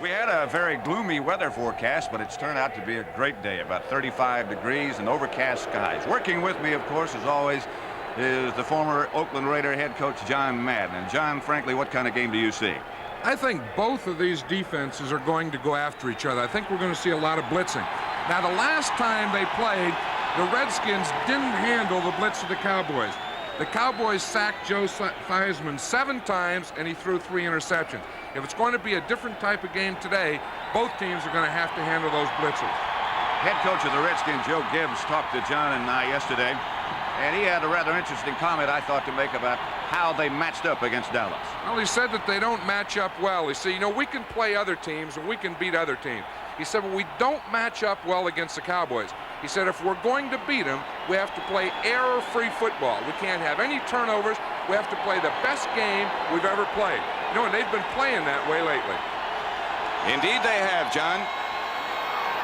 We had a very gloomy weather forecast, but it's turned out to be a great day. About 35 degrees and overcast skies. Working with me, of course, as always, is the former Oakland Raider head coach John Madden. And John, frankly, what kind of game do you see? I think both of these defenses are going to go after each other. I think we're going to see a lot of blitzing. Now, the last time they played, the Redskins didn't handle the blitz of the Cowboys. The Cowboys sacked Joe Theismann 7 times, and he threw 3 interceptions. If it's going to be a different type of game today, both teams are going to have to handle those blitzes. Head coach of the Redskins, Joe Gibbs, talked to John and I yesterday, and he had a rather interesting comment, I thought, to make about how they matched up against Dallas. Well, he said that they don't match up well. He said, you know, we can play other teams and we can beat other teams. He said, but we don't match up well against the Cowboys. He said, if we're going to beat them, we have to play error-free football. We can't have any turnovers. We have to play the best game we've ever played. You know, and they've been playing that way lately. Indeed they have, John.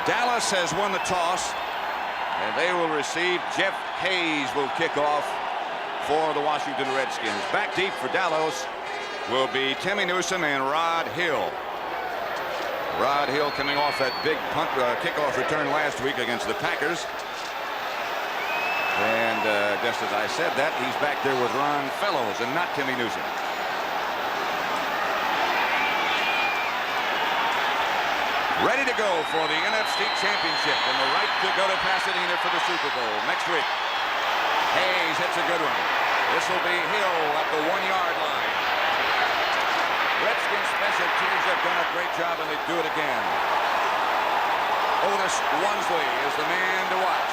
Dallas has won the toss, and they will receive. Jeff Hayes will kick off for the Washington Redskins. Back deep for Dallas will be Timmy Newsome and Rod Hill. Rod Hill coming off that big punt kickoff return last week against the Packers. And just as I said that, he's back there with Ron Fellows and not Timmy Newsome. Ready to go for the NFC Championship and the right to go to Pasadena for the Super Bowl next week. Hayes hits a good one. This will be Hill at the 1-yard line. Redskins special teams have done a great job, and they do it again. Otis Wonsley is the man to watch.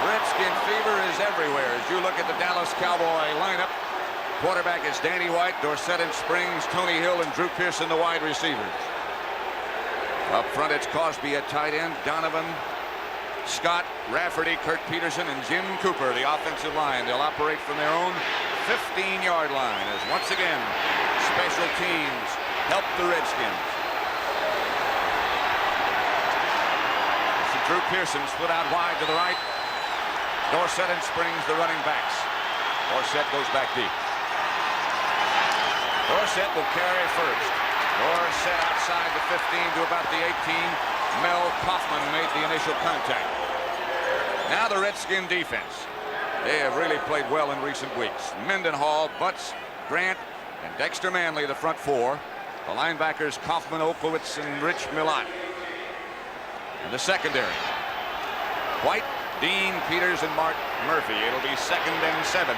Redskin fever is everywhere as you look at the Dallas Cowboy lineup. Quarterback is Danny White, Dorsett and Springs, Tony Hill, and Drew Pearson, the wide receivers. Up front, it's Cosby at tight end, Donovan, Scott, Rafferty, Kurt Peterson, and Jim Cooper, the offensive line. They'll operate from their own 15-yard line as once again special teams help the Redskins. This is Drew Pearson split out wide to the right. Dorsett and Springs, the running backs. Dorsett goes back deep. Dorsett will carry first. Dorsett outside the 15 to about the 18. Mel Kaufman made the initial contact. Now the Redskin defense. They have really played well in recent weeks. Mendenhall, Butch, Grant, and Dexter Manley, the front 4. The linebackers, Kaufman, Olkowitz, and Rich Millot. And the secondary, White, Dean, Peters, and Mark Murphy. It'll be 2nd and 7.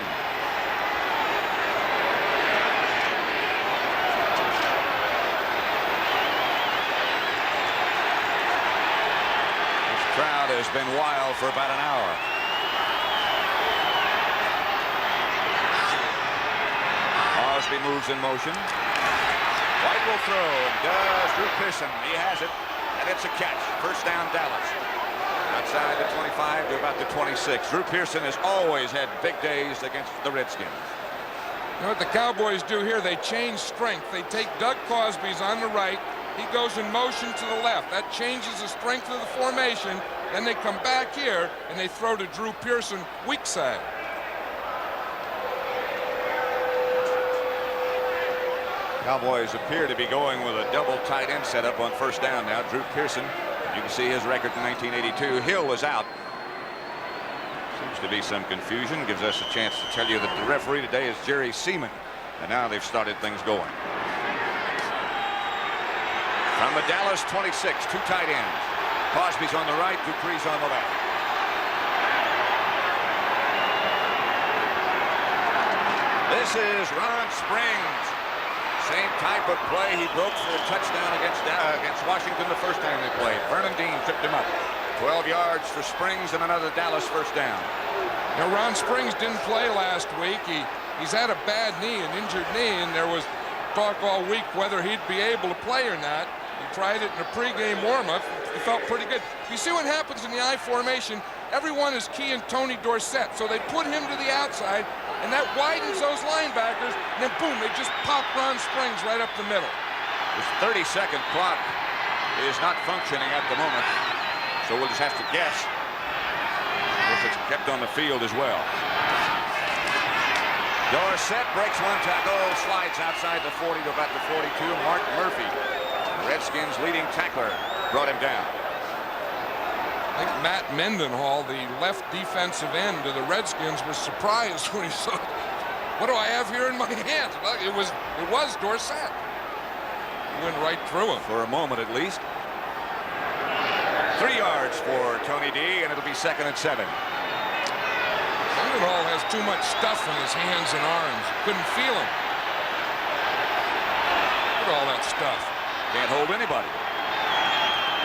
This crowd has been wild for about an hour. Cosby moves in motion. White will throw, and does. Drew Pearson, he has it, and it's a catch. First down, Dallas. Outside the 25 to about the 26. Drew Pearson has always had big days against the Redskins. You know what the Cowboys do here? They change strength. They take Doug Cosby's on the right. He goes in motion to the left. That changes the strength of the formation. Then they come back here, and they throw to Drew Pearson, weak side. Cowboys appear to be going with a double tight end setup on first down now. Drew Pearson, you can see his record in 1982. Hill is out. Seems to be some confusion. Gives us a chance to tell you that the referee today is Jerry Seaman. And now they've started things going. From the Dallas 26, 2 tight ends. Cosby's on the right, Dupree's on the left. This is Ron Springs. Same type of play he broke for a touchdown against Washington the first time they played. Vernon Dean tripped him up. 12 yards for Springs and another Dallas first down. You know, Ron Springs didn't play last week. He's had a bad knee, an injured knee, and there was talk all week whether he'd be able to play or not. He tried it in a pregame warm-up. He felt pretty good. You see what happens in the I formation? Everyone is keying Tony Dorsett, so they put him to the outside, and that widens those linebackers, and then boom, they just pop Ron Springs right up the middle. This 30-second clock is not functioning at the moment, so we'll just have to guess if it's kept on the field as well. Dorsett breaks one tackle, slides outside the 40 to about the 42. Mark Murphy Redskins leading tackler brought him down. I think Matt Mendenhall, the left defensive end of the Redskins, was surprised when he saw, what do I have here in my hand? It was Dorsett. He went right through him. For a moment at least. 3 yards for Tony D, and it'll be 2nd and 7. Mendenhall has too much stuff in his hands and arms. Couldn't feel him. Look at all that stuff. Can't hold anybody.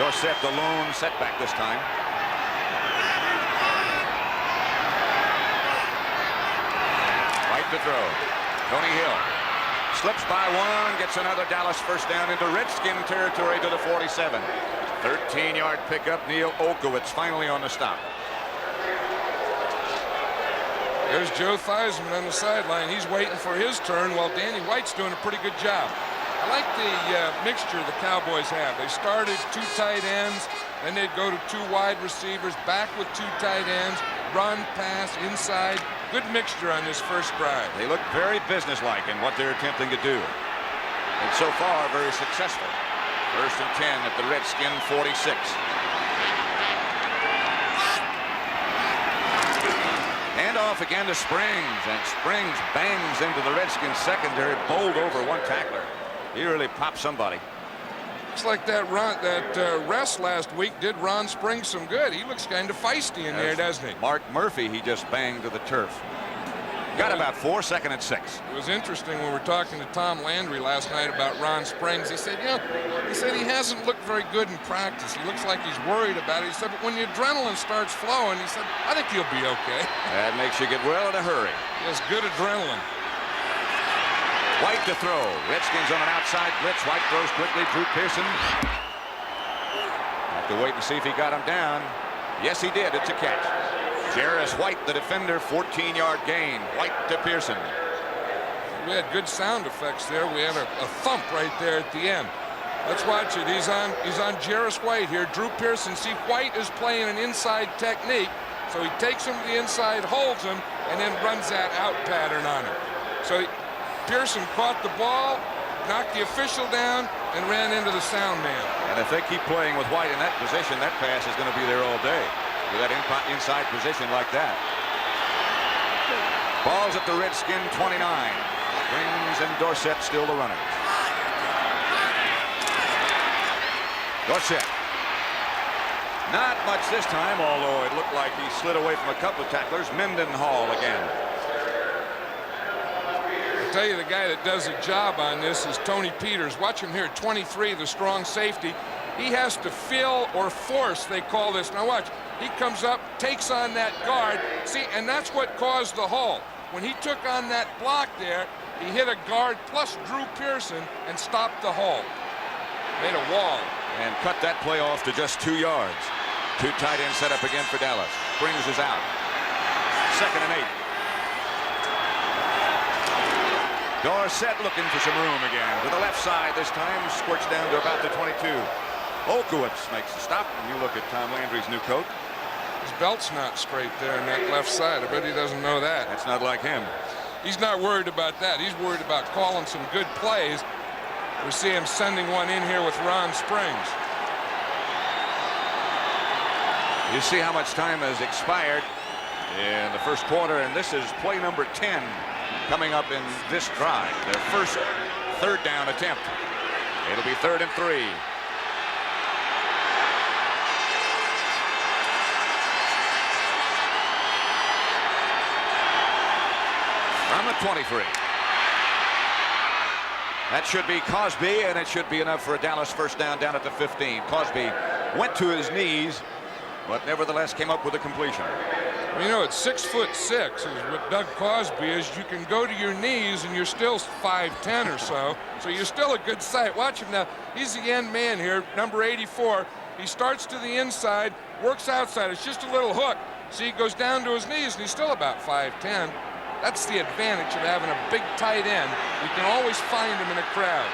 Dorsett the lone setback this time. Right to throw. Tony Hill slips by one, gets another Dallas first down into Redskin territory to the 47. 13-yard pickup. Neil Olkowitz finally on the stop. There's Joe Theismann on the sideline. He's waiting for his turn while Danny White's doing a pretty good job. I like the mixture the Cowboys have. They started 2 tight ends, then they'd go to 2 wide receivers, back with 2 tight ends, run, pass, inside. Good mixture on this first drive. They look very businesslike in what they're attempting to do. And so far, very successful. 1st and 10 at the Redskin 46. Hand off again to Springs, and Springs bangs into the Redskins secondary, bowled over one tackler. He really popped somebody. Looks like that rest last week did Ron Springs some good. He looks kind of feisty in there, doesn't he? Mark Murphy, he just banged to the turf. Got about 4, 2nd and 6. It was interesting when we were talking to Tom Landry last night about Ron Springs. He said, he hasn't looked very good in practice. He looks like he's worried about it. He said, but when the adrenaline starts flowing, he said, I think he'll be okay. That makes you get well in a hurry. He has good adrenaline. White to throw. Redskins on an outside blitz. White throws quickly. Drew Pearson. Have to wait and see if he got him down. Yes, he did. It's a catch. Jarris White, the defender, 14-yard gain. White to Pearson. We had good sound effects there. We had a thump right there at the end. Let's watch it. He's on Jarris White here. Drew Pearson. See, White is playing an inside technique, so he takes him to the inside, holds him, and then runs that out pattern on him. So Pearson caught the ball, knocked the official down, and ran into the sound man. And if they keep playing with White in that position, that pass is going to be there all day. With that inside position like that. Ball's at the Redskin 29. Springs and Dorsett still the runners. Dorsett. Not much this time, although it looked like he slid away from a couple of tacklers. Mendenhall again. I'll tell you, the guy that does a job on this is Tony Peters. Watch him here, 23, the strong safety. He has to fill or force, they call this. Now watch. He comes up, takes on that guard. See, and that's what caused the hole. When he took on that block there, he hit a guard plus Drew Pearson and stopped the hole. Made a wall. And cut that play off to just 2 yards. 2 tight ends set up again for Dallas. Springs is out. 2nd and 8. Dorsett looking for some room again. To the left side this time. Squirts down to about the 22. Olkowitz makes the stop. And you look at Tom Landry's new coat. His belt's not straight there on that left side. I bet he doesn't know that. That's not like him. He's not worried about that. He's worried about calling some good plays. We see him sending one in here with Ron Springs. You see how much time has expired in the first quarter, and this is play number 10 coming up in this drive. Their first 3rd down attempt. It'll be 3rd and 3. From the 23. That should be Cosby, and it should be enough for a Dallas first down at the 15. Cosby went to his knees, but nevertheless came up with a completion. Well, you know, at 6'6" is what Doug Cosby is. You can go to your knees, and you're still 5'10" or so. So you're still a good sight. Watch him now. He's the end man here, number 84. He starts to the inside, works outside. It's just a little hook. See, he goes down to his knees, and he's still about 5'10". That's the advantage of having a big tight end. You can always find him in a crowd.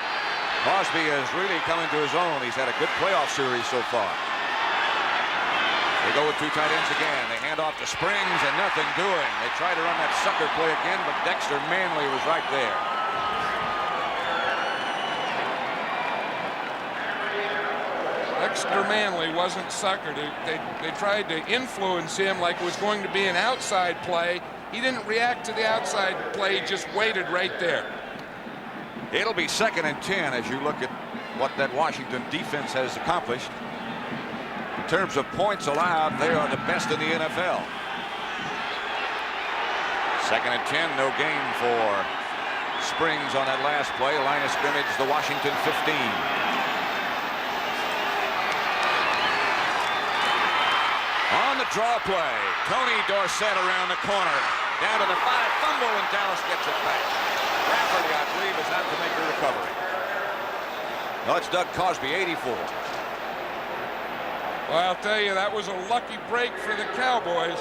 Cosby is really coming to his own. He's had a good playoff series so far. They go with 2 tight ends again. They hand off to Springs and nothing doing. They try to run that sucker play again, but Dexter Manley was right there. Dexter Manley wasn't suckered. They tried to influence him like it was going to be an outside play. He didn't react to the outside play, he just waited right there. It'll be 2nd and 10 as you look at what that Washington defense has accomplished. In terms of points allowed, they are the best in the NFL. 2nd and 10, no gain for Springs on that last play. Line of scrimmage, the Washington 15. On the draw play, Tony Dorsett around the corner. Down to the 5, fumble, and Dallas gets it back. Rafferty, I believe, is out to make the recovery. No, it's Doug Cosby, 84. Well, I'll tell you, that was a lucky break for the Cowboys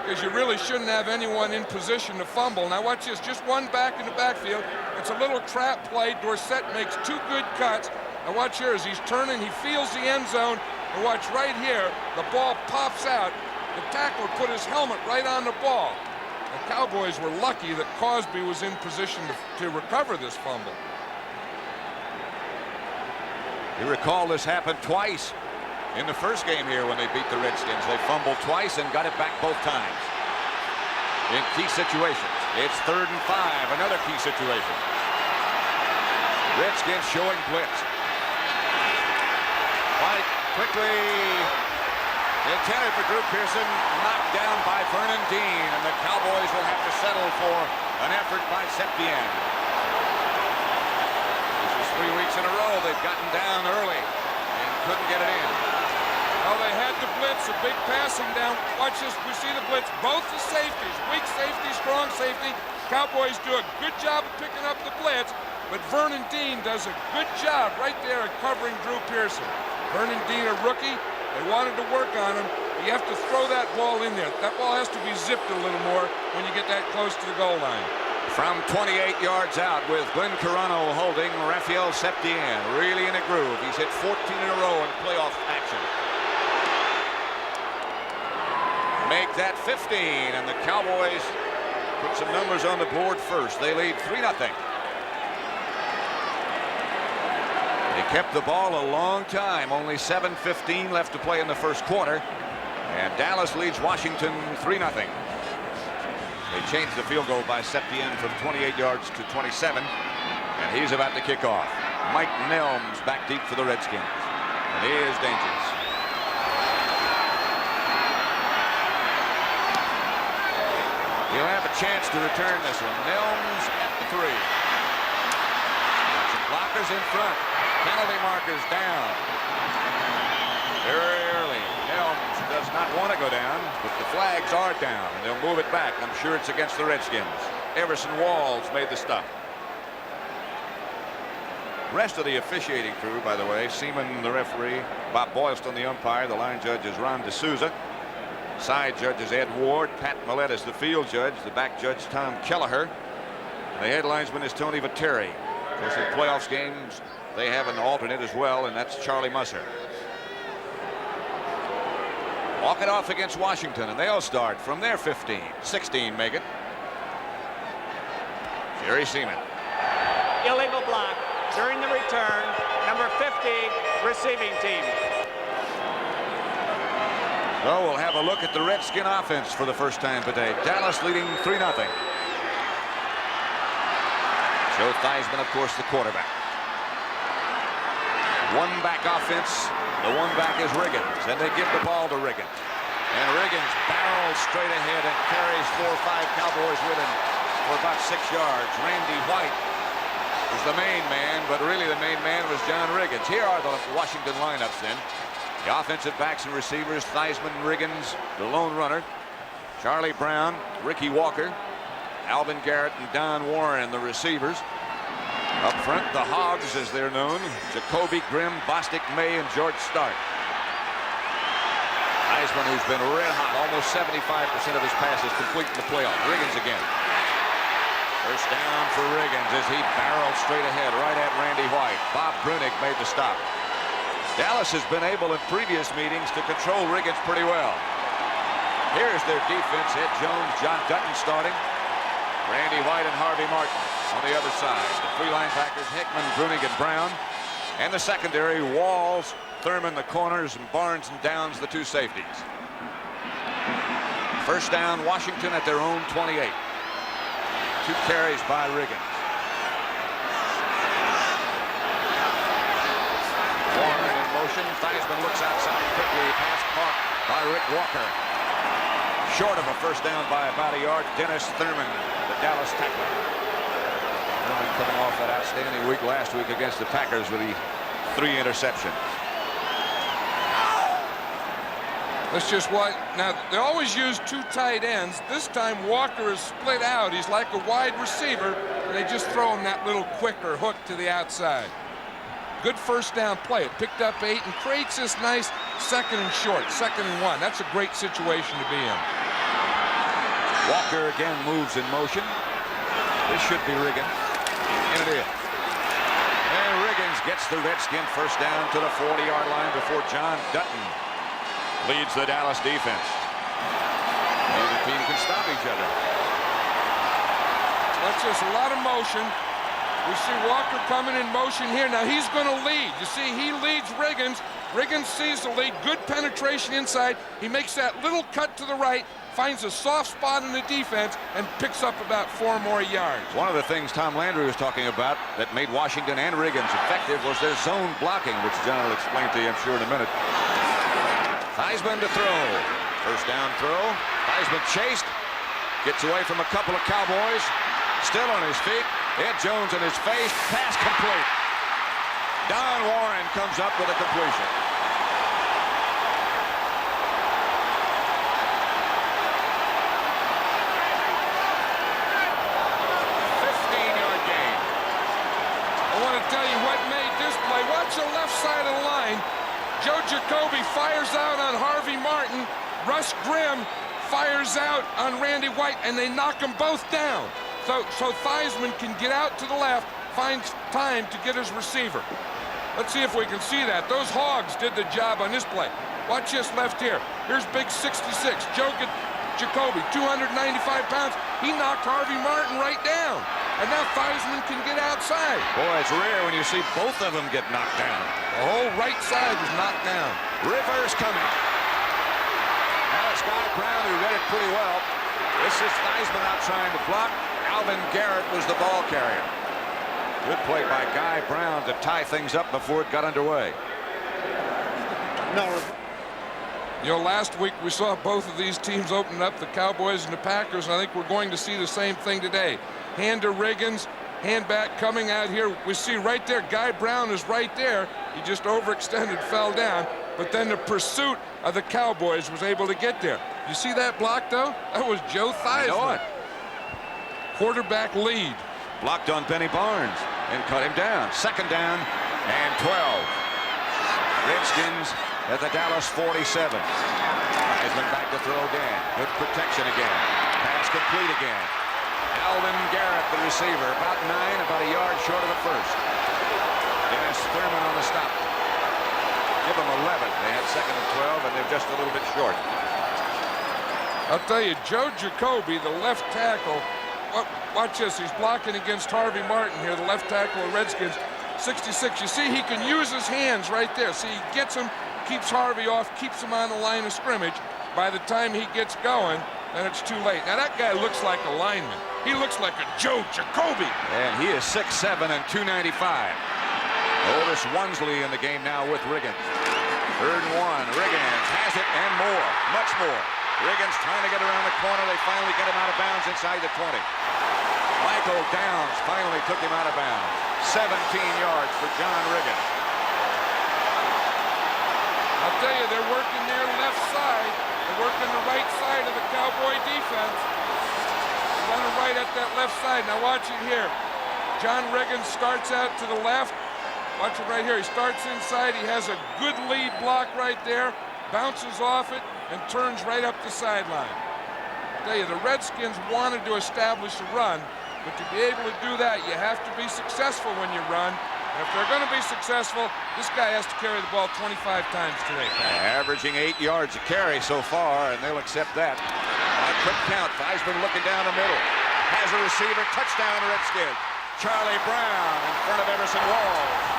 because you really shouldn't have anyone in position to fumble. Now watch this, just one back in the backfield. It's a little trap play. Dorsett makes 2 good cuts. Now watch here as he's turning, he feels the end zone. And watch right here, the ball pops out. The tackler put his helmet right on the ball. The Cowboys were lucky that Cosby was in position to recover this fumble. You recall this happened twice in the first game here when they beat the Redskins. They fumbled twice and got it back both times. In key situations. It's 3rd and 5, another key situation. Redskins showing blitz. White quickly intended for Drew Pearson, knocked down by Vernon Dean, and the Cowboys will have to settle for an effort by Septien. This is 3 weeks in a row they've gotten down early and couldn't get it in. Well, they had the blitz, a big passing down. Watch this, we see the blitz. Both the safeties, weak safety, strong safety. Cowboys do a good job of picking up the blitz, but Vernon Dean does a good job right there at covering Drew Pearson. Vernon Dean, a rookie, they wanted to work on him. You have to throw that ball in there. That ball has to be zipped a little more when you get that close to the goal line. From 28 yards out with Glenn Carano holding, Raphael Septien really in a groove. He's hit 14 in a row in playoff action. Make that 15, and the Cowboys put some numbers on the board first. They lead 3-0. They kept the ball a long time. Only 7:15 left to play in the first quarter, and Dallas leads Washington 3-0. They changed the field goal by Septien from 28 yards to 27, and he's about to kick off. Mike Nelms back deep for the Redskins, and he is dangerous. He'll have a chance to return this one. Nelms at the 3. Some blockers in front. Penalty markers down. Very early. Nelms does not want to go down, but the flags are down, and they'll move it back. I'm sure it's against the Redskins. Everson Walls made the stop. Rest of the officiating crew, by the way, Seaman the referee, Bob Boylston the umpire, the line judge is Ron D'Souza. Side judge is Ed Ward. Pat Millett is the field judge. The back judge, Tom Kelleher. The head linesman is Tony Viteri. Of course, in playoffs games, they have an alternate as well, and that's Charlie Musser. Walk it off against Washington, and they'll start from their 15. 16 make it. Jerry Seaman. Illegal block during the return. Number 50, receiving team. So we'll have a look at the Redskin offense for the first time today. Dallas leading 3-0. Joe Theismann, of course, the quarterback. One back offense. The one back is Riggins, and they give the ball to Riggins. And Riggins barrels straight ahead and carries 4 or 5 Cowboys with him for about 6 yards. Randy White is the main man, but really the main man was John Riggins. Here are the Washington lineups then. The offensive backs and receivers, Theismann, Riggins, the lone runner, Charlie Brown, Ricky Walker, Alvin Garrett, and Don Warren, the receivers. Up front, the Hogs, as they're known, Jacoby Grimm, Bostic May, and George Stark. Theismann, who's been red hot, almost 75% of his passes complete in the playoff. Riggins again. First down for Riggins as he barreled straight ahead right at Randy White. Bob Brunick made the stop. Dallas has been able in previous meetings to control Riggins pretty well. Here's their defense. Ed Jones, John Dutton starting. Randy White and Harvey Martin on the other side. The three linebackers, Hickman, Brunig, and Brown. And the secondary, Walls, Thurman the corners, and Barnes and Downs the two safeties. First down, Washington at their own 28. 2 carries by Riggins. Warren in motion. Theismann looks outside quickly. Pass caught by Rick Walker. Short of a first down by about a yard. Dennis Thurman, the Dallas tackler. Thurman coming off that outstanding week last week against the Packers with the 3 interceptions. Let's just watch. Now, they always use 2 tight ends. This time, Walker is split out. He's like a wide receiver, and they just throw him that little quicker hook to the outside. Good first down play. It picked up 8 and creates this nice second and short, 2nd and 1. That's a great situation to be in. Walker again moves in motion. This should be Riggins. And it is. And Riggins gets the Redskin first down to the 40-yard line before John Dutton leads the Dallas defense. Neither team can stop each other. That's just a lot of motion. We see Walker coming in motion here. Now he's going to lead. You see, he leads Riggins. Riggins sees the lead. Good penetration inside. He makes that little cut to the right, finds a soft spot in the defense, and picks up about 4 more yards. One of the things Tom Landry was talking about that made Washington and Riggins effective was their zone blocking, which John will explain to you, I'm sure, in a minute. Theismann to throw. First down throw. Theismann chased. Gets away from a couple of Cowboys. Still on his feet. Ed Jones in his face. Pass complete. Don Warren comes up with a completion. 15-yard gain. I want to tell you what made this play. Watch the left side of the line. Joe Jacoby fires out on Harvey Martin. Russ Grimm fires out on Randy White, and they knock them both down. So Theismann can get out to the left, finds time to get his receiver. Let's see if we can see that. Those Hogs did the job on this play. Watch this left here. Here's big 66. Joe Jacoby, 295 pounds. He knocked Harvey Martin right down. And now Theismann can get outside. Boy, it's rare when you see both of them get knocked down. The whole right side was knocked down. Rivers coming. Now it's Guy Brown who read it pretty well. This is Theismann out trying to block. Alvin Garrett was the ball carrier. Good play by Guy Brown to tie things up before it got underway. You know, last week we saw both of these teams open up, the Cowboys and the Packers, and I think we're going to see the same thing today. Hand to Riggins, hand back coming out here. We see right there, Guy Brown is right there. He just overextended, fell down, but then the pursuit of the Cowboys was able to get there. You see that block, though? That was Joe Theismann. Quarterback lead. Blocked on Benny Barnes and cut him down. 2nd down and 12. Redskins at the Dallas 47. Theismann back to throw again. Good protection again. Pass complete again. Alvin Garrett, the receiver, about 9, about a yard short of the first. Dennis Thurman on the stop. Give them 11. They had 2nd and 12, and they're just a little bit short. I'll tell you, Joe Jacoby, the left tackle, watch this. He's blocking against Harvey Martin here, the left tackle of Redskins. 66. You see, he can use his hands right there. See, he gets him, keeps Harvey off, keeps him on the line of scrimmage. By the time he gets going, then it's too late. Now, that guy looks like a lineman. He looks like a Joe Jacoby. And he is 6'7" and 295. Otis Wonsley in the game now with Riggins. 3rd and 1. Riggins has it and more, much more. Riggins trying to get around the corner. They finally get him out of bounds inside the 20. Michael Downs finally took him out of bounds. 17 yards for John Riggins. I'll tell you, they're working their left side. They're working the right side of the Cowboy defense. They're running right at that left side. Now watch it here. John Riggins starts out to the left. Watch it right here. He starts inside. He has a good lead block right there. Bounces off it and turns right up the sideline. I'll tell you, the Redskins wanted to establish a run, but to be able to do that, you have to be successful when you run. And if they're going to be successful, this guy has to carry the ball 25 times today. Averaging 8 yards a carry so far, and they'll accept that. A quick count. Theismann looking down the middle. Has a receiver. Touchdown, Redskins. Charlie Brown in front of Everson Walls.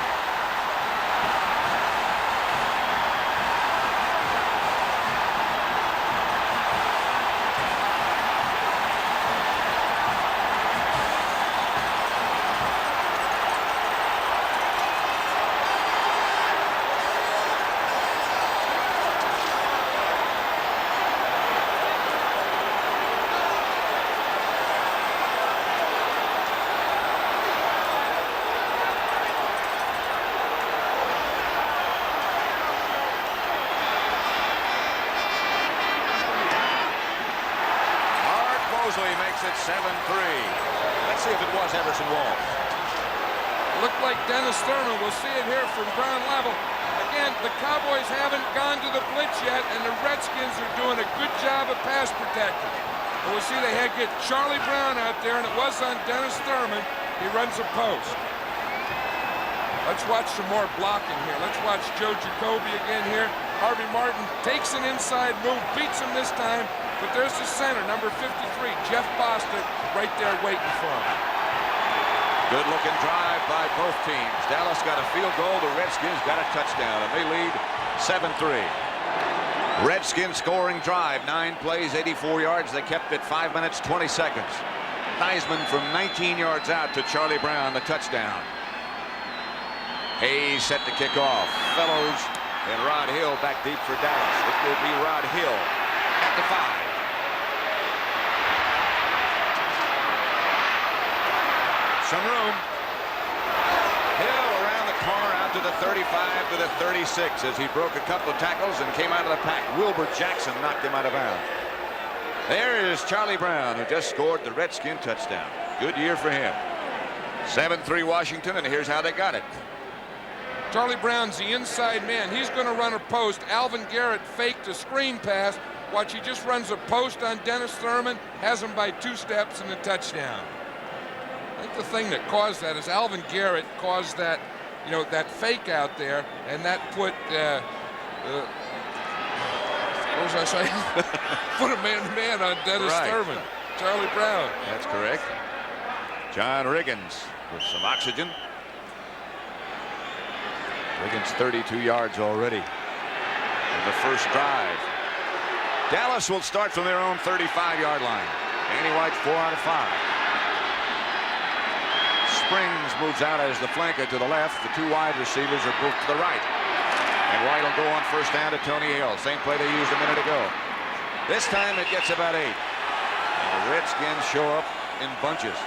makes it 7-3. Let's see if it was Everson Walls. Looked like Dennis Thurman. We'll see it here from ground level. Again, the Cowboys haven't gone to the blitz yet, and the Redskins are doing a good job of pass protecting. And we'll see they had to get Charlie Brown out there, and it was on Dennis Thurman. He runs a post. Let's watch some more blocking here. Let's watch Joe Jacoby again here. Harvey Martin takes an inside move, beats him this time, but there's the center, number 53, Jeff Bostic, right there waiting for him. Good looking drive by both teams. Dallas got a field goal. The Redskins got a touchdown, and they lead 7-3. Redskins scoring drive, 9 plays, 84 yards. They kept it 5 minutes, 20 seconds. Theismann from 19 yards out to Charlie Brown, the touchdown. Hayes set to kick off. Fellows and Rod Hill back deep for Dallas. It will be Rod Hill at the 5. Some room. Hill around the corner out to the 35 to the 36 as he broke a couple of tackles and came out of the pack. Wilbur Jackson knocked him out of bounds. There is Charlie Brown, who just scored the Redskin touchdown. Good year for him. 7-3 Washington, and here's how they got it. Charlie Brown's the inside man. He's going to run a post. Alvin Garrett faked a screen pass. Watch, he just runs a post on Dennis Thurman, has him by 2 steps and a touchdown. I think the thing that caused that is Alvin Garrett caused that, that fake out there, and that put, what was I saying? Put a man-to-man on Dennis Thurman. Charlie Brown. That's correct. John Riggins with some oxygen. Riggins 32 yards already in the first drive. Dallas will start from their own 35-yard line. Danny White 4 out of 5. Springs moves out as the flanker to the left. The 2 wide receivers are both to the right. And White will go on first down to Tony Hill. Same play they used a minute ago. This time it gets about 8. And the Redskins show up in bunches.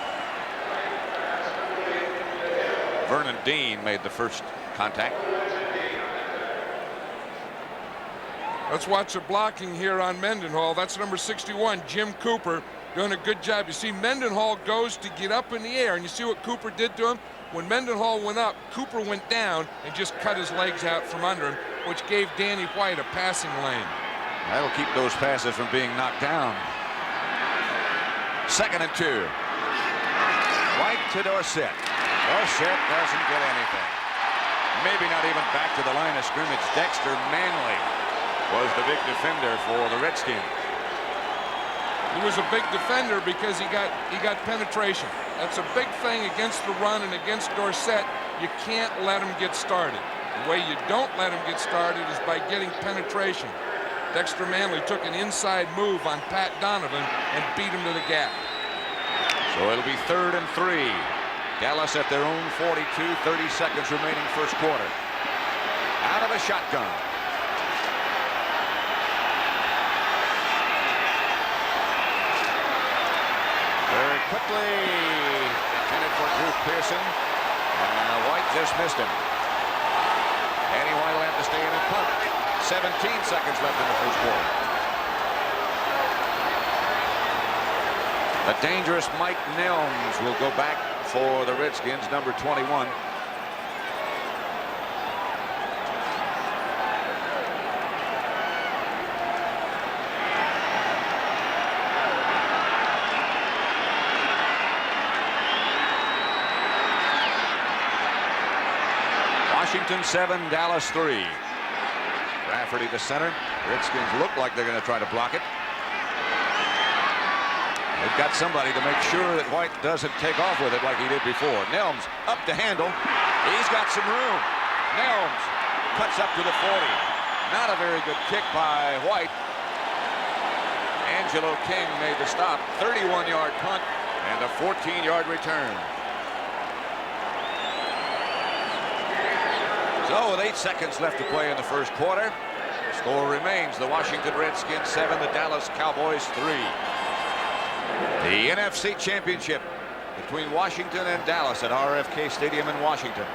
Vernon Dean made the first contact. Let's watch the blocking here on Mendenhall. That's number 61, Jim Cooper, doing a good job. You see Mendenhall goes to get up in the air, and you see what Cooper did to him? When Mendenhall went up, Cooper went down and just cut his legs out from under him, which gave Danny White a passing lane. That'll keep those passes from being knocked down. 2nd and 2. White to Dorsett. Dorsett doesn't get anything. Maybe not even back to the line of scrimmage. Dexter Manley was the big defender for the Redskins. He was a big defender because he got penetration. That's a big thing against the run and against Dorsett. You can't let him get started. The way you don't let him get started is by getting penetration. Dexter Manley took an inside move on Pat Donovan and beat him to the gap. So it'll be 3rd and 3. Dallas at their own 42, 30 seconds remaining first quarter. Out of the shotgun. Very quickly intended for Drew Pearson. And White just missed him. Danny White will have to stay in and punt. 17 seconds left in the first quarter. The dangerous Mike Nelms will go back for the Redskins, number 21. Washington 7, Dallas 3. Rafferty the center. Redskins look like they're going to try to block it. They've got somebody to make sure that White doesn't take off with it like he did before. Nelms up to handle. He's got some room. Nelms cuts up to the 40. Not a very good kick by White. Angelo King made the stop. 31-yard punt and a 14-yard return. So with 8 seconds left to play in the first quarter, the score remains the Washington Redskins 7, the Dallas Cowboys 3. The NFC Championship between Washington and Dallas at RFK Stadium in Washington.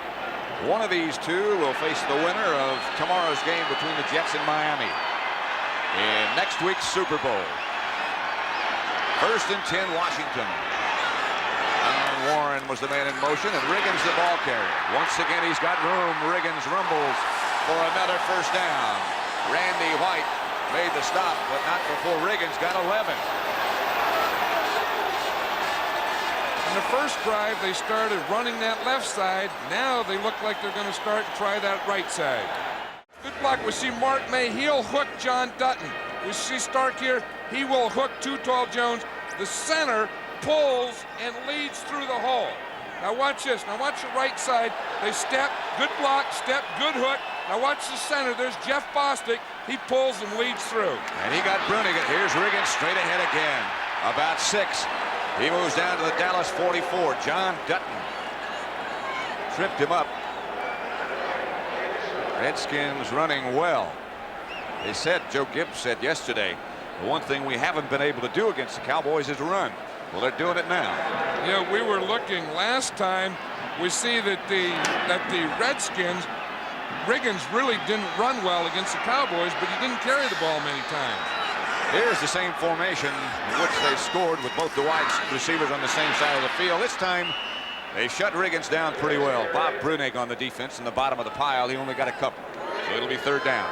One of these two will face the winner of tomorrow's game between the Jets and Miami in next week's Super Bowl. First and 10, Washington. And Warren was the man in motion, and Riggins the ball carrier. Once again, he's got room. Riggins rumbles for another first down. Randy White made the stop, but not before Riggins got 11. In the first drive, they started running that left side. Now they look like they're going to start and try that right side. Good block. We see Mark May. He'll hook John Dutton. We see Stark here. He will hook Too Tall Jones. The center pulls and leads through the hole. Now watch this. Now watch the right side. They step. Good block. Step. Good hook. Now watch the center. There's Jeff Bostic. He pulls and leads through. And he got Brunig. Here's Riggins straight ahead again. About 6. He moves down to the Dallas 44. John Dutton tripped him up. Redskins running well. They said, Joe Gibbs said yesterday, the one thing we haven't been able to do against the Cowboys is run. Well, they're doing it now. Yeah, we were looking last time. We see that the Redskins, Riggins really didn't run well against the Cowboys, but he didn't carry the ball many times. Here's the same formation in which they scored with both the wide receivers on the same side of the field. This time, they shut Riggins down pretty well. Bob Brunig on the defense in the bottom of the pile. He only got a couple, so it'll be third down.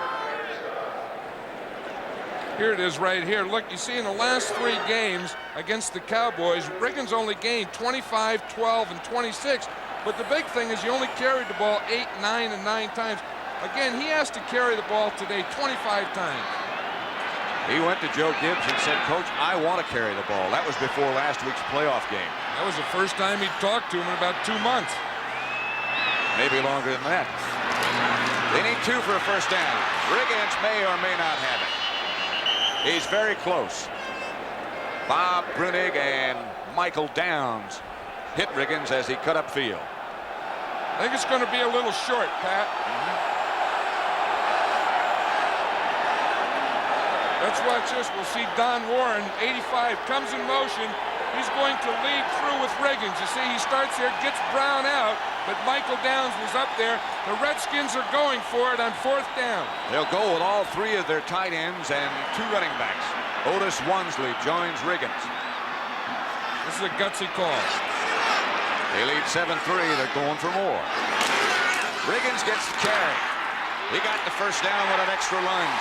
Here it is right here. Look, you see in the last 3 games against the Cowboys, Riggins only gained 25, 12, and 26. But the big thing is he only carried the ball 8, 9, and 9 times. Again, he has to carry the ball today 25 times. He went to Joe Gibbs and said, Coach, I want to carry the ball. That was before last week's playoff game. That was the first time he'd talked to him in about 2 months. Maybe longer than that. They need 2 for a first down. Riggins may or may not have it. He's very close. Bob Brunig and Michael Downs hit Riggins as he cut upfield. I think it's going to be a little short, Pat. Let's watch this. We'll see Don Warren, 85, comes in motion. He's going to lead through with Riggins. You see, he starts there, gets Brown out, but Michael Downs was up there. The Redskins are going for it on 4th down. They'll go with all 3 of their tight ends and 2 running backs. Otis Wansley joins Riggins. This is a gutsy call. They lead 7-3. They're going for more. Riggins gets the carry. He got the first down with an extra lunge.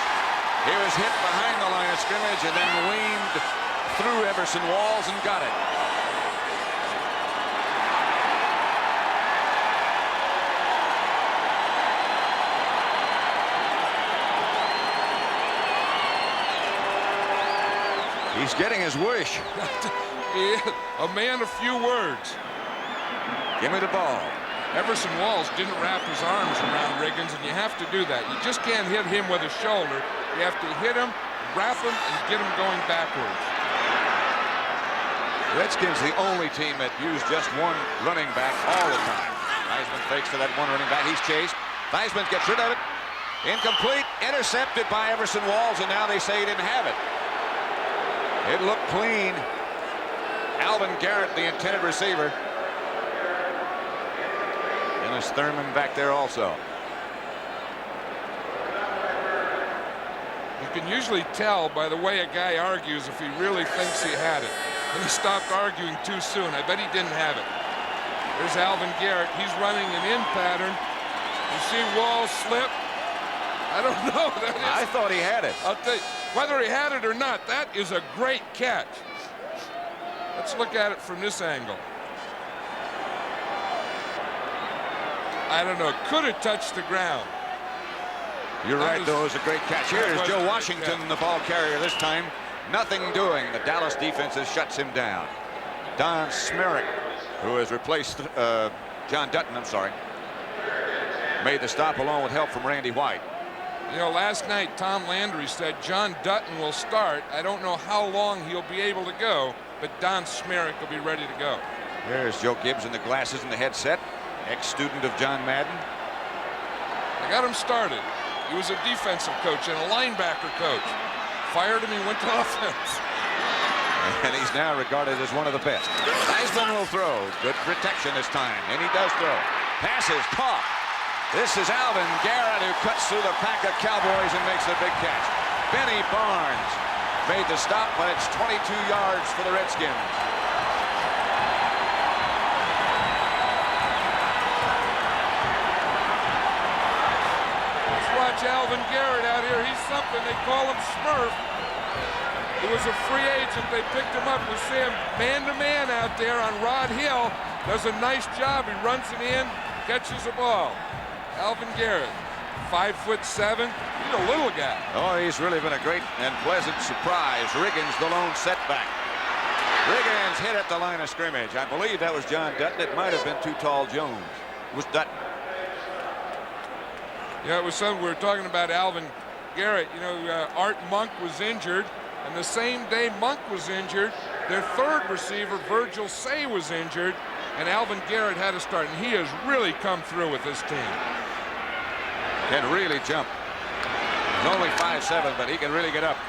He was hit behind the line of scrimmage and then leaned through Everson Walls and got it. He's getting his wish. A man of few words. Give me the ball. Everson Walls didn't wrap his arms around Riggins, and you have to do that. You just can't hit him with a shoulder. You have to hit him, wrap him, and get him going backwards. Redskins the only team that used just one running back all the time. Theismann fakes to that one running back. He's chased. Theismann gets rid of it. Incomplete. Intercepted by Everson Walls, and now they say he didn't have it. It looked clean. Alvin Garrett, the intended receiver. Dennis Thurman back there also. You can usually tell by the way a guy argues if he really thinks he had it. And he stopped arguing too soon. I bet he didn't have it. There's Alvin Garrett. He's running an in pattern. You see Walls slip. I don't know. I thought he had it. I'll tell you, whether he had it or not, that is a great catch. Let's look at it from this angle. I don't know. Could have touched the ground. You're right, though. It was a great catch. Here is Joe Washington, the ball carrier this time. Nothing doing. The Dallas defense shuts him down. Don Smerrick, who has replaced John Dutton, made the stop along with help from Randy White. You know, last night Tom Landry said John Dutton will start. I don't know how long he'll be able to go, but Don Smerrick will be ready to go. There's Joe Gibbs in the glasses and the headset, ex-student of John Madden. I got him started. He was a defensive coach and a linebacker coach. Fired him, he went to offense. And he's now regarded as one of the best. Theismann will throw. Good protection this time, and he does throw. Passes, caught. This is Alvin Garrett, who cuts through the pack of Cowboys and makes the big catch. Benny Barnes made the stop, but it's 22 yards for the Redskins. Let's watch Alvin Garrett out here. He's something. They call him Smurf. He was a free agent. They picked him up. We see him man-to-man out there on Rod Hill. Does a nice job. He runs it in, catches the ball. Alvin Garrett, 5'7". He's a little guy. Oh, he's really been a great and pleasant surprise. Riggins, the lone setback. Riggins hit at the line of scrimmage. I believe that was John Dutton. It might have been Too Tall Jones. It was Dutton. Yeah, it was something we were talking about. Alvin Garrett. You know, Art Monk was injured. And the same day Monk was injured, their third receiver, Virgil Say, was injured, and Alvin Garrett had to start, and he has really come through with this team. Can really jump. He's only 5'7", but he can really get up.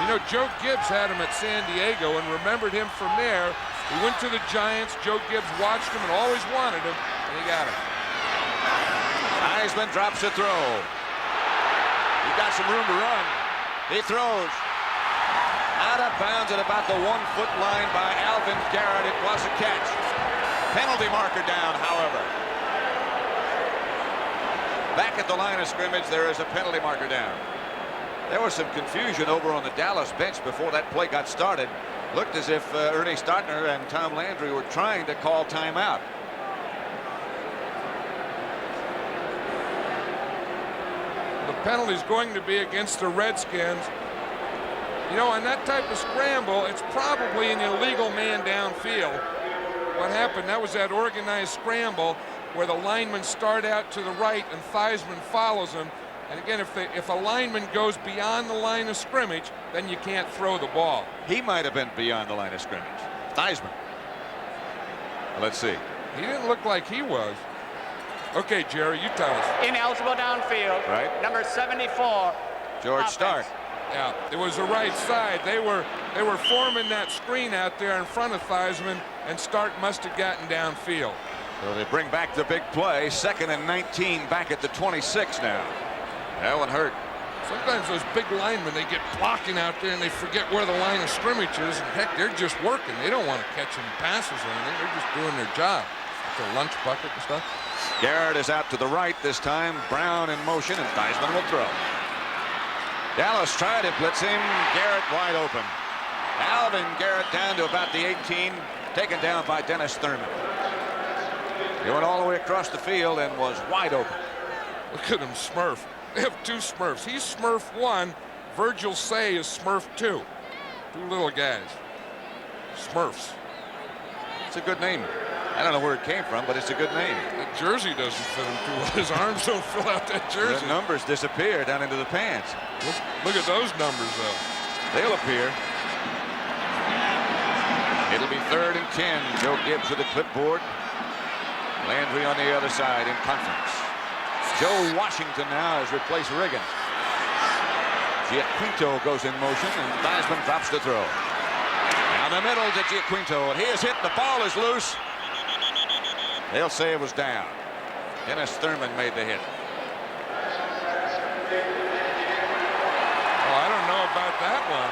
You know, Joe Gibbs had him at San Diego and remembered him from there. He went to the Giants. Joe Gibbs watched him and always wanted him, and he got him. Theismann drops a throw. He got some room to run. He throws. Out of bounds at about the 1-foot line by Alvin Garrett. It was a catch. Penalty marker down, however. Back at the line of scrimmage, there is a penalty marker down. There was some confusion over on the Dallas bench before that play got started. Looked as if Ernie Stotner and Tom Landry were trying to call timeout. The penalty's going to be against the Redskins. You know, on that type of scramble, it's probably an illegal man downfield. What happened, that was that organized scramble where the linemen start out to the right and Theismann follows him. And again, if a lineman goes beyond the line of scrimmage, then you can't throw the ball. He might have been beyond the line of scrimmage. Theismann. Let's see. He didn't look like he was. Okay, Jerry, you tell us. Ineligible downfield. Right. Number 74. George offense. Stark. Yeah, it was the right side. They were forming that screen out there in front of Theismann, and Stark must have gotten downfield. So they bring back the big play. 2nd and 19 back at the 26 now. That one hurt. Sometimes those big linemen, they get blocking out there and they forget where the line of scrimmage is. And heck, they're just working. They don't want to catch any passes or anything. They're just doing their job. Like their lunch bucket and stuff. Garrett is out to the right this time. Brown in motion, and Theismann will throw. Dallas tried to blitz him. Garrett wide open. Alvin Garrett down to about the 18, taken down by Dennis Thurman. He went all the way across the field and was wide open. Look at him, Smurf. They have two Smurfs. He's Smurf 1. Virgil Say is Smurf 2. Two little guys. Smurfs. It's a good name. I don't know where it came from, but it's a good name. That jersey doesn't fit him too well. His arms don't fill out that jersey. The numbers disappear down into the pants. Look at those numbers, though. They'll appear. It'll be 3rd and 10. Joe Gibbs with the clipboard. Landry on the other side in conference. Joe Washington now has replaced Riggins. Giaquinto goes in motion, and Theismann drops the throw. Down the middle to Giaquinto, and he is hit. The ball is loose. They'll say it was down. Dennis Thurman made the hit. Oh, I don't know about that one.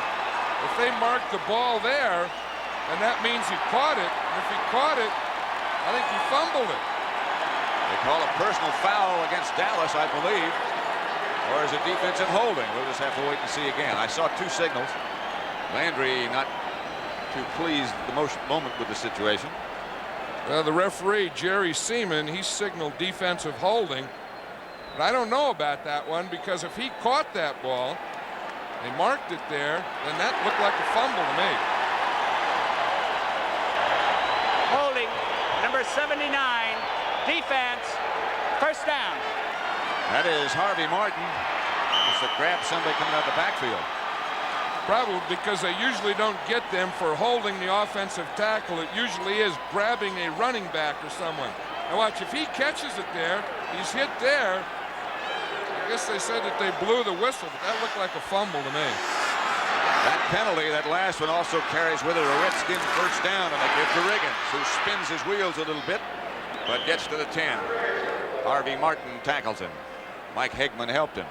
If they marked the ball there, and that means he caught it. And if he caught it, I think he fumbled it. They call a personal foul against Dallas, I believe. Or is it defensive holding? We'll just have to wait and see again. I saw two signals. Landry not too pleased the moment with the situation. The referee, Jerry Seaman, he signaled defensive holding. But I don't know about that one, because if he caught that ball, they marked it there, then that looked like a fumble to me. Holding, number 79, defense, first down. That is Harvey Martin. It's to grab somebody coming out of the backfield. Probably because they usually don't get them for holding the offensive tackle. It usually is grabbing a running back or someone. Now watch, if he catches it there, he's hit there. I guess they said that they blew the whistle, but that looked like a fumble to me. That penalty, that last one, also carries with it a Redskins first down, and they give to Riggins, who spins his wheels a little bit, but gets to the 10. Harvey Martin tackles him. Mike Hegman helped him.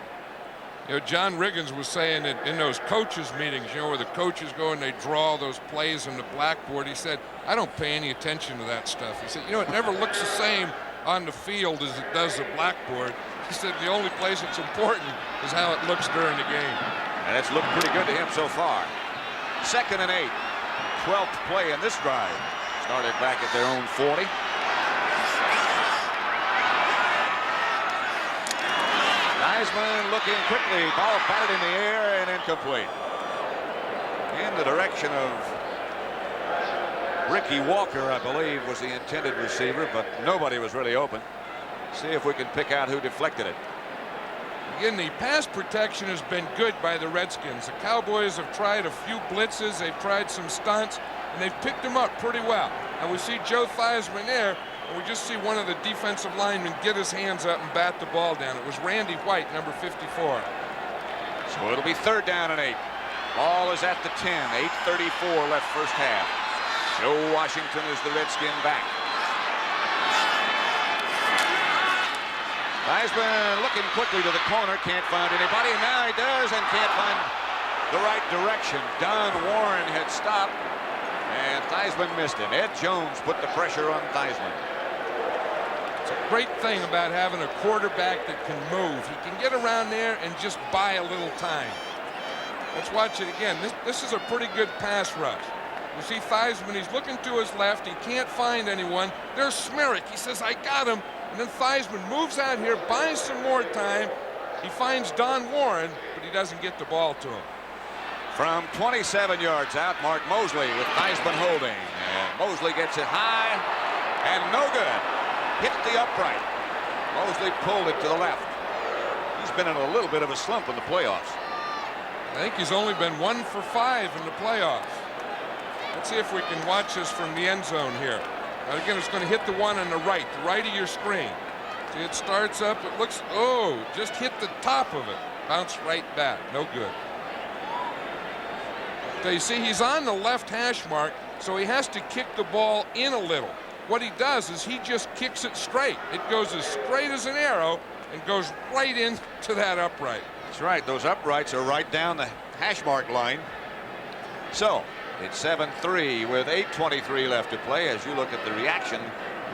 You know, John Riggins was saying that in those coaches meetings, you know, where the coaches go and they draw those plays on the blackboard, he said, I don't pay any attention to that stuff. He said, you know, it never looks the same on the field as it does the blackboard. He said the only place that's important is how it looks during the game. And it's looked pretty good to him so far. 2nd and 8. 12th play in this drive. Started back at their own 40. Theismann looking quickly. Ball batted in the air and incomplete. In the direction of Ricky Walker, I believe, was the intended receiver, but nobody was really open. See if we can pick out who deflected it. Again, the pass protection has been good by the Redskins. The Cowboys have tried a few blitzes, they've tried some stunts, and they've picked them up pretty well. And we see Joe Theismann there, and we just see one of the defensive linemen get his hands up and bat the ball down. It was Randy White, number 54. So it'll be 3rd down and 8. Ball is at the 10. 8:34 left first half. Joe Washington is the Redskin back. Theismann looking quickly to the corner, can't find anybody, and now he does, and can't find the right direction. Don Warren had stopped, and Theismann missed him. Ed Jones put the pressure on Theismann. It's a great thing about having a quarterback that can move. He can get around there and just buy a little time. Let's watch it again. This is a pretty good pass rush. You see Theismann, he's looking to his left. He can't find anyone. There's Smerrick. He says, I got him. And then Theismann moves out here, buys some more time. He finds Don Warren, but he doesn't get the ball to him. From 27 yards out, Mark Moseley with Theismann holding. And Moseley gets it high and no good. Hit the upright. Moseley pulled it to the left. He's been in a little bit of a slump in the playoffs. I think he's only been 1 for 5 in the playoffs. Let's see if we can watch this from the end zone here. And again, it's going to hit the one on the right of your screen. See, it starts up, it looks, oh, just hit the top of it. Bounce right back, no good. So you see, he's on the left hash mark, so he has to kick the ball in a little. What he does is he just kicks it straight. It goes as straight as an arrow and goes right into that upright. That's right, those uprights are right down the hash mark line. So, it's 7-3 with 8:23 left to play as you look at the reaction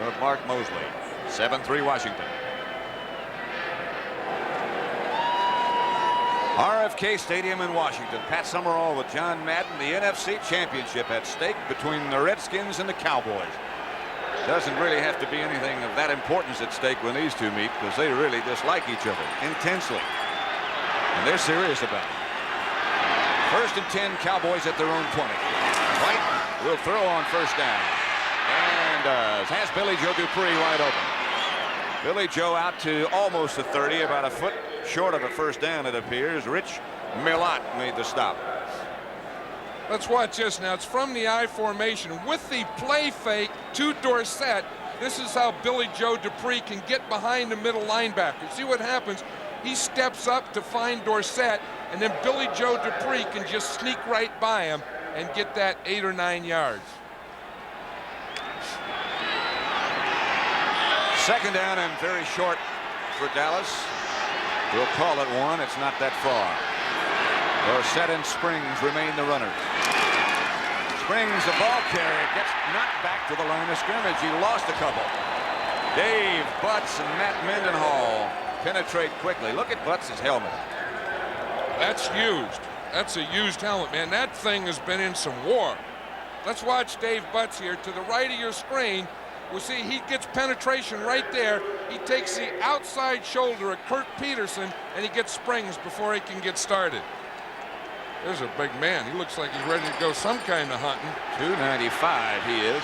of Mark Moseley. 7-3 Washington. RFK Stadium in Washington. Pat Summerall with John Madden. The NFC Championship at stake between the Redskins and the Cowboys. Doesn't really have to be anything of that importance at stake when these two meet because they really dislike each other intensely. And they're serious about it. 1st and 10, Cowboys at their own 20. White will throw on 1st down. And does. Has Billy Joe Dupree wide open. Billy Joe out to almost the 30, about a foot short of a 1st down, it appears. Rich Millot made the stop. Let's watch this now. It's from the I formation with the play fake to Dorsett. This is how Billy Joe Dupree can get behind the middle linebacker. See what happens? He steps up to find Dorsett, and then Billy Joe Dupree can just sneak right by him and get that 8 or 9 yards. 2nd down and very short for Dallas. We'll call it 1. It's not that far. Dorsett and Springs remain the runners. Springs, the ball carrier, gets knocked back to the line of scrimmage. He lost a couple. Dave Butts and Matt Mendenhall penetrate quickly. Look at Butts' helmet. That's used. That's a used helmet, man. That thing has been in some war. Let's watch Dave Butts here. To the right of your screen, we'll see he gets penetration right there. He takes the outside shoulder of Kurt Peterson, and he gets Springs before he can get started. There's a big man. He looks like he's ready to go some kind of hunting. 295 he is.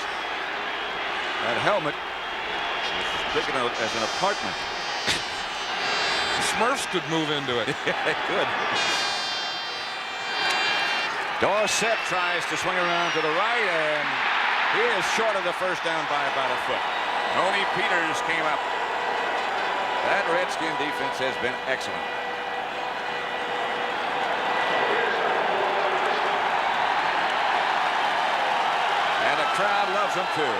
That helmet is big enough as an apartment. Smurfs could move into it. Yeah, they could. Dorsett tries to swing around to the right, and he is short of the 1st down by about a foot. Tony Peters came up. That Redskin defense has been excellent. And the crowd loves them too.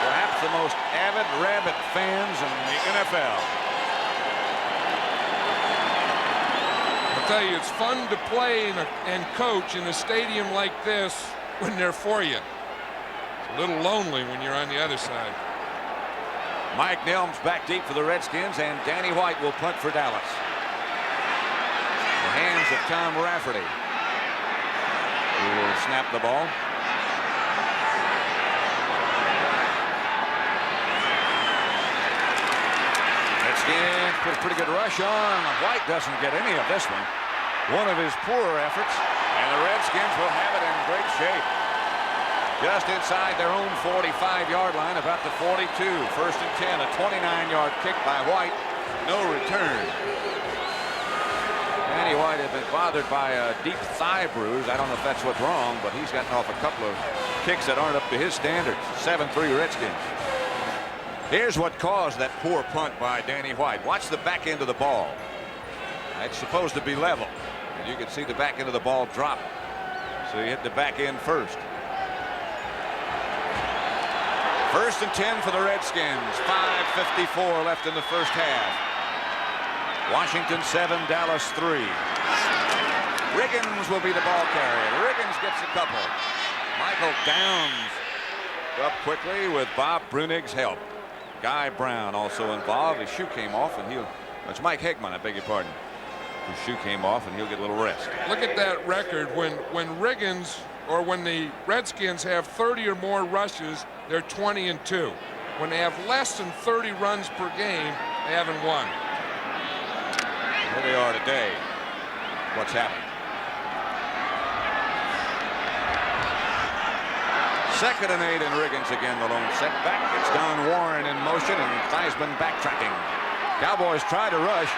Perhaps the most avid Rabbit fans in the NFL. tell you, it's fun to play and coach in a stadium like this when they're for you. It's a little lonely when you're on the other side. Mike Nelms back deep for the Redskins, and Danny White will punt for Dallas. The hands of Tom Rafferty, who will snap the ball. Redskins put a pretty good rush on. White doesn't get any of this one. One of his poorer efforts, and the Redskins will have it in great shape. Just inside their own 45-yard line, about the 42. First and 10, a 29-yard kick by White. No return. Danny White had been bothered by a deep thigh bruise. I don't know if that's what's wrong, but he's gotten off a couple of kicks that aren't up to his standards. 7-3 Redskins. Here's what caused that poor punt by Danny White. Watch the back end of the ball. It's supposed to be level, and you can see the back end of the ball drop. So he hit the back end first. First and 10 for the Redskins. 5:54 left in the first half. Washington 7, Dallas 3. Riggins will be the ball carrier. Riggins gets a couple. Michael Downs up quickly with Bob Brunig's help. Guy Brown also involved. His shoe came off, and it's Mike Hegman, I beg your pardon. His shoe came off, and he'll get a little rest. Look at that record. When Riggins, or when the Redskins have 30 or more rushes, they're 20-2. When they have less than 30 runs per game, they haven't won. Here they are today. What's happened? Second and 8, and Riggins again the lone setback. It's Don Warren in motion, and Theismann backtracking. Cowboys try to rush.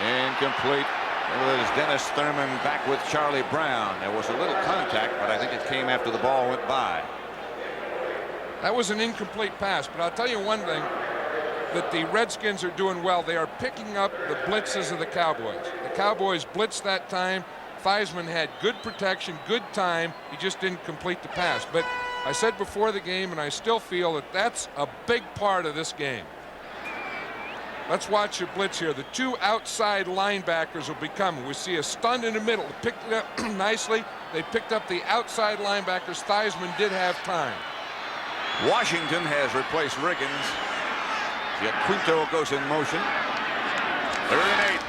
Incomplete. It was Dennis Thurman back with Charlie Brown. There was a little contact, but I think it came after the ball went by. That was an incomplete pass, but I'll tell you one thing that the Redskins are doing well. They are picking up the blitzes of the Cowboys. The Cowboys blitzed that time. Theismann had good protection, good time. He just didn't complete the pass. But I said before the game, and I still feel that that's a big part of this game. Let's watch the blitz here. The two outside linebackers will be coming. We see a stunt in the middle. Picked it up nicely. They picked up the outside linebackers. Theismann did have time. Washington has replaced Riggins. Yet Quinto goes in motion. 3rd and 8.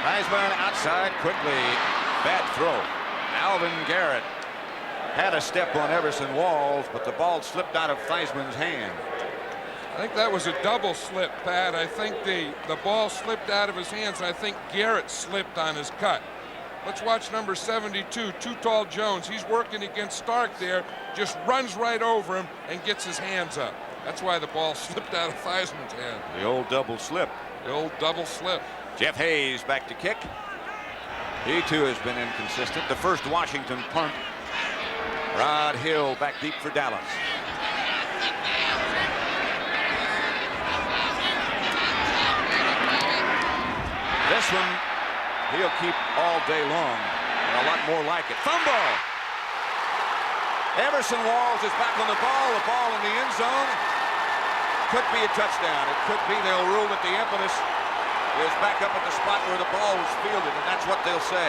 Theismann outside quickly. Bad throw. Alvin Garrett had a step on Everson Walls, but the ball slipped out of Theismann's hand. I think that was a double slip, Pat. I think the ball slipped out of his hands. I think Garrett slipped on his cut. Let's watch number 72, Too Tall Jones. He's working against Stark there, just runs right over him and gets his hands up. That's why the ball slipped out of Theismann's hand. The old double slip. The old double slip. Jeff Hayes back to kick. He too has been inconsistent. The first Washington punt. Rod Hill back deep for Dallas. This one he'll keep all day long, and a lot more like it. Fumble! Everson Walls is back on the ball in the end zone. Could be a touchdown. It could be. They'll rule that the impetus is back up at the spot where the ball was fielded, and that's what they'll say.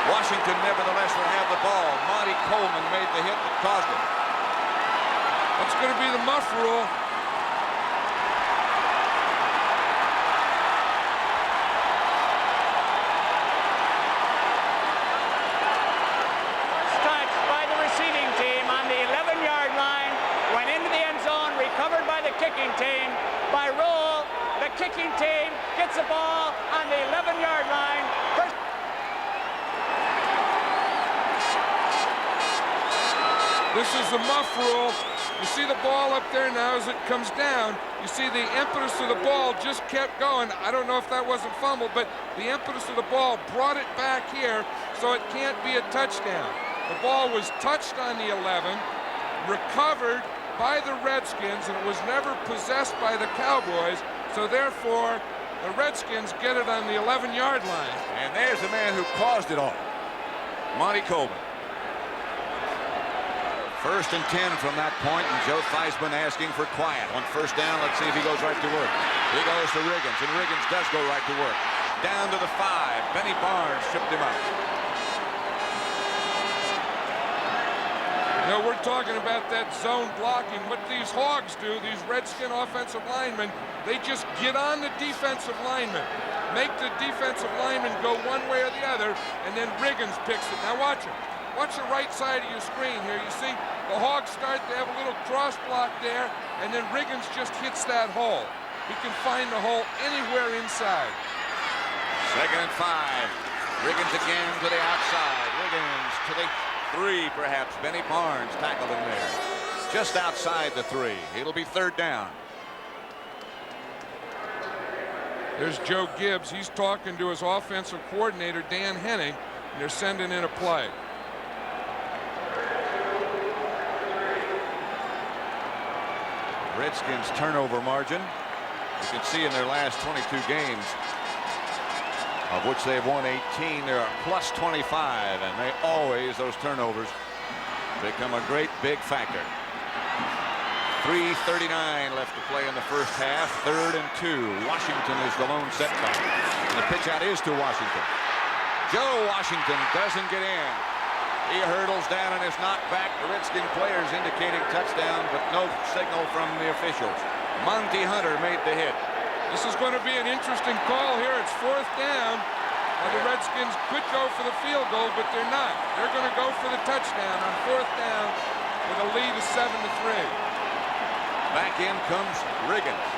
Washington nevertheless will have the ball. Monty Coleman made the hit that caused it. That's going to be the muff rule. Kicking team. By rule, the kicking team gets the ball on the 11-yard line. This is the muff rule. You see the ball up there now as it comes down. You see the impetus of the ball just kept going. I don't know if that wasn't fumble, but the impetus of the ball brought it back here, so it can't be a touchdown. The ball was touched on the 11, recovered by the Redskins, and it was never possessed by the Cowboys, so therefore the Redskins get it on the 11-yard line. And there's the man who caused it all, Monty Coleman. First and 10 from that point, and Joe Theismann asking for quiet. On first down, let's see if he goes right to work. He goes to Riggins, and Riggins does go right to work. down to the 5. Benny Barnes tripped him up. You know, we're talking about that zone blocking. What these Hogs do, these Redskin offensive linemen, they just get on the defensive lineman, make the defensive lineman go one way or the other, and then Riggins picks it. Now watch it. Watch the right side of your screen here. You see the Hogs start to have a little cross block there, and then Riggins just hits that hole. He can find the hole anywhere inside. 2nd and 5. Riggins again to the outside. Riggins to the 3, perhaps. Benny Barnes tackled him there. Just outside the 3. It'll be 3rd down. There's Joe Gibbs. He's talking to his offensive coordinator, Dan Henning, and they're sending in a play. Redskins turnover margin. You can see in their last 22 games, of which they've won 18, they're plus 25, and they always, those turnovers, become a great big factor. 3:39 left to play in the first half. 3rd and 2. Washington is the lone setback. And the pitch out is to Washington. Joe Washington doesn't get in. He hurdles down and is knocked back. The Redskin players indicating touchdown, but no signal from the officials. Monty Hunter made the hit. This is going to be an interesting call here. It's 4th down. The Redskins could go for the field goal, but they're not. They're going to go for the touchdown on 4th down with a lead of 7-3. Back in comes Riggins.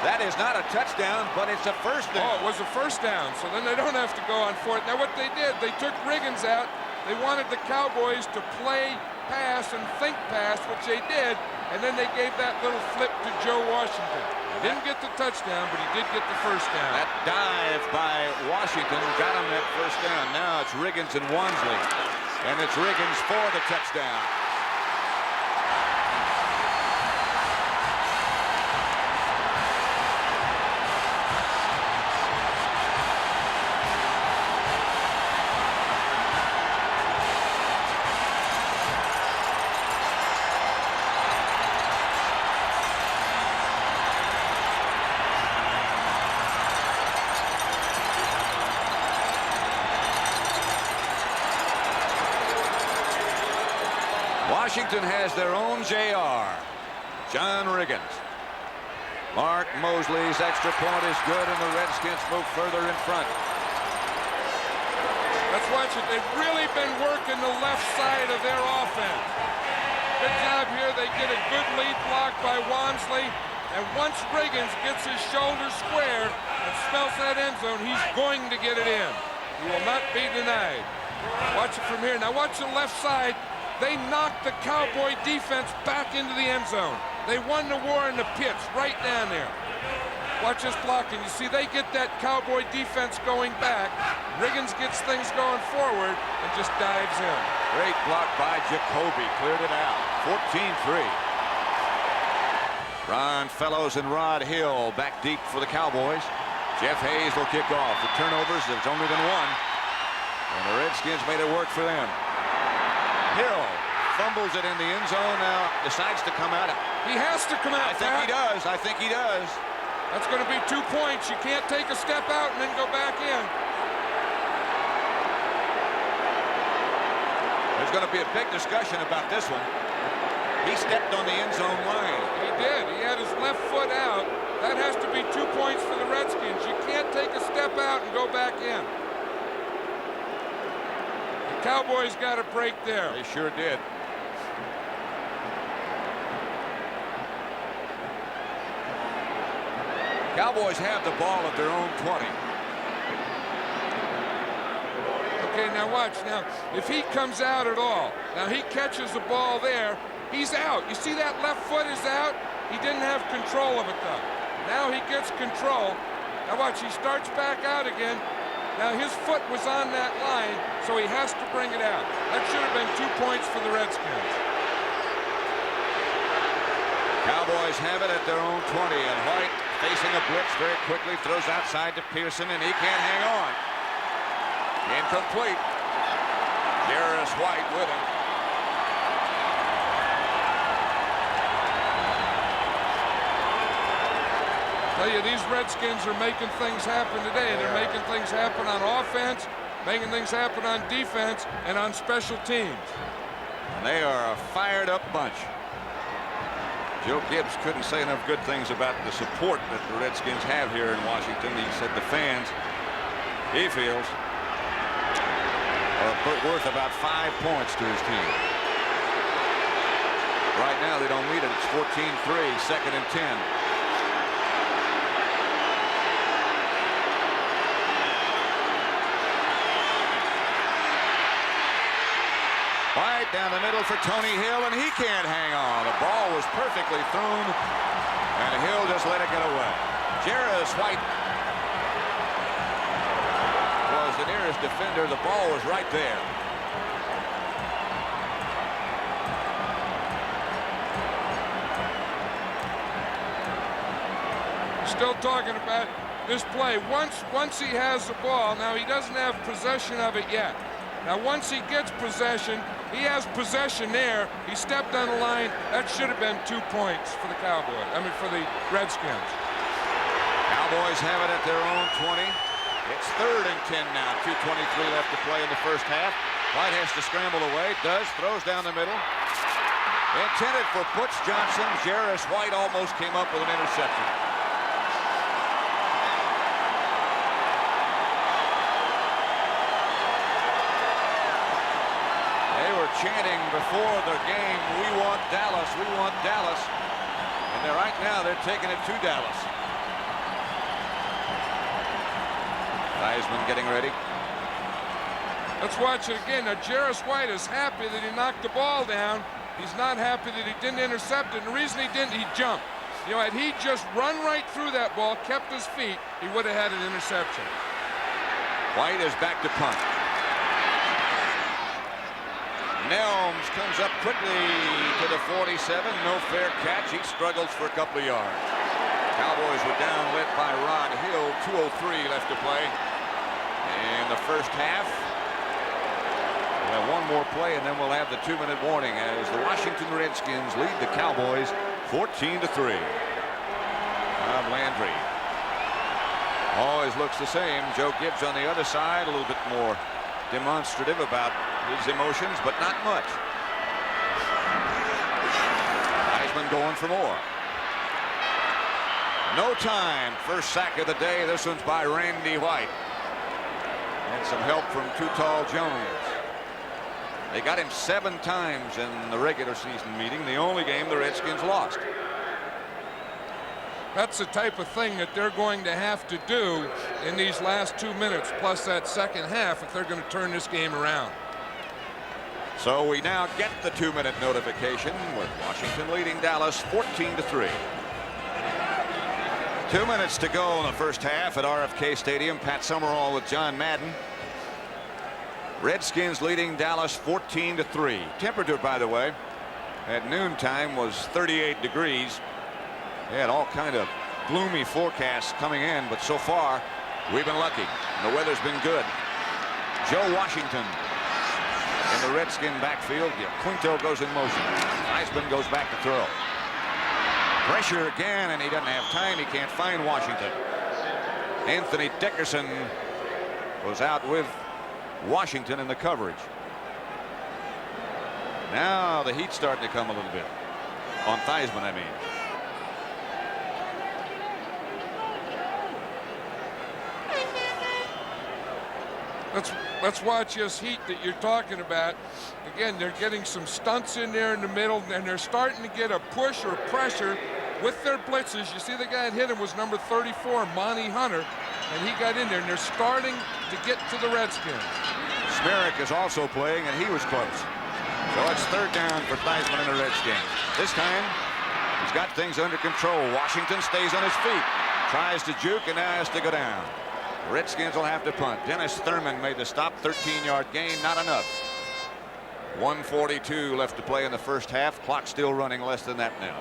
That is not a touchdown, but it's a first down. Oh, it was a first down, so then they don't have to go on 4th. Now what they did, they took Riggins out. They wanted the Cowboys to play pass and think pass, which they did, and then they gave that little flip to Joe Washington. He didn't get the touchdown, but he did get the first down. That dive by Washington got him that first down. Now it's Riggins and Wansley, and it's Riggins for the touchdown. Washington has their own JR, John Riggins. Mark Moseley's extra point is good, and the Redskins move further in front. Let's watch it. They've really been working the left side of their offense. Good job here. They get a good lead block by Wansley, and once Riggins gets his shoulder square and smells that end zone, he's going to get it in. He will not be denied. Watch it from here. Now watch the left side. They knocked the Cowboy defense back into the end zone. They won the war in the pits right down there. Watch this blocking. You see, they get that Cowboy defense going back. Riggins gets things going forward and just dives in. Great block by Jacoby. Cleared it out. 14-3. Ron Fellows and Rod Hill back deep for the Cowboys. Jeff Hayes will kick off. The turnovers, there's only been one. And the Redskins made it work for them. Hill fumbles it in the end zone, now decides to come out. He has to come out. I think he does. I think he does. That's going to be 2 points. You can't take a step out and then go back in. There's going to be a big discussion about this one. He stepped on the end zone line. He did. He had his left foot out. That has to be 2 points for the Redskins. You can't take a step out and go back in. Cowboys got a break there. They sure did. Cowboys have the ball at their own 20. Okay, now watch. Now, if he comes out at all, now he catches the ball there, he's out. You see that left foot is out? He didn't have control of it, though. Now he gets control. Now watch, he starts back out again. Now his foot was on that line, so he has to bring it out. That should have been 2 points for the Redskins. Cowboys have it at their own 20, and White facing a blitz very quickly, throws outside to Pearson, and he can't hang on. Incomplete. Jarris White with him. Tell you, these Redskins are making things happen today. They're making things happen on offense, making things happen on defense, and on special teams. And they are a fired up bunch. Joe Gibbs couldn't say enough good things about the support that the Redskins have here in Washington. He said the fans, he feels, are worth about 5 points to his team. Right now they don't need it. It's 14-3, second and 10. Right down the middle for Tony Hill, and he can't hang on. The ball was perfectly thrown, and Hill just let it get away. Jarvis White was the nearest defender. The ball was right there. Still talking about this play. Once he has the ball, now he doesn't have possession of it yet. Now once he gets possession, he has possession there. He stepped on the line. That should have been 2 points for the Cowboys. I mean, for the Redskins. Cowboys have it at their own 20. It's third and 10 now. 2:23 left to play in the first half. White has to scramble away. Does. Throws down the middle. Intended for Butch Johnson. Jarvis White almost came up with an interception. Chanting before the game, "We want Dallas, we want Dallas," and right now they're taking it to Dallas. Theismann getting ready. Let's watch it again. Now Jarvis White is happy that he knocked the ball down. He's not happy that he didn't intercept it. And the reason he didn't, he jumped. You know, had he just run right through that ball, kept his feet, he would have had an interception. White is back to punt. Nelms comes up quickly to the 47. No fair catch. He struggles for a couple of yards. Cowboys were down, led by Rod Hill. 2:03 left to play in the first half. We'll have one more play, and then we'll have the 2-minute warning as the Washington Redskins lead the Cowboys 14-3. Bob Landry always looks the same. Joe Gibbs on the other side, a little bit more demonstrative about his emotions, but not much. Theismann going for more. No time. First sack of the day. This one's by Randy White. And some help from Too Tall Jones. They got him 7 times in the regular season meeting. The only game the Redskins lost. That's the type of thing that they're going to have to do in these last 2 minutes, plus that second half, if they're going to turn this game around. So we now get the 2-minute notification with Washington leading Dallas 14-3. 2 minutes to go in the first half at RFK Stadium. Pat Summerall with John Madden. Redskins leading Dallas 14-3. Temperature, by the way, at noontime was 38 degrees. They had all kind of gloomy forecasts coming in, but so far we've been lucky. The weather's been good. Joe Washington in the Redskin backfield. Quinto goes in motion. Theismann goes back to throw. Pressure again, and he doesn't have time. He can't find Washington. Anthony Dickerson was out with Washington in the coverage. Now the heat's starting to come a little bit. On Theismann, I mean. Let's watch this heat that you're talking about. Again, they're getting some stunts in there in the middle, and they're starting to get a push or pressure with their blitzes. You see the guy that hit him was number 34, Monty Hunter, and he got in there, and they're starting to get to the Redskins. Smerrick is also playing, and he was close. So it's third down for Theismann and the Redskins. This time, he's got things under control. Washington stays on his feet, tries to juke, and now has to go down. Redskins will have to punt. Dennis Thurman made the stop. 13-yard gain, not enough. 1:42 left to play in the first half. Clock still running, less than that now.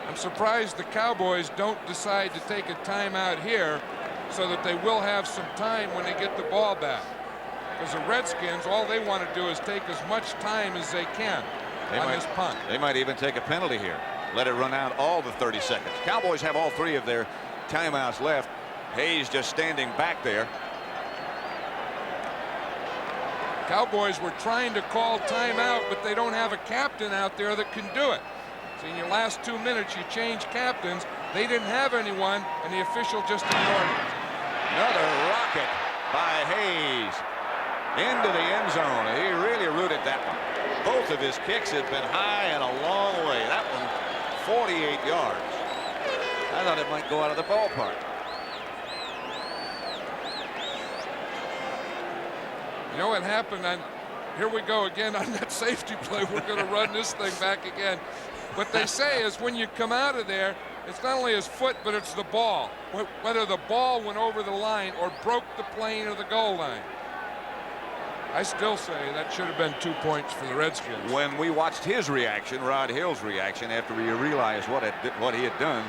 I'm surprised the Cowboys don't decide to take a timeout here so that they will have some time when they get the ball back. Because the Redskins, all they want to do is take as much time as they can on this punt. They might even take a penalty here. Let it run out all the 30 seconds. Cowboys have all 3 of their timeouts left. Hayes just standing back there. Cowboys were trying to call timeout, but they don't have a captain out there that can do it. So in your last 2 minutes, you change captains. They didn't have anyone, and the official just ignored it. Another rocket by Hayes into the end zone. He really rooted that one. Both of his kicks have been high and a long way. That one, 48 yards. I thought it might go out of the ballpark. You know what happened? Here we go again on that safety play. We're going to run this thing back again. What they say is when you come out of there, it's not only his foot, but it's the ball. Whether the ball went over the line or broke the plane or the goal line. I still say that should have been 2 points for the Redskins. When we watched his reaction, Rod Hill's reaction, after he realized what he had done,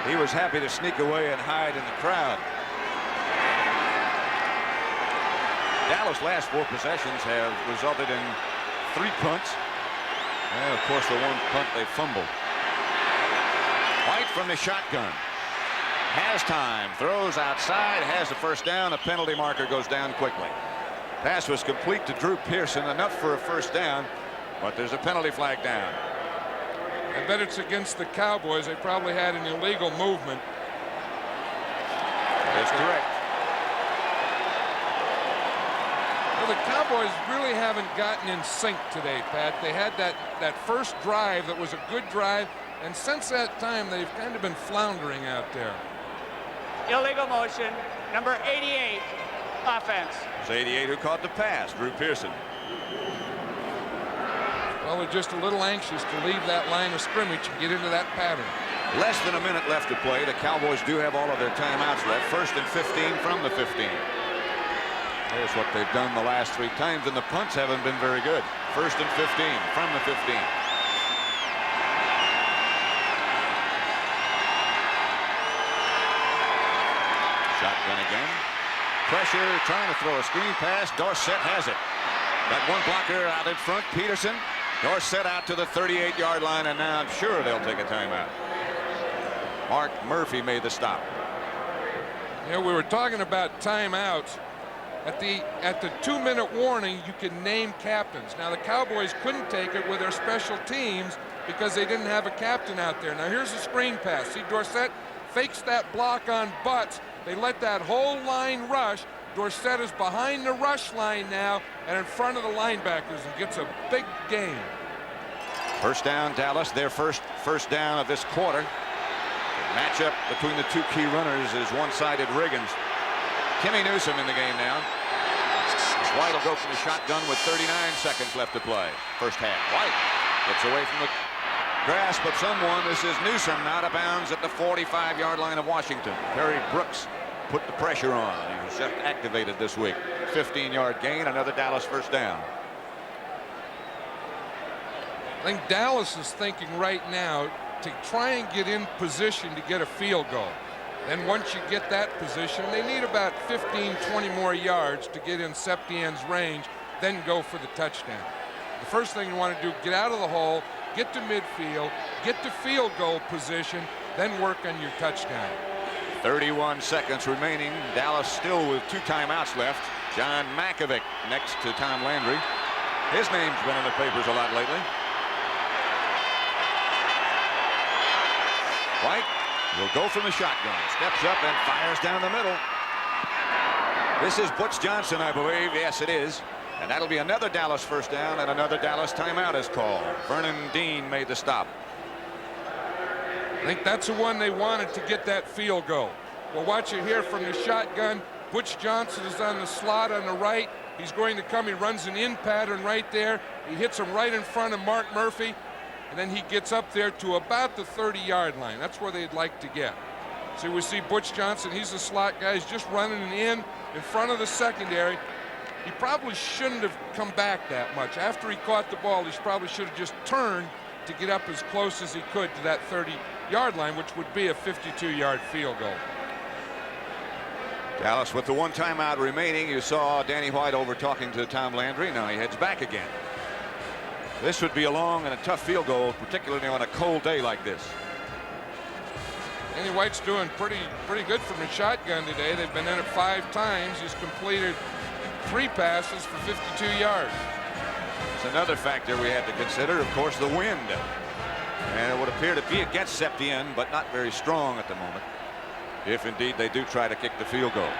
he was happy to sneak away and hide in the crowd. Dallas' last 4 possessions have resulted in 3 punts. And of course, the one punt they fumbled. White from the shotgun. Has time. Throws outside. Has the first down. A penalty marker goes down quickly. Pass was complete to Drew Pearson. Enough for a first down. But there's a penalty flag down. I bet it's against the Cowboys. They probably had an illegal movement. That's correct. Well, the Cowboys really haven't gotten in sync today, Pat. They had that first drive that was a good drive, and since that time they've kind of been floundering out there. Illegal motion, number 88, offense. It's 88 who caught the pass, Drew Pearson. Well, they're just a little anxious to leave that line of scrimmage and get into that pattern. Less than a minute left to play. The Cowboys do have all of their timeouts left. 1st and 15 from the 15. Here's what they've done the last 3 times, and the punts haven't been very good. 1st and 15 from the 15. Shotgun again. Pressure, trying to throw a screen pass. Dorsett has it. That one blocker out in front, Peterson. Dorsett out to the 38-yard line, and now I'm sure they'll take a timeout. Mark Murphy made the stop. You know, we were talking about timeouts. At the 2-minute warning, you can name captains. Now, the Cowboys couldn't take it with their special teams because they didn't have a captain out there. Now, here's a screen pass. See, Dorsett fakes that block on Butch. They let that whole line rush. Dorsett is behind the rush line now and in front of the linebackers and gets a big gain. First down, Dallas. Their first down of this quarter. The matchup between the 2 key runners is one-sided Riggins. Timmy Newsome in the game now. White will go from the shotgun with 39 seconds left to play. First half. White gets away from the grasp of someone. This is Newsome out of bounds at the 45-yard line of Washington. Perry Brooks put the pressure on. He was just activated this week. 15-yard gain, another Dallas first down. I think Dallas is thinking right now to try and get in position to get a field goal. Then once you get that position, they need about 15, 20 more yards to get in Septien's range, then go for the touchdown. The first thing you want to do, get out of the hole, get to midfield, get to field goal position, then work on your touchdown. 31 seconds remaining. Dallas still with 2 timeouts left. John Makovic next to Tom Landry. His name's been in the papers a lot lately. White will go from the shotgun, steps up and fires down the middle. This is Butch Johnson, I believe. Yes, it is. And that'll be another Dallas first down, and another Dallas timeout is called. Vernon Dean made the stop. I think that's the one they wanted to get that field goal. Well, watch it here from the shotgun. Butch Johnson is on the slot on the right. He's going to come. He runs an in pattern right there. He hits him right in front of Mark Murphy. And then he gets up there to about the 30-yard line. That's where they'd like to get. So we see Butch Johnson. He's the slot guy. He's just running an in front of the secondary. He probably shouldn't have come back that much. After he caught the ball, he probably should have just turned to get up as close as he could to that 30-yard line, which would be a 52-yard field goal. Dallas with the 1 timeout remaining. You saw Danny White over talking to Tom Landry. Now he heads back again. This would be a long and a tough field goal, particularly on a cold day like this. Danny White's doing pretty good from the shotgun today. They've been in it 5 times. He's completed 3 passes for 52 yards. It's another factor we had to consider, of course, the wind. And it would appear to be against Septien, but not very strong at the moment, if indeed they do try to kick the field goal.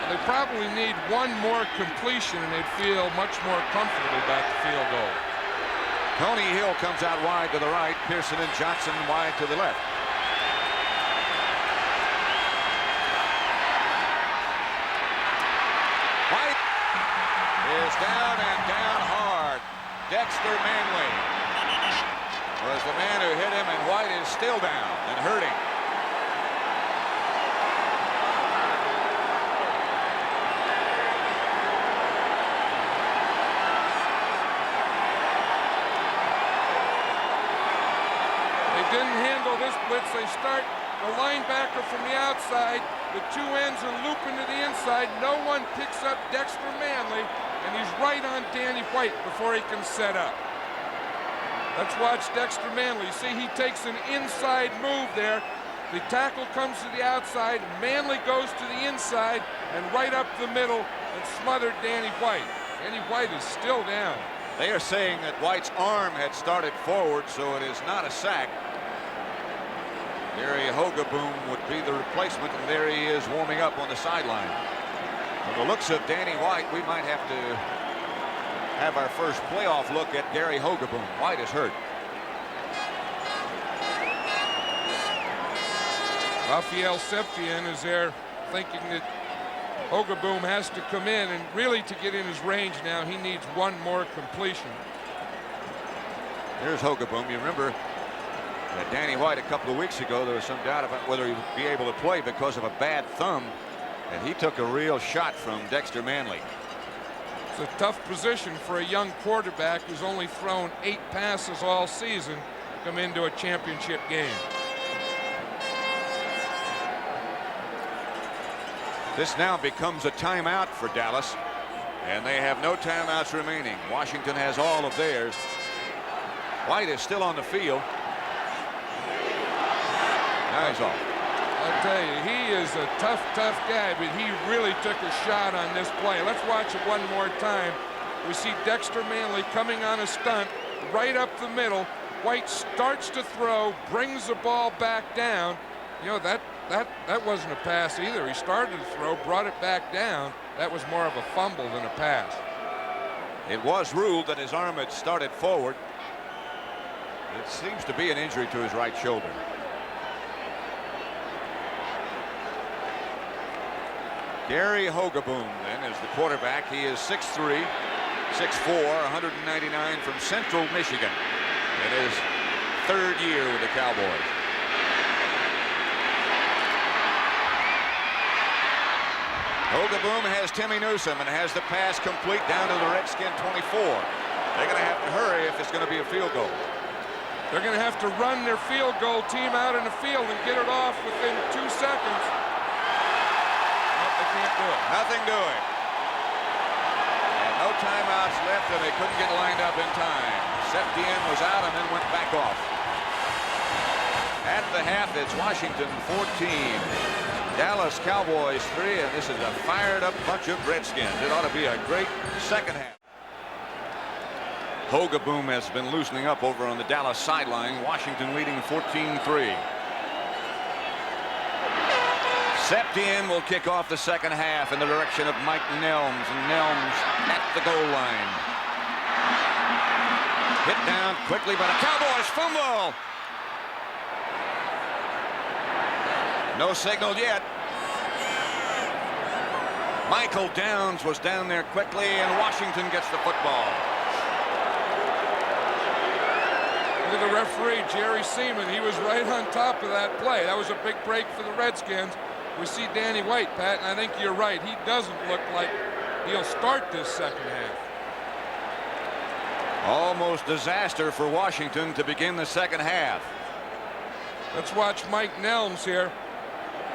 They probably need one more completion, and they'd feel much more comfortable about the field goal. Tony Hill comes out wide to the right. Pearson and Johnson wide to the left. White is down and down hard. Dexter Manley was the man who hit him, and White is still down and hurting. Didn't handle this blitz. They start the linebacker from the outside. The 2 ends are looping to the inside. No one picks up Dexter Manley, and he's right on Danny White before he can set up. Let's watch Dexter Manley. See, he takes an inside move there. The tackle comes to the outside. Manley goes to the inside and right up the middle and smothered Danny White. Danny White is still down. They are saying that White's arm had started forward, so it is not a sack. Gary Hogaboom would be the replacement, and there he is warming up on the sideline. From the looks of Danny White, we might have to have our first playoff look at Gary Hogaboom. White is hurt. Raphael Septien is there thinking that Hogaboom has to come in, and really to get in his range now, he needs one more completion. Here's Hogaboom. You remember Danny White a couple of weeks ago, there was some doubt about whether he would be able to play because of a bad thumb, and he took a real shot from Dexter Manley. It's a tough position for a young quarterback who's only thrown 8 passes all season to come into a championship game. This now becomes a timeout for Dallas, and they have no timeouts remaining. Washington has all of theirs. White is still on the field. Now he's off. I'll tell you, he is a tough guy, but he really took a shot on this play. Let's watch it one more time. We see Dexter Manley coming on a stunt right up the middle. White starts to throw, brings the ball back down. You know, that wasn't a pass either. He started to throw, brought it back down. That was more of a fumble than a pass. It was ruled that his arm had started forward. It seems to be an injury to his right shoulder. Gary Hogaboom then is the quarterback. He is 6'3", 6'4", 199 from Central Michigan. In his 3rd year with the Cowboys. Hogaboom has Timmy Newsome and has the pass complete down to the Redskin 24. They're going to have to hurry if it's going to be a field goal. They're going to have to run their field goal team out in the field and get it off within 2 seconds. They can't do it. Nothing doing. And no timeouts left, and they couldn't get lined up in time. Septien was out and then went back off. At the half, it's Washington 14. Dallas Cowboys 3, and this is a fired-up bunch of Redskins. It ought to be a great second half. Hogaboom has been loosening up over on the Dallas sideline. Washington leading 14-3. Septien will kick off the second half in the direction of Mike Nelms, and Nelms at the goal line. Hit down quickly by the Cowboys. Fumble. No signal yet. Michael Downs was down there quickly, and Washington gets the football. Look at the referee, Jerry Seaman. He was right on top of that play. That was a big break for the Redskins. We see Danny White, Pat, and I think you're right. He doesn't look like he'll start this second half. Almost disaster for Washington to begin the second half. Let's watch Mike Nelms here.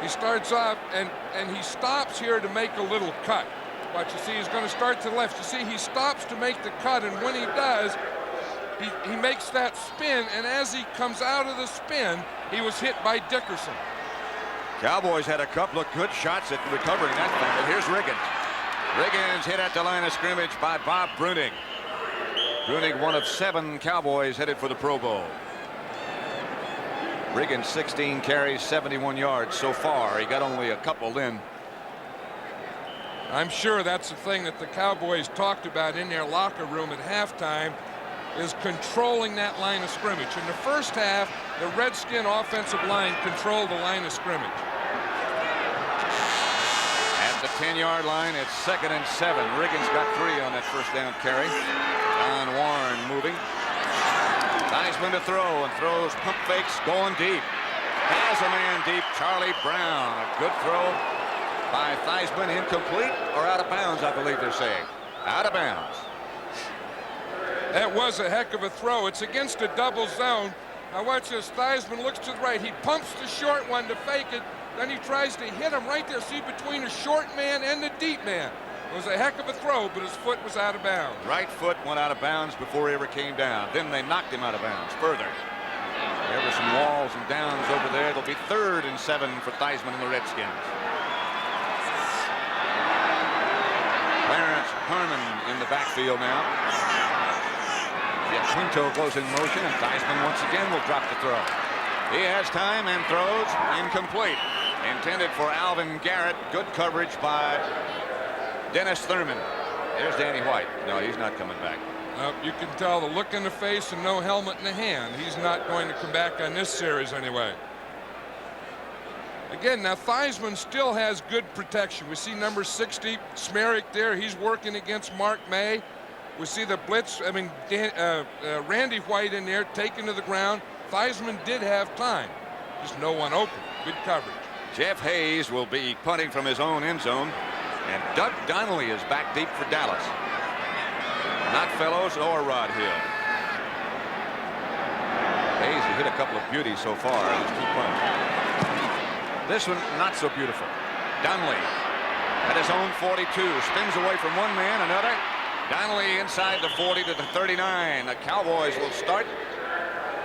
He starts off and he stops here to make a little cut. Watch, you see he's going to start to the left. You see he stops to make the cut, and when he does, he makes that spin, and as he comes out of the spin, he was hit by Dickerson. Cowboys had a couple of good shots at recovering that fumble. Here's Riggins. Riggins hit at the line of scrimmage by Bob Bruning. Bruning, one of 7 Cowboys headed for the Pro Bowl. Riggins 16 carries, 71 yards so far. He got only a couple in. I'm sure that's the thing that the Cowboys talked about in their locker room at halftime, is controlling that line of scrimmage. In the first half, the Redskin offensive line controlled the line of scrimmage. At the 10-yard line, it's 2nd and 7. Riggins got 3 on that first down carry. John Warren moving. Theismann to throw, and throws pump fakes going deep. Has a man deep. Charlie Brown. A good throw by Theismann. Incomplete or out of bounds, I believe they're saying. Out of bounds. That was a heck of a throw. It's against a double zone. Now watch this. Theismann looks to the right. He pumps the short one to fake it. Then he tries to hit him right there. See, between the short man and the deep man. It was a heck of a throw, but his foot was out of bounds. Right foot went out of bounds before he ever came down. Then they knocked him out of bounds further. There were some walls and downs over there. It'll be 3rd and 7 for Theismann and the Redskins. Clarence Harmon in the backfield now. Quinto goes in motion, and Theismann once again will drop the throw. He has time and throws. Incomplete. Intended for Alvin Garrett. Good coverage by Dennis Thurman. There's Danny White. No, he's not coming back. You can tell the look in the face and no helmet in the hand. He's not going to come back on this series anyway. Again, now Theismann still has good protection. We see number 60, Smerrick there. He's working against Mark May. We see the blitz, Randy White in there taken to the ground. Theismann did have time. Just no one open. Good coverage. Jeff Hayes will be punting from his own end zone. And Doug Donnelly is back deep for Dallas. Not Fellows or Rod Hill. Hayes has hit a couple of beauties so far. His 2 punts. This one not so beautiful. Donnelly at his own 42. Spins away from one man, another. Donnelly inside the 40 to the 39. The Cowboys will start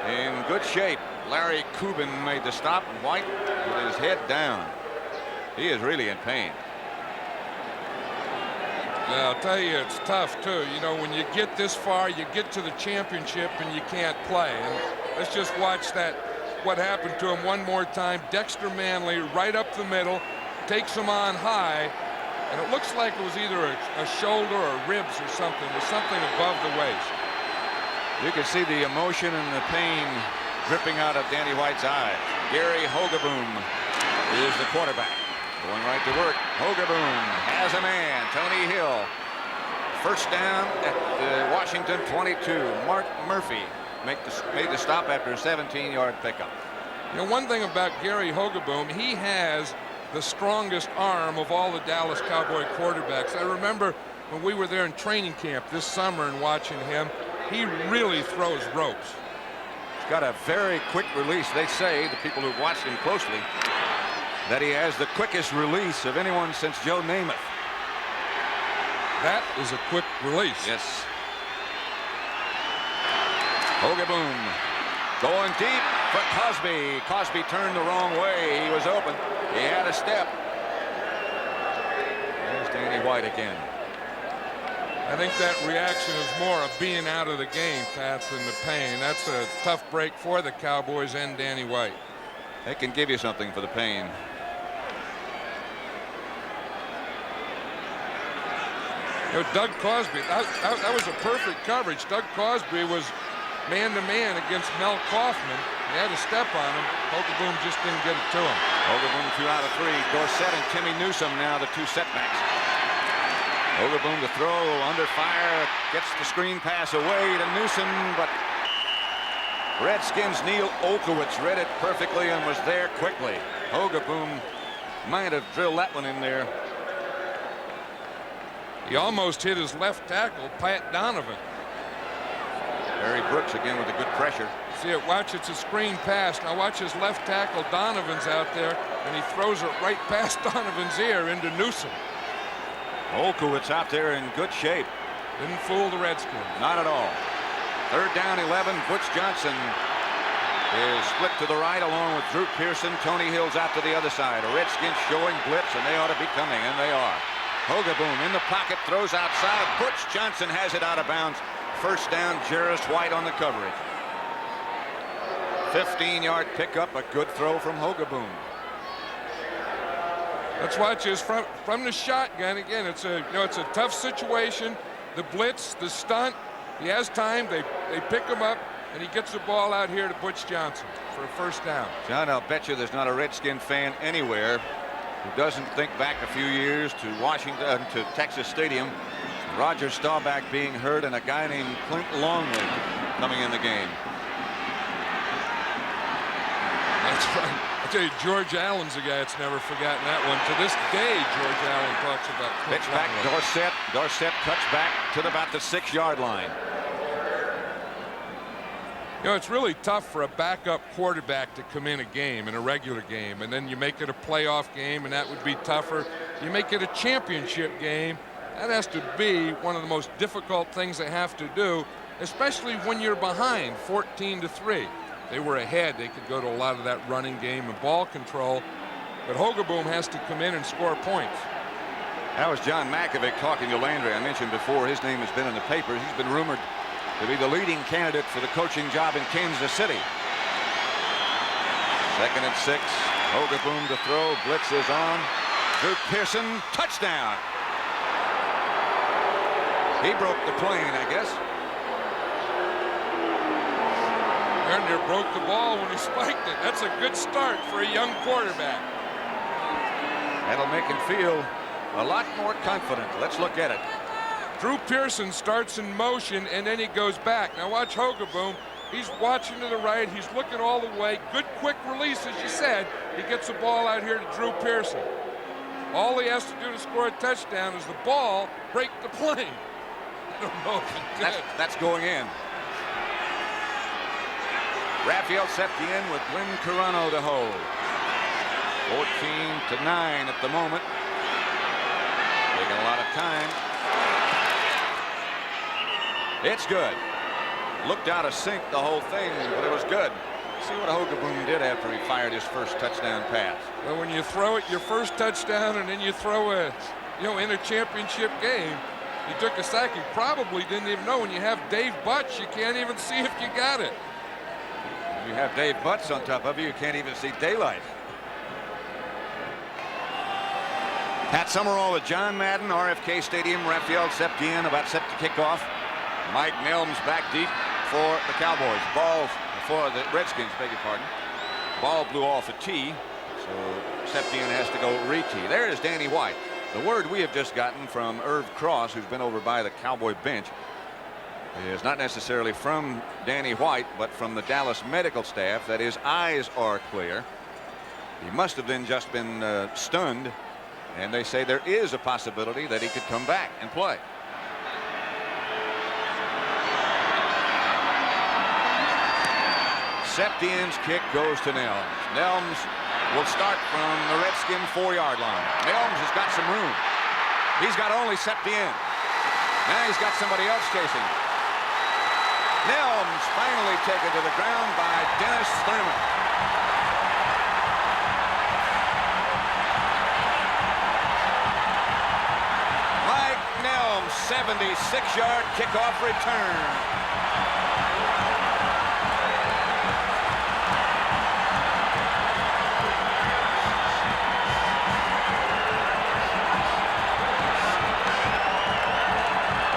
in good shape. Larry Kubin made the stop, and White with his head down. He is really in pain. Yeah, I'll tell you, it's tough too. You know, when you get this far, you get to the championship and you can't play. And let's just watch that, what happened to him one more time. Dexter Manley right up the middle, takes him on high, and it looks like it was either a shoulder or ribs or something. There's something above the waist. You can see the emotion and the pain dripping out of Danny White's eyes. Gary Hogeboom is the quarterback. Going right to work. Hogeboom has a man. Tony Hill. First down at the Washington 22. Mark Murphy made the stop after a 17-yard pickup. You know, one thing about Gary Hogeboom, he has the strongest arm of all the Dallas Cowboy quarterbacks. I remember when we were there in training camp this summer and watching him, he really throws ropes. He's got a very quick release. They say, the people who've watched him closely, that he has the quickest release of anyone since Joe Namath. That is a quick release. Yes. Hogeboom going deep for Cosby. Cosby turned the wrong way. He was open. He had a step. There's Danny White again. I think that reaction is more of being out of the game, Pat, than the pain. That's a tough break for the Cowboys and Danny White. They can give you something for the pain. You know, Doug Cosby, that was a perfect coverage. Doug Cosby was man-to-man against Mel Kaufman. He had a step on him. Hogeboom just didn't get it to him. Hogeboom 2 out of 3. Dorsett and Timmy Newsome now the 2 setbacks. Hogeboom to throw under fire. Gets the screen pass away to Newsome, but Redskins' Neil Olkowitz read it perfectly and was there quickly. Hogeboom might have drilled that one in there. He almost hit his left tackle, Pat Donovan. Barry Brooks again with a good pressure. See it, watch, it's a screen pass. Now watch his left tackle, Donovan's out there, and he throws it right past Donovan's ear into Newsome. Olkowitz out there in good shape. Didn't fool the Redskins. Not at all. 3rd down, 11. Butch Johnson is split to the right along with Drew Pearson. Tony Hill's out to the other side. The Redskins showing blitz, and they ought to be coming, and they are. Hogaboom in the pocket, throws outside. Butch Johnson has it out of bounds. First down, Jarris White on the coverage. 15-yard pickup, a good throw from Hogaboom. Let's watch this from the shotgun again. It's a tough situation. The blitz, the stunt. He has time. They pick him up, and he gets the ball out here to Butch Johnson for a first down. John, I'll bet you there's not a Redskin fan anywhere who doesn't think back a few years to Washington, to Texas Stadium. Roger Staubach being hurt and a guy named Clint Longley coming in the game. That's right. I tell you, George Allen's a guy that's never forgotten that one. To this day, George Allen talks about Clint Pitch back, Longley. Dorsett cuts back to about the 6-yard line. You know, it's really tough for a backup quarterback to come in a game, in a regular game, and then you make it a playoff game, and that would be tougher. You make it a championship game, that has to be one of the most difficult things they have to do, especially when you're behind 14-3. They were ahead. They could go to a lot of that running game and ball control, but Hogaboom has to come in and score points. That was John Makovic talking to Landry. I mentioned before his name has been in the papers. He's been rumored to be the leading candidate for the coaching job in Kansas City. 2nd and 6. Hogaboom to throw. Blitz is on. Drew Pearson, touchdown. He broke the plane, I guess. Gardner broke the ball when he spiked it. That's a good start for a young quarterback. That'll make him feel a lot more confident. Let's look at it. Drew Pearson starts in motion, and then he goes back. Now watch Hogaboom. He's watching to the right. He's looking all the way. Good quick release, as you said. He gets the ball out here to Drew Pearson. All he has to do to score a touchdown is the ball break the plane. I don't know if it did. That's going in. Raphael Septien with Glenn Carano to hold. 14-9 at the moment. Taking a lot of time. It's good. Looked out of sync the whole thing, but it was good. See what Hogaboom did after he fired his first touchdown pass. Well, when you throw it your first touchdown and then you throw in a championship game, he took a sack. He probably didn't even know. When you have Dave Butch, you can't even see if you got it. You have Dave Butts on top of you, you can't even see daylight. Pat Summerall with John Madden, RFK Stadium. Raphael Septien about set to kick off. Mike Nelms back deep for the Cowboys. Balls for the Redskins, beg your pardon. Ball blew off a tee, so Septien has to go re-tee. There is Danny White. The word we have just gotten from Irv Cross, who's been over by the Cowboy bench, is not necessarily from Danny White, but from the Dallas medical staff, that his eyes are clear. He must have then just been stunned, and they say there is a possibility that he could come back and play. Septien's kick goes to Nelms. Nelms will start from the Redskin 4-yard line. Nelms has got some room. He's got only Septien. Now he's got somebody else chasing. Nelms finally taken to the ground by Dennis Thurman. Mike Nelms, 76-yard kickoff return.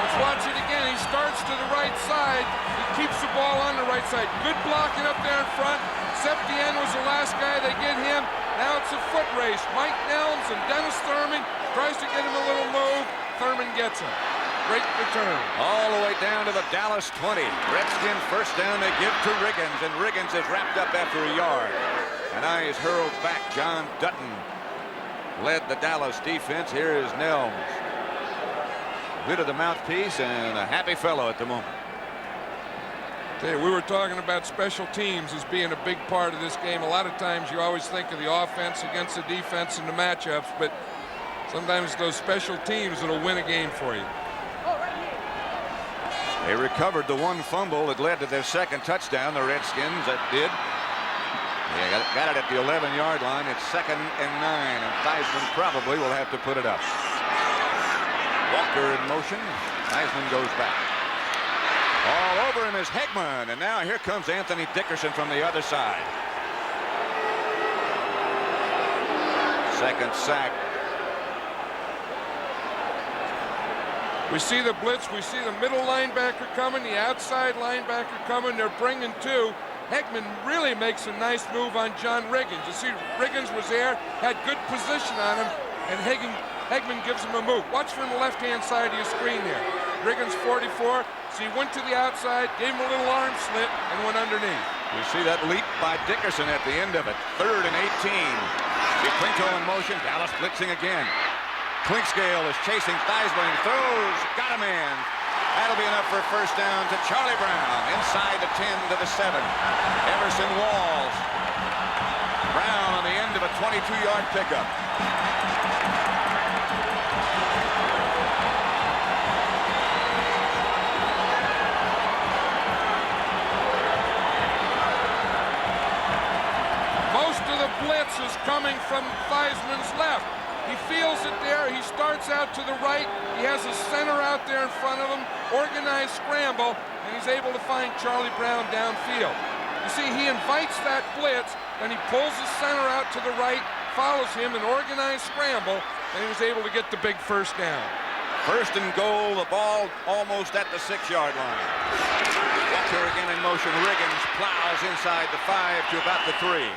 Let's watch it again. He starts to the right side. Keeps the ball on the right side. Good blocking up there in front. Septien was the last guy. They get him. Now it's a foot race. Mike Nelms and Dennis Thurman tries to get him a little move. Thurman gets him. Great return. All the way down to the Dallas 20. Redskin first down they give to Riggins, and Riggins is wrapped up after a yard. And now he's hurled back. John Dutton led the Dallas defense. Here is Nelms. Bit of the mouthpiece and a happy fellow at the moment. Hey, we were talking about special teams as being a big part of this game. A lot of times you always think of the offense against the defense and the matchups, but sometimes those special teams that'll win a game for you. They recovered the one fumble that led to their second touchdown, the Redskins, that did. Yeah, got it at the 11-yard line. It's 2nd and 9, and Theismann probably will have to put it up. Walker in motion. Theismann goes back. All over him is Hegman, and now here comes Anthony Dickerson from the other side. Second sack. We see the blitz. We see the middle linebacker coming, the outside linebacker coming. They're bringing two. Hegman really makes a nice move on John Riggins. You see, Riggins was there, had good position on him, and Hegman gives him a move. Watch from the left-hand side of your screen there. Riggins 44, so he went to the outside, gave him a little arm slit, and went underneath. You see that leap by Dickerson at the end of it. 3rd and 18. DeQuinto in motion. Dallas blitzing again. Clinkscale is chasing Theismann. Throws. Got him in. That'll be enough for a first down to Charlie Brown. Inside the 10 to the 7. Everson Walls. Brown on the end of a 22-yard pickup. Most of the blitz is coming from Theismann's left. He feels it there. He starts out to the right. He has a center out there in front of him. Organized scramble, and he's able to find Charlie Brown downfield. You see, he invites that blitz, and he pulls the center out to the right, follows him, an organized scramble, and he was able to get the big first down. 1st and goal. The ball almost at the 6-yard line. Walker again in motion. Riggins plows inside the 5 to about the 3.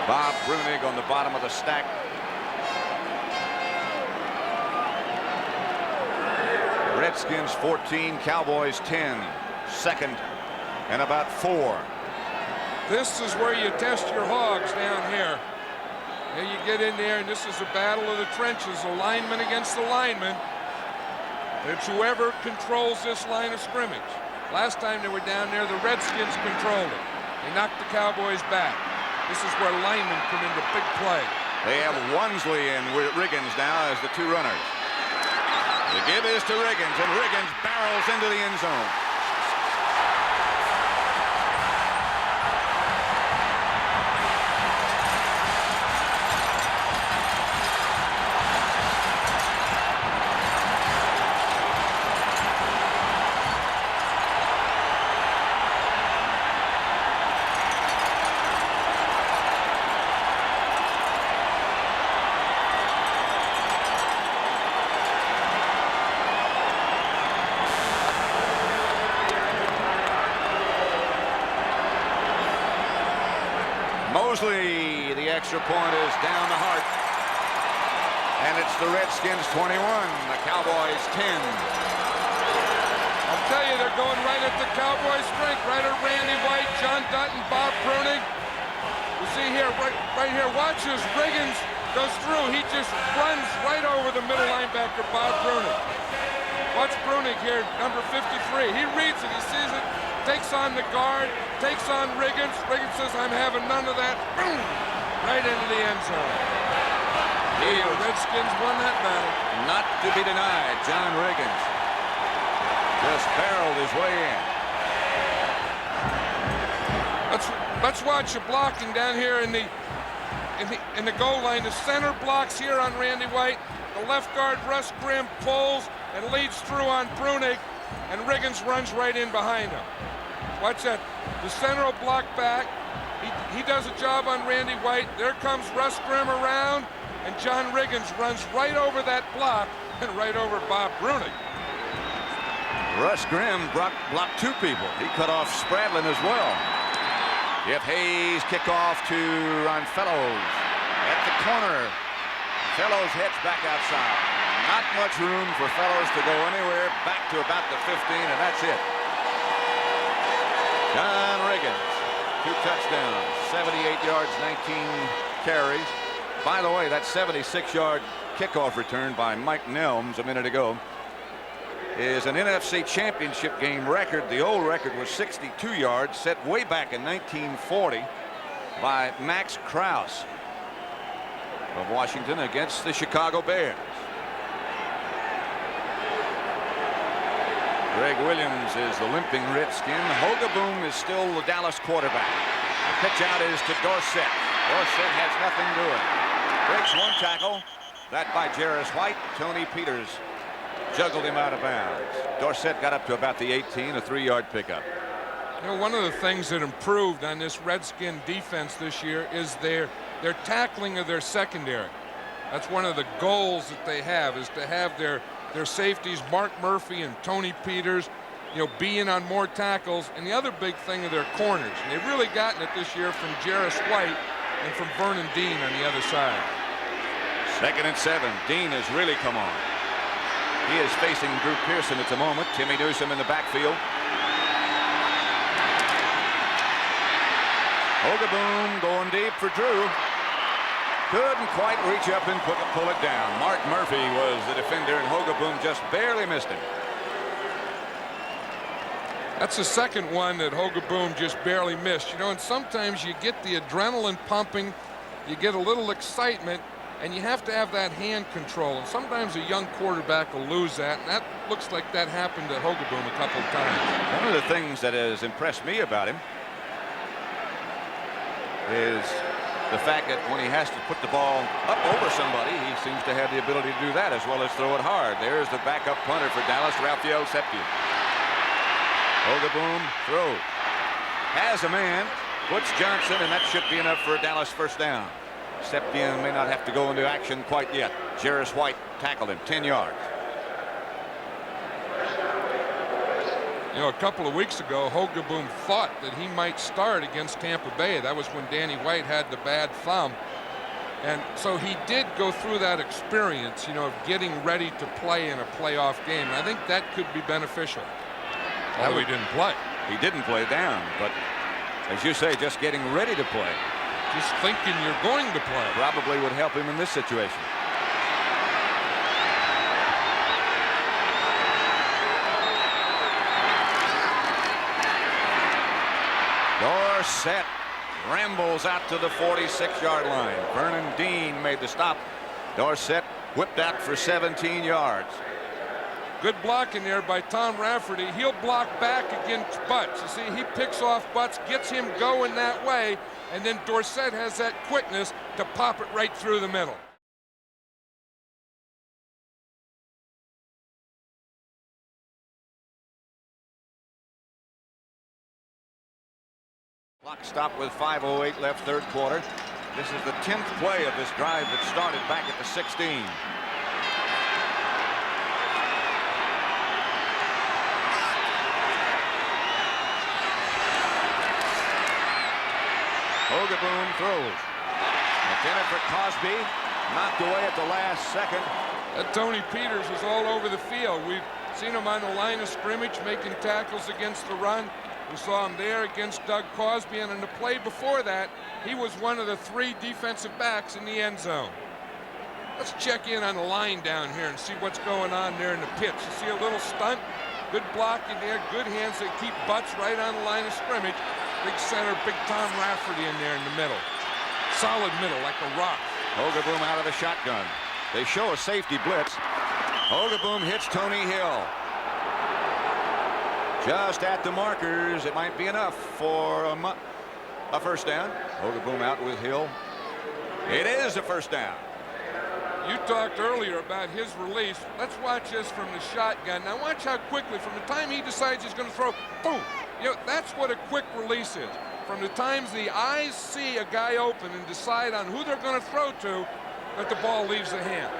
Bob Brunig on the bottom of the stack. Redskins 14, Cowboys 10. 2nd and about 4. This is where you test your hogs down here. And you get in there, and this is a battle of the trenches, the lineman against the lineman. It's whoever controls this line of scrimmage. Last time they were down there, the Redskins controlled it. They knocked the Cowboys back. This is where linemen come into big play. They have Wansley and Riggins now as the 2 runners. The give is to Riggins, and Riggins barrels into the end zone. Moseley, the extra point is down the heart. And it's the Redskins 21, the Cowboys 10. I'll tell you, they're going right at the Cowboys' strength, right at Randy White, John Dutton, Bob Brunig. You see here, right here, watch as Riggins goes through. He just runs right over the middle linebacker, Bob Brunig. Watch Brunig here, number 53. He reads it, he sees it, takes on the guard, takes on Riggins. Riggins says, I'm having none of that. Boom! Right into the end zone. The Redskins won that battle. Not to be denied, John Riggins just barreled his way in. Let's watch the blocking down here in the goal line. The center blocks here on Randy White. The left guard, Russ Grimm, pulls and leads through on Brunig, and Riggins runs right in behind him. Watch that. The center will block back. He does a job on Randy White. There comes Russ Grimm around, and John Riggins runs right over that block and right over Bob Brunig. Russ Grimm blocked 2 people. He cut off Spradlin as well. Jeff Hayes kickoff to Ron Fellows at the corner. Fellows heads back outside. Not much room for Fellows to go anywhere. Back to about the 15, and that's it. John Riggins, 2 touchdowns, 78 yards, 19 carries. By the way, that 76-yard kickoff return by Mike Nelms a minute ago is an NFC Championship game record. The old record was 62 yards, set way back in 1940 by Max Krause of Washington against the Chicago Bears. Greg Williams is the limping Redskin. Hogaboom is still the Dallas quarterback. The pitch out is to Dorsett. Dorsett has nothing doing. Breaks one tackle. That by Jarris White. Tony Peters juggled him out of bounds. Dorsett got up to about the 18, a 3-yard pickup. You know, one of the things that improved on this Redskin defense this year is their tackling of their secondary. That's one of the goals that they have, is to have their safeties, Mark Murphy and Tony Peters, you know, be in on more tackles. And the other big thing are their corners. And they've really gotten it this year from Jarris White and from Vernon Dean on the other side. 2nd and 7. Dean has really come on. He is facing Drew Pearson at the moment. Timmy Newsome in the backfield. Hogaboom going deep for Drew. Couldn't quite reach up and pull it down. Mark Murphy was the defender, and Hogaboom just barely missed him. That's the second one that Hogaboom just barely missed. You know, and sometimes you get the adrenaline pumping, you get a little excitement, and you have to have that hand control. And sometimes a young quarterback will lose that, and that looks like that happened to Hogaboom a couple of times. One of the things that has impressed me about him is the fact that when he has to put the ball up over somebody, he seems to have the ability to do that as well as throw it hard. There's the backup punter for Dallas, Raphael Septien. Hogaboom throws. Has a man, Butch Johnson, and that should be enough for a Dallas first down. Septien may not have to go into action quite yet. Jarris White tackled him 10 yards. You know, a couple of weeks ago, Hogaboom thought that he might start against Tampa Bay. That was when Danny White had the bad thumb. And so he did go through that experience, you know, of getting ready to play in a playoff game. And I think that could be beneficial. Although he didn't play. He didn't play down, but as you say, just getting ready to play. Just thinking you're going to play. Probably would help him in this situation. Dorsett rambles out to the 46-yard line. Vernon Dean made the stop. Dorsett whipped out for 17 yards. Good blocking there by Tom Rafferty. He'll block back against Butch. You see, he picks off Butch, gets him going that way, and then Dorsett has that quickness to pop it right through the middle. Clock stopped with 5:08 left, third quarter. This is the 10th play of this drive that started back at the 16. Hogaboom throws. Intended for Cosby. Knocked away at the last second. That Tony Peters is all over the field. We've seen him on the line of scrimmage making tackles against the run. We saw him there against Doug Cosby, and in the play before that, he was one of the 3 defensive backs in the end zone. Let's check in on the line down here and see what's going on there in the pitch. You see a little stunt, good block in there, good hands that keep Butch right on the line of scrimmage. Big center, big Tom Rafferty in there in the middle. Solid middle, like a rock. Hogaboom out of the shotgun. They show a safety blitz. Hogaboom hits Tony Hill. Just at the markers. It might be enough for a first down. Hogaboom out with Hill. It is a first down. You talked earlier about his release. Let's watch this from the shotgun. Now watch how quickly, from the time he decides he's going to throw, boom. You know, that's what a quick release is. From the times the eyes see a guy open and decide on who they're going to throw to, that the ball leaves the hand.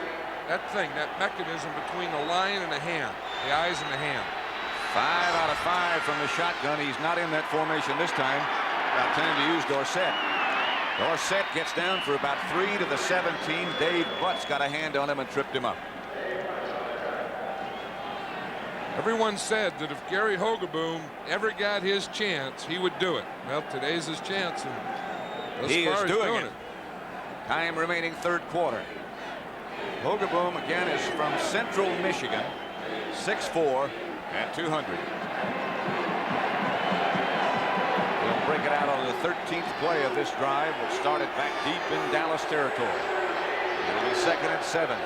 That thing, that mechanism between the line and the hand, the eyes and the hand. 5 out of 5 from the shotgun. He's not in that formation this time. About time to use Dorsett. Dorsett gets down for about 3 to the 17. Dave Butts got a hand on him and tripped him up. Everyone said that if Gary Hogaboom ever got his chance, he would do it. Well, today's his chance, and He is doing it. Time remaining third quarter. Hogaboom again is from Central Michigan, 6'4" and 200. We'll break it out on the 13th play of this drive, which started back deep in Dallas territory. It'll be 2nd and 7.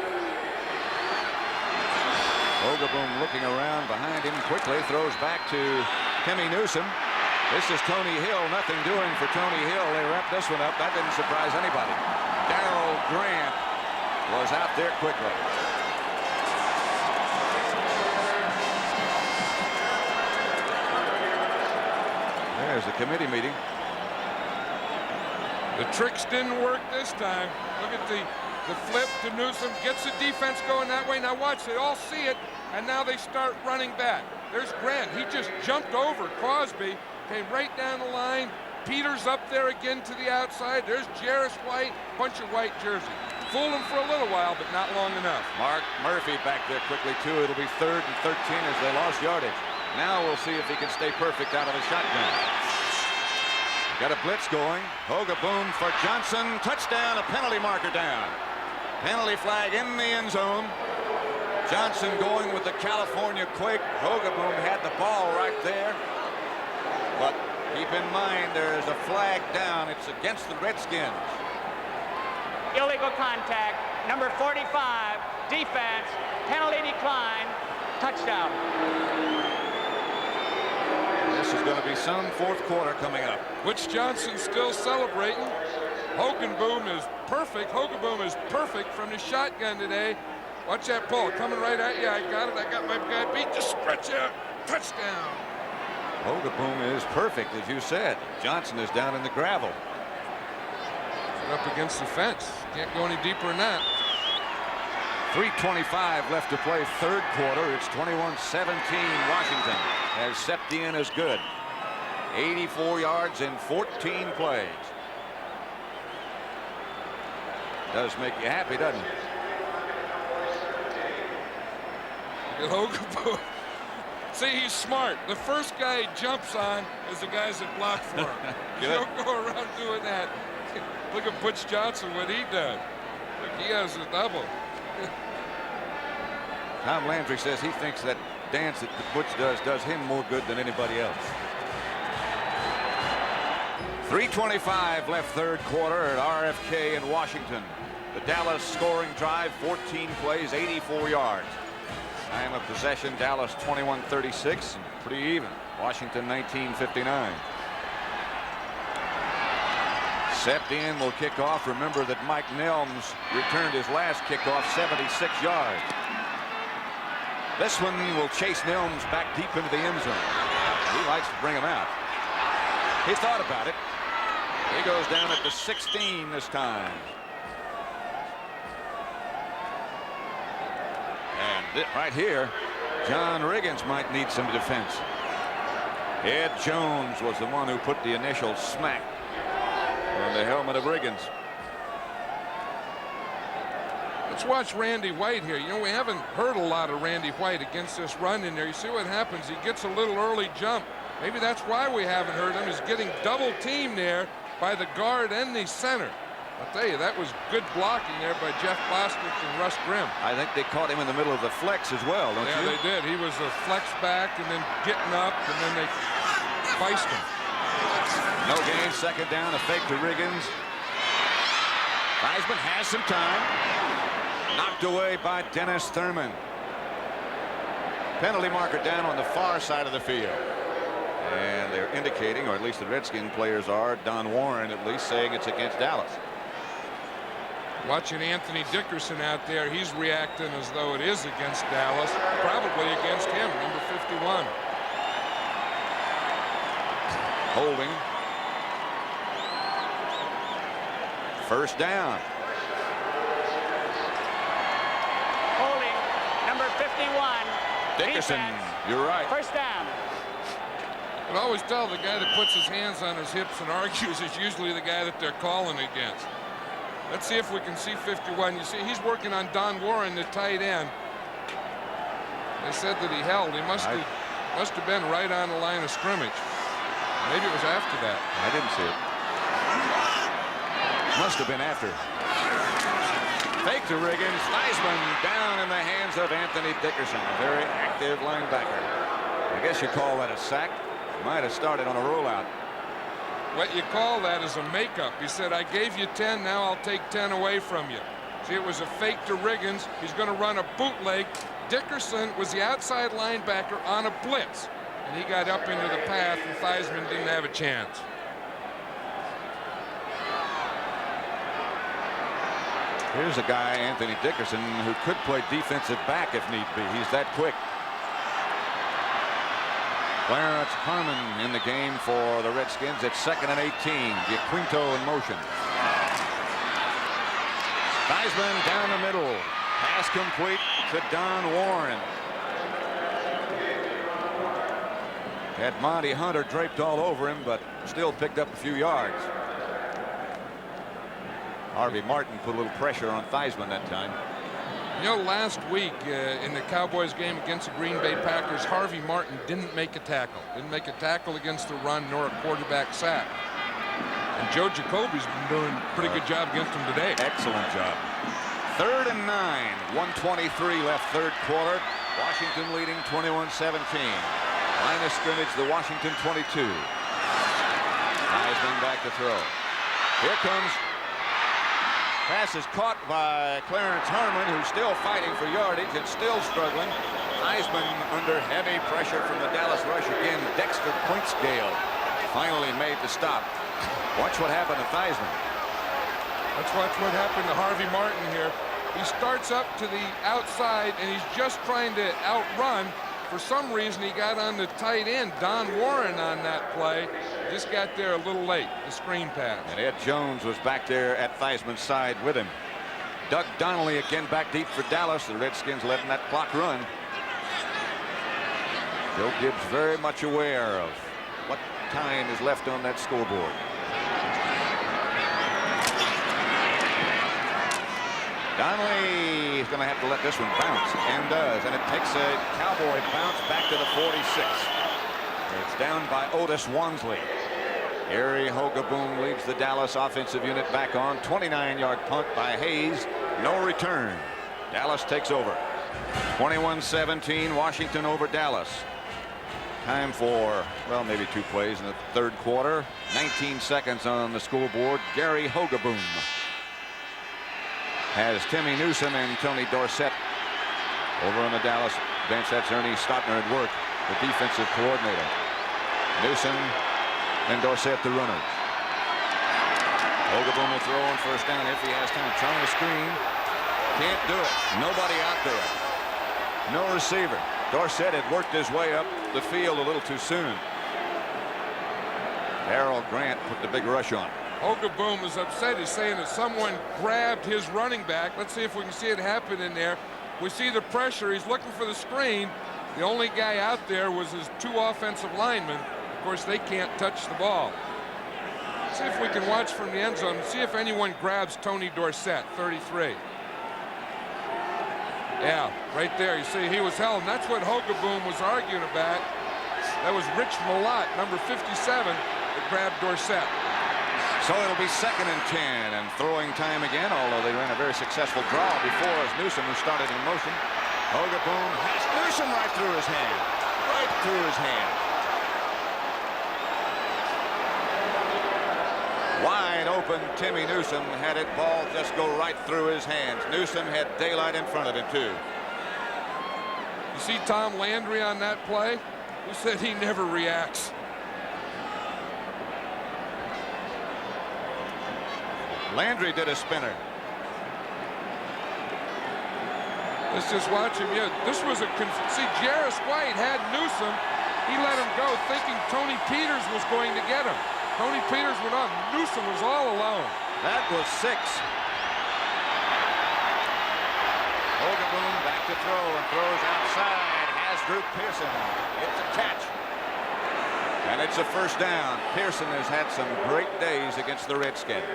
Hogaboom looking around behind him quickly, throws back to Timmy Newsom. This is Tony Hill. Nothing doing for Tony Hill. They wrapped this one up. That didn't surprise anybody. Darryl Grant was out there quickly. There's the committee meeting. The tricks didn't work this time. Look at the flip to Newsom. Gets the defense going that way. Now watch, they all see it, and now they start running back. There's Grant. He just jumped over Crosby, came right down the line. Peters up there again to the outside. There's Jarris White, bunch of white jersey. Fool him for a little while, but not long enough. Mark Murphy back there quickly, too. It'll be 3rd and 13 as they lost yardage. Now we'll see if he can stay perfect out of the shotgun. Got a blitz going. Hogaboom for Johnson. Touchdown, a penalty marker down. Penalty flag in the end zone. Johnson going with the California quake. Hogaboom had the ball right there. But keep in mind, there's a flag down. It's against the Redskins. Illegal contact. Number 45. Defense. Penalty decline. Touchdown. This is going to be some 4th quarter coming up. Butch Johnson still celebrating. Hogaboom is perfect. Hogaboom is perfect from the shotgun today. Watch that pull coming right at you. I got it. I got my guy beat. Just stretch out. Touchdown. Hogaboom is perfect, as you said. Johnson is down in the gravel. Up against the fence. Can't go any deeper than that. 3:25 left to play, 3rd quarter. It's 21-17 Washington, as Septien is good. 84 yards in 14 plays. Does make you happy, doesn't it? Hogaboom. See, he's smart. The first guy he jumps on is the guys that block for him. You don't go around doing that. Look at Butch Johnson, what he does. Look, he has a double. Tom Landry says he thinks that dance that Butch does him more good than anybody else. 3:25 left 3rd quarter at RFK in Washington. The Dallas scoring drive, 14 plays, 84 yards. Time of possession, Dallas 21-36, and pretty even. Washington 19-59. Septien will kick off. Remember that Mike Nelms returned his last kickoff 76 yards. This one will chase Nelms back deep into the end zone. He likes to bring him out. He thought about it. He goes down at the 16 this time. And right here, John Riggins might need some defense. Ed Jones was the one who put the initial smack on the helmet of Riggins. Let's watch Randy White here. You know, we haven't heard a lot of Randy White against this run in there. You see what happens. He gets a little early jump. Maybe that's why we haven't heard him. He's getting double teamed there by the guard and the center. I'll tell you, that was good blocking there by Jeff Bostwick and Russ Grimm. I think they caught him in the middle of the flex as well, don't you? Yeah, they did. He was a flex back and then getting up, and then they feist him. No gain, 2nd down, a fake to Riggins. Theismann has some time. Knocked away by Dennis Thurman. Penalty marker down on the far side of the field. And they're indicating, or at least the Redskin players are, Don Warren at least, saying it's against Dallas. Watching Anthony Dickerson out there, he's reacting as though it is against Dallas, probably against him, number 51. Holding. 1st down. Holding. Number 51. Dickerson, Defense. you're right. 1st down. I always tell the guy that puts his hands on his hips and argues is usually the guy that they're calling against. Let's see if we can see 51. You see, he's working on Don Warren, the tight end. They said that he held. He must have been right on the line of scrimmage. Maybe it was after that. I didn't see it. Must have been after. Fake to Riggins. Theismann down in the hands of Anthony Dickerson, a very active linebacker. I guess you call that a sack. Might have started on a rollout. What you call that is a makeup. He said, I gave you 10, now I'll take 10 away from you. See, it was a fake to Riggins. He's going to run a bootleg. Dickerson was the outside linebacker on a blitz, and he got up into the path, and Theismann didn't have a chance. Here's a guy, Anthony Dickerson, who could play defensive back if need be. He's that quick. Clarence Harmon in the game for the Redskins at 2nd and 18. Giaquinto in motion. Theismann down the middle. Pass complete to Don Warren. Had Monty Hunter draped all over him, but still picked up a few yards. Harvey Martin put a little pressure on Theismann that time. You know, last week in the Cowboys game against the Green Bay Packers, Harvey Martin didn't make a tackle. Didn't make a tackle against the run nor a quarterback sack. And Joe Jacoby's been doing a pretty good job against him today. Excellent job. 3rd and 9. 1:23 left third quarter. Washington leading 21-17. Line of scrimmage, the Washington 22. Theismann back to throw. Here comes. Pass is caught by Clarence Harmon, who's still fighting for yardage and still struggling. Theismann under heavy pressure from the Dallas rush again. Dexter Pointscale finally made the stop. Watch what happened to Theismann. Let's watch what happened to Harvey Martin here. He starts up to the outside, and he's just trying to outrun. For some reason, he got on the tight end, Don Warren, on that play. Just got there a little late, the screen pass. And Ed Jones was back there at Theismann's side with him. Doug Donnelly again back deep for Dallas. The Redskins letting that clock run. Joe Gibbs very much aware of what time is left on that scoreboard. Donnelly is going to have to let this one bounce, and does, and it takes a Cowboy bounce back to the 46. It's down by Otis Wansley. Harry Hogaboom leads the Dallas offensive unit back on. 29-yard punt by Hayes. No return. Dallas takes over. 21-17, Washington over Dallas. Time for, well, maybe 2 plays in the third quarter. 19 seconds on the scoreboard. Gary Hogaboom has Timmy Newsom and Tony Dorsett over on the Dallas bench. That's Ernie Stotner at work, the defensive coordinator. Newsom and Dorsett the runners. Hogaboom will throw on first down if he has time. Trying to screen. Can't do it. Nobody out there. No receiver. Dorsett had worked his way up the field a little too soon. Darryl Grant put the big rush on. Hogaboom is upset. He's saying that someone grabbed his running back. Let's see if we can see it happen in there. We see the pressure. He's looking for the screen. The only guy out there was his 2 offensive linemen. Of course, they can't touch the ball. Let's see if we can watch from the end zone and see if anyone grabs Tony Dorsett, 33. Yeah, right there. You see he was held, and that's what Hogaboom was arguing about. That was Rich Malott, number 57, that grabbed Dorsett. So it'll be 2nd and 10, and throwing time again, although they ran a very successful draw before as Newsom, who started in motion. Hogaboom has Newsom right through his hand. Right through his hand. Wide open, Timmy Newsom had it. Ball just go right through his hands. Newsom had daylight in front of him, too. You see Tom Landry on that play? Who said he never reacts? Landry did a spinner. Let's just watch him. Yeah, this was a see, Jarris White had Newsom. He let him go thinking Tony Peters was going to get him. Tony Peters went on. Newsom was all alone. That was 6. Hogaboom back to throw and throws outside. Has Drew Pearson. It's a catch. And it's a first down. Pearson has had some great days against the Redskins.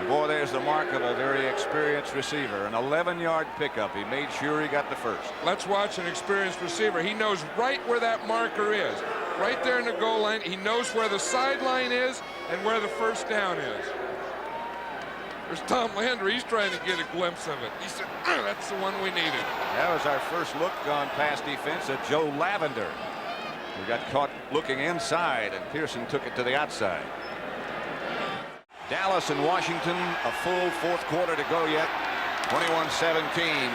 Boy, there's the mark of a very experienced receiver. An 11-yard pickup. He made sure he got the first. Let's watch an experienced receiver. He knows right where that marker is. Right there in the goal line. He knows where the sideline is and where the first down is. There's Tom Landry. He's trying to get a glimpse of it. He said, that's the one we needed. That was our first look on pass defense at Joe Lavender. We got caught looking inside, and Pearson took it to the outside. Dallas and Washington, a full fourth quarter to go yet. 21-17.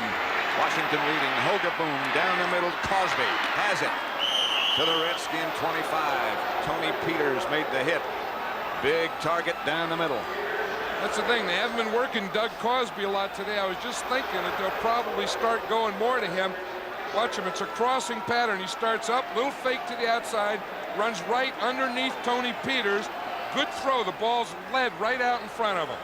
Washington leading. Hogaboom down the middle. Cosby has it to the Redskin 25. Tony Peters made the hit. Big target down the middle. That's the thing. They haven't been working Doug Cosby a lot today. I was just thinking that they'll probably start going more to him. Watch him. It's a crossing pattern. He starts up, little fake to the outside, runs right underneath Tony Peters. Good throw. The ball's led right out in front of him.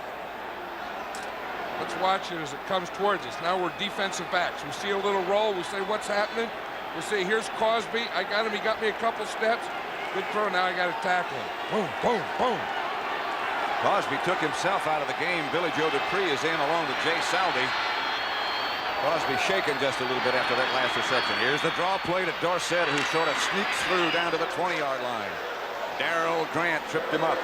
Let's watch it as it comes towards us. Now we're defensive backs. We see a little roll. We say, what's happening? We say, here's Cosby. I got him. He got me a couple steps. Good throw. Now I got to tackle him. Boom, boom, boom. Cosby took himself out of the game. Billy Joe Dupree is in along with Jay Saldi. Cosby shaken just a little bit after that last reception. Here's the draw play to Dorsett, who sort of sneaks through down to the 20-yard line. Darryl Grant tripped him up.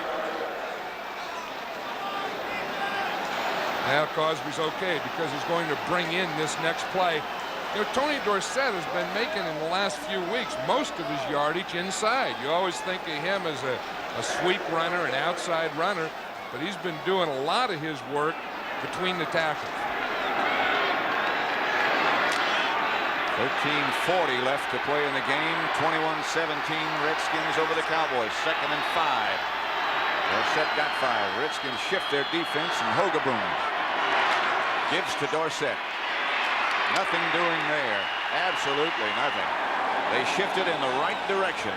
Now Cosby's okay because he's going to bring in this next play. You know, Tony Dorsett has been making in the last few weeks most of his yardage inside. You always think of him as a sweep runner, an outside runner, but he's been doing a lot of his work between the tackles. 13:40 left to play in the game. 21-17 Redskins over the Cowboys. 2nd and 5. Dorsett got 5. Redskins shift their defense, and Hogaboom gives to Dorsett. Nothing doing there. Absolutely nothing. They shifted in the right direction.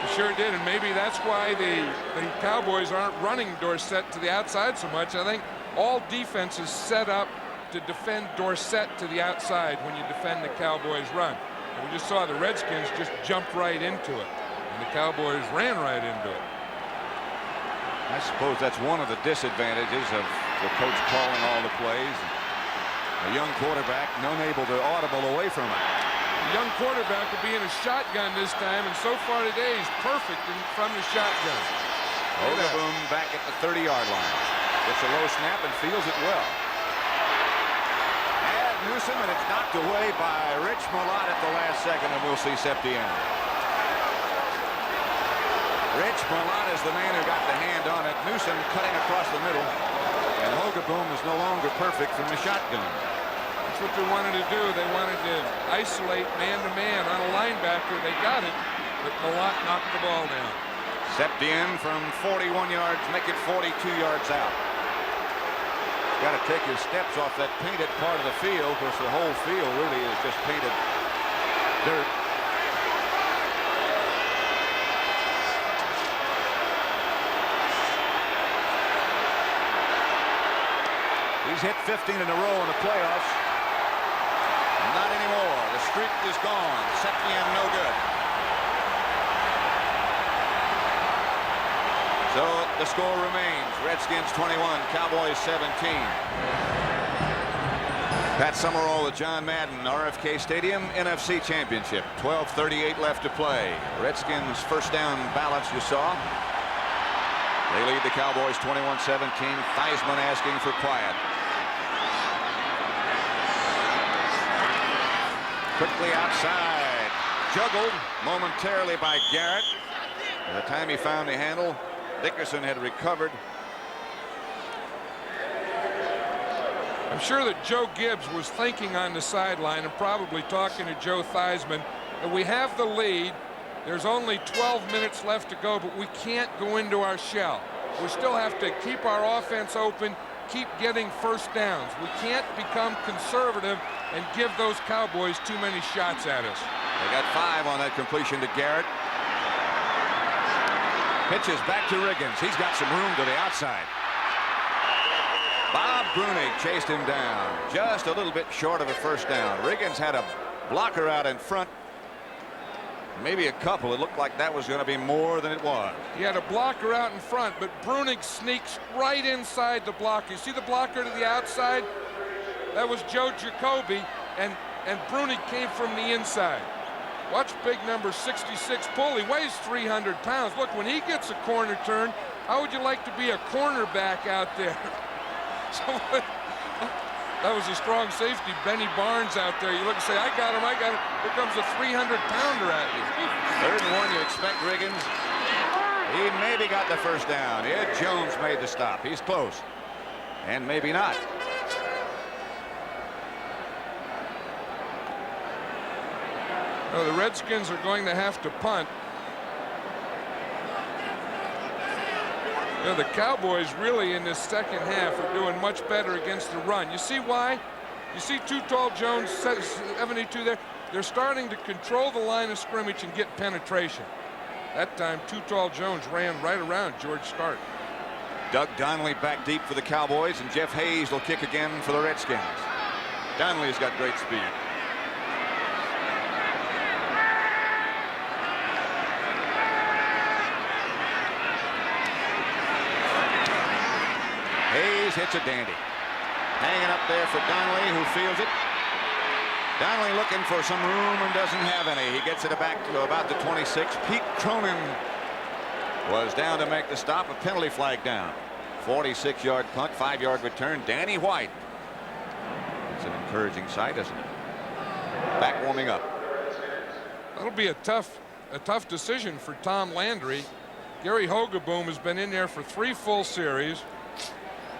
They sure did, and maybe that's why the Cowboys aren't running Dorsett to the outside so much. I think all defenses set up to defend Dorsett to the outside when you defend the Cowboys' run. And we just saw the Redskins just jump right into it, and the Cowboys ran right into it. I suppose that's one of the disadvantages of the coach calling all the plays. A young quarterback unable to audible away from it. The young quarterback will be in a shotgun this time, and so far today he's perfect from the shotgun. Hogaboom back at the 30-yard line. Gets a low snap and feels it well. And Newsom, and it's knocked away by Rich Malott at the last second, and we'll see Septien. Rich Malott is the man who got the hand on it. Newsom cutting across the middle, and Hogaboom is no longer perfect from the shotgun. That's what they wanted to do. They wanted to isolate man-to-man on a linebacker. They got it, but Malott knocked the ball down. Septien from 41 yards, make it 42 yards out. He's got to take his steps off that painted part of the field, because the whole field really is just painted dirt. He's hit 15 in a row in the playoffs. Not anymore. The streak is gone. Septien no good. So the score remains. Redskins 21, Cowboys 17. Pat Summerall with John Madden, RFK Stadium, NFC Championship. 12:38 left to play. Redskins first down balance you saw. They lead the Cowboys 21-17. Theismann asking for quiet. Quickly outside. Juggled momentarily by Garrett. By the time he found the handle, Dickerson had recovered. I'm sure that Joe Gibbs was thinking on the sideline and probably talking to Joe Theismann. And we have the lead. There's only 12 minutes left to go, but we can't go into our shell. We still have to keep our offense open, keep getting first downs. We can't become conservative and give those Cowboys too many shots at us. They got 5 on that completion to Garrett. Pitches back to Riggins. He's got some room to the outside. Bob Brunig chased him down. Just a little bit short of a first down. Riggins had a blocker out in front. Maybe a couple. It looked like that was going to be more than it was. He had a blocker out in front, but Brunig sneaks right inside the blocker. You see the blocker to the outside? That was Joe Jacoby, and Brunig came from the inside. Watch big number 66 pull. He weighs 300 pounds. Look, when he gets a corner turn, how would you like to be a cornerback out there? So that was a strong safety, Benny Barnes out there. You look and say, I got him, I got him. Here comes a 300-pounder at you. 3rd and 1, you expect Riggins. He maybe got the first down. Ed Jones made the stop. He's close. And maybe not. The Redskins are going to have to punt. The Cowboys really in this second half are doing much better against the run. You see why? You see Too Tall Jones, 72 there. They're starting to control the line of scrimmage and get penetration. That time, Too Tall Jones ran right around George Stark. Doug Donnelly back deep for the Cowboys, and Jeff Hayes will kick again for the Redskins. Donnelly's got great speed. Hayes hits a dandy. Hanging up there for Donnelly, who feels it. Donnelly looking for some room and doesn't have any. He gets it back to about the 26. Pete Cronin was down to make the stop. A penalty flag down. 46-yard punt, 5-yard return. Danny White. It's an encouraging sight, isn't it? Back warming up. That'll be a tough decision for Tom Landry. Gary Hogeboom has been in there for 3 full series,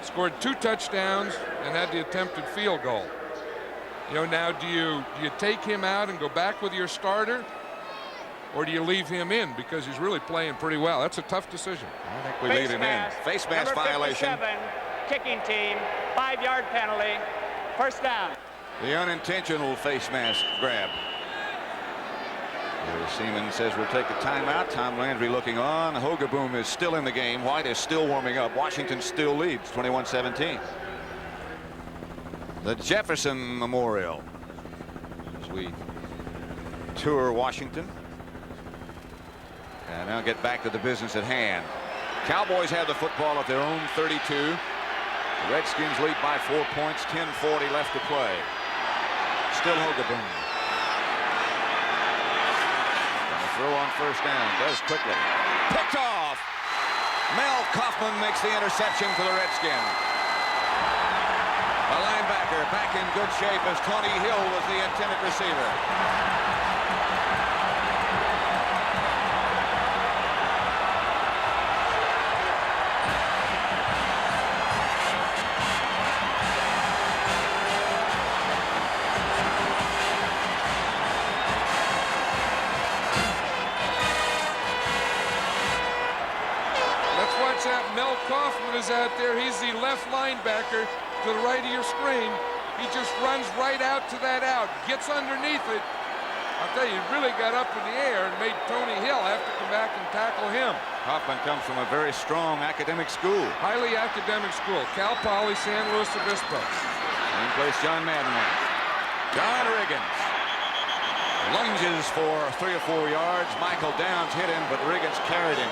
scored 2 touchdowns, and had the attempted field goal. Now do you take him out and go back with your starter, or do you leave him in because he's really playing pretty well? That's a tough decision. I think we leave him in. Face mask violation. Number 57, kicking team, 5-yard penalty, first down. The unintentional face mask grab. Seaman says we'll take a timeout. Tom Landry looking on. Hogeboom is still in the game. White is still warming up. Washington still leads 21-17. The Jefferson Memorial as we tour Washington. And now get back to the business at hand. Cowboys have the football at their own 32. The Redskins lead by 4 points. 10:40 left to play. Still Hogeboom. Throw on first down. Does quickly. Picked off. Mel Kaufman makes the interception for the Redskins. The linebacker back in good shape as Tony Hill was the intended receiver. Let's watch that. Mel Kaufman is out there. He's the left linebacker to the right of your screen. He just runs right out to that out, gets underneath it. I'll tell you, he really got up in the air and made Tony Hill have to come back and tackle him. Kaufman comes from a very strong academic school. Highly academic school. Cal Poly, San Luis Obispo. Same place John Madden went. John Riggins lunges for 3 or 4 yards. Michael Downs hit him, but Riggins carried him.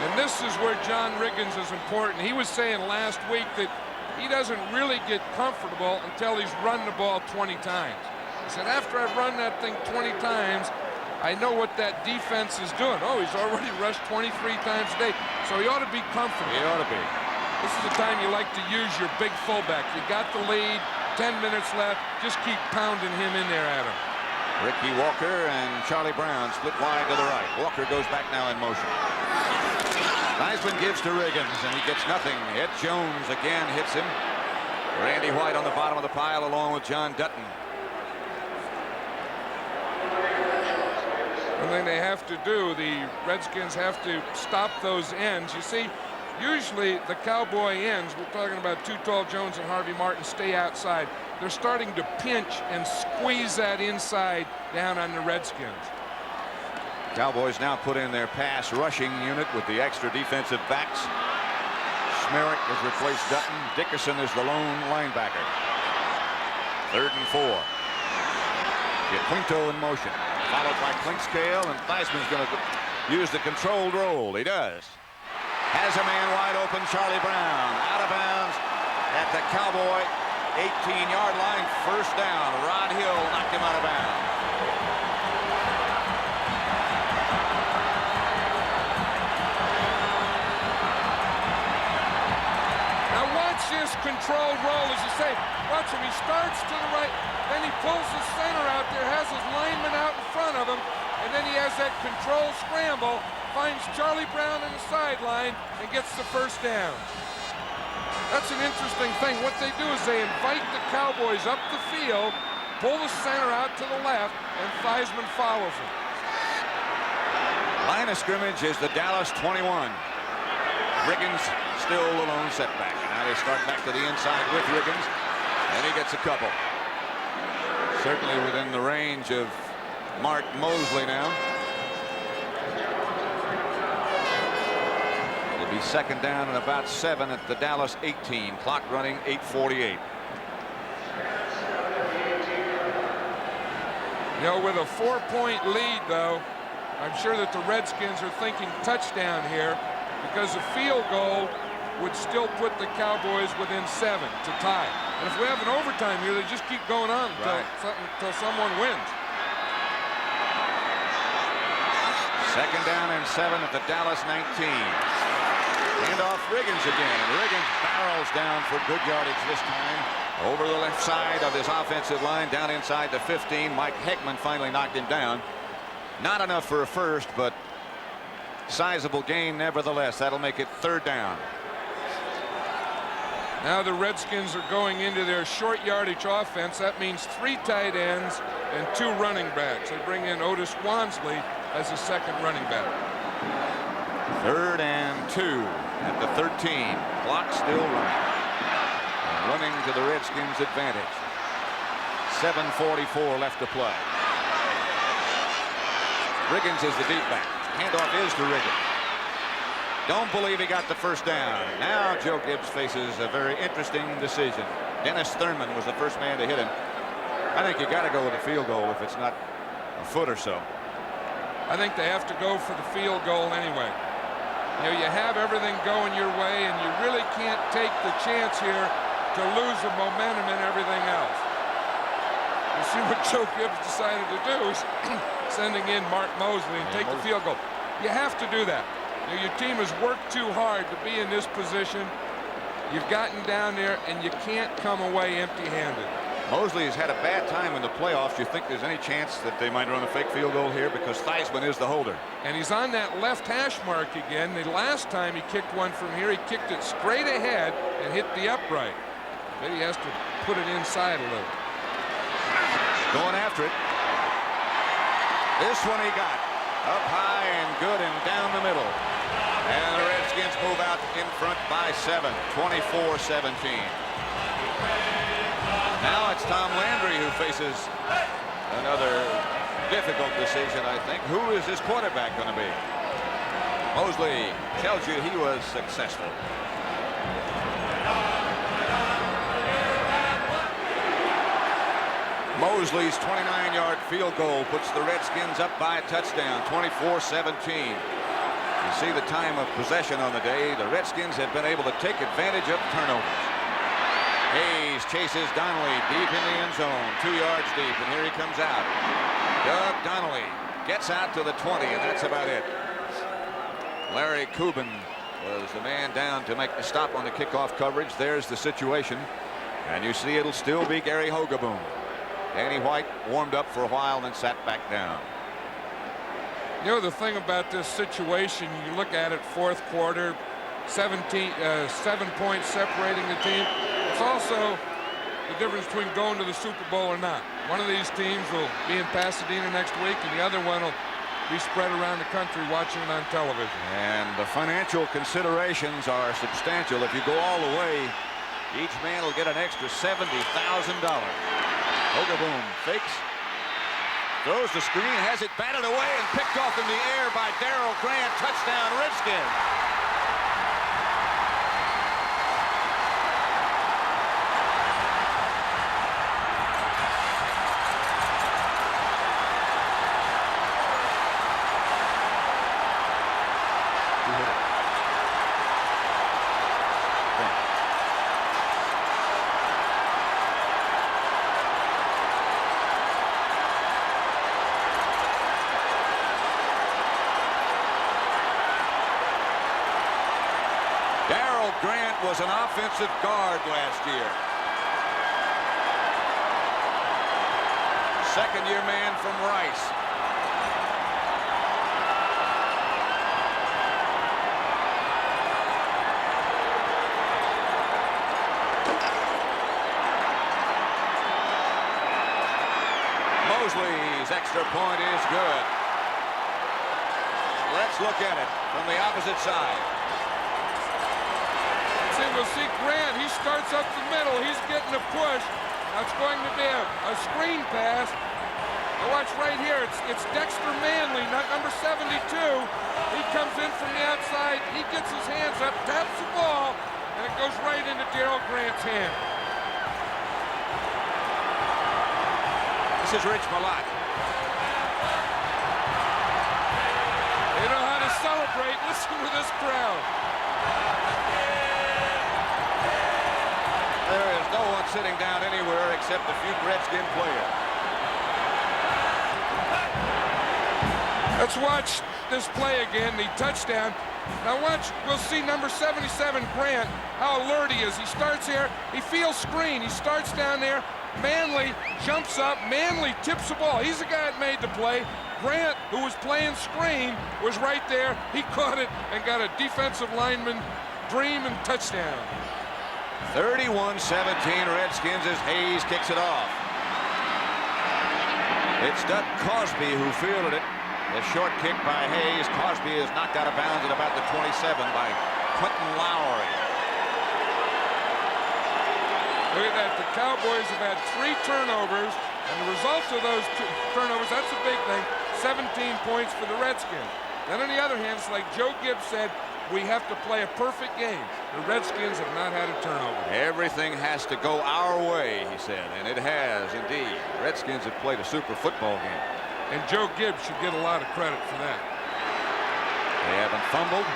And this is where John Riggins is important. He was saying last week that he doesn't really get comfortable until he's run the ball 20 times. He said, after I've run that thing 20 times, I know what that defense is doing. Oh, he's already rushed 23 times a day. So he ought to be comfortable. He ought to be. This is the time you like to use your big fullback. You got the lead, 10 minutes left. Just keep pounding him in there at him. Ricky Walker and Charlie Brown split wide to the right. Walker goes back now in motion. Theismann gives to Riggins, and he gets nothing. Ed Jones again hits him. Randy White on the bottom of the pile along with John Dutton. One thing they have to do, the Redskins have to stop those ends. You see, usually the Cowboy ends, we're talking about Too Tall Jones and Harvey Martin, stay outside. They're starting to pinch and squeeze that inside down on the Redskins. Cowboys now put in their pass rushing unit with the extra defensive backs. Schmerich has replaced Dutton. Dickerson is the lone linebacker. 3rd and 4. Get Quinto in motion, followed by Clinkscale, and Theismann's going to use the controlled roll. He does. Has a man wide open, Charlie Brown. Out of bounds at the Cowboy 18-yard line. First down. Rod Hill knocked him out of bounds. This controlled roll, as you say. Watch him. He starts to the right, then he pulls the center out there, has his lineman out in front of him, and then he has that controlled scramble, finds Charlie Brown on the sideline, and gets the first down. That's an interesting thing. What they do is they invite the Cowboys up the field pull the center out to the left, and Theismann follows him. Line of scrimmage is the Dallas 21. Riggins still the lone setback. Now they start back to the inside with Riggins, and he gets a couple. Certainly within the range of Mark Moseley now. It'll be second down and about 7 at the Dallas 18. Clock running 8:48. You know, with a 4-point lead, though, I'm sure that the Redskins are thinking touchdown here, because a field goal would still put the Cowboys within 7 to tie. And if we have an overtime here, they just keep going on until someone wins. Second down and 7 at the Dallas 19. Hand off Riggins again. And Riggins barrels down for good yardage this time. Over the left side of his offensive line, down inside the 15. Mike Heckman finally knocked him down. Not enough for a first, but sizable gain nevertheless. That'll make it third down. Now the Redskins are going into their short yardage offense. That means 3 tight ends and 2 running backs. They bring in Otis Wansley as a second running back. Third and 2 at the 13. Clock still running. And running to the Redskins' advantage. 7:44 left to play. Riggins is the deep back. Handoff is to Riggins. Don't believe he got the first down. Now Joe Gibbs faces a very interesting decision. Dennis Thurman was the first man to hit him. I think you got to go with a field goal if it's not a foot or so. I think they have to go for the field goal anyway. You know, you have everything going your way, and you really can't take the chance here to lose the momentum and everything else. You see what Joe Gibbs decided to do is sending in Mark Moseley and take the field goal. You have to do that. You know, your team has worked too hard to be in this position. You've gotten down there, and you can't come away empty-handed. Moseley has had a bad time in the playoffs. You think there's any chance that they might run a fake field goal here, because Theismann is the holder? And he's on that left hash mark again. The last time he kicked one from here, he kicked it straight ahead and hit the upright. But he has to put it inside a little. Going after it. This one he got. Up high and good and down the middle. And the Redskins move out in front by 7. 24-17. Now it's Tom Landry who faces another difficult decision, I think. Who is this quarterback going to be? Moseley tells you he was successful. Moseley's 29-yard field goal puts the Redskins up by a touchdown, 24-17. You see the time of possession on the day. The Redskins have been able to take advantage of turnovers. Hayes chases Donnelly deep in the end zone, 2 yards deep, and here he comes out. Doug Donnelly gets out to the 20, and that's about it. Larry Cuban was the man down to make the stop on the kickoff coverage. There's the situation, and you see it'll still be Gary Hogaboom. Danny White warmed up for a while and then sat back down. You know, the thing about this situation, you look at it, fourth quarter, 7 points separating the team. It's also the difference between going to the Super Bowl or not. One of these teams will be in Pasadena next week, and the other one will be spread around the country watching it on television. And the financial considerations are substantial. If you go all the way, each man will get an extra $70,000. Hogaboom fakes, throws the screen, has it batted away and picked off in the air by Darryl Grant. Touchdown, Redskins. Darryl Grant was an offensive guard last year. Second-year man from Rice. Moseley's extra point is good. Let's look at it from the opposite side. See, we'll see Grant. He starts up the middle. He's getting a push. That's going to be a screen pass. Now watch right here. It's Dexter Manley, not number 72. He comes in from the outside. He gets his hands up, taps the ball, and it goes right into Darryl Grant's hand. This is Rich Malott. They know how to celebrate. Listen to this crowd. There is no one sitting down anywhere except a few Redskin players. Let's watch this play again, the touchdown. Now watch, we'll see number 77, Grant, how alert he is. He starts here, he feels screen, he starts down there. Manley jumps up, Manley tips the ball. He's the guy that made the play. Grant, who was playing screen, was right there. He caught it and got a defensive lineman dream and touchdown. 31-17 Redskins as Hayes kicks it off. It's Doug Cosby who fielded it. The short kick by Hayes. Cosby is knocked out of bounds at about the 27 by Quentin Lowry. Look at that. The Cowboys have had 3 turnovers, and the result of those turnovers, that's a big thing, 17 points for the Redskins. Then on the other hand, it's like Joe Gibbs said, we have to play a perfect game. The Redskins have not had a turnover. Everything has to go our way, he said, and it has indeed. Redskins have played a super football game. And Joe Gibbs should get a lot of credit for that. They haven't fumbled.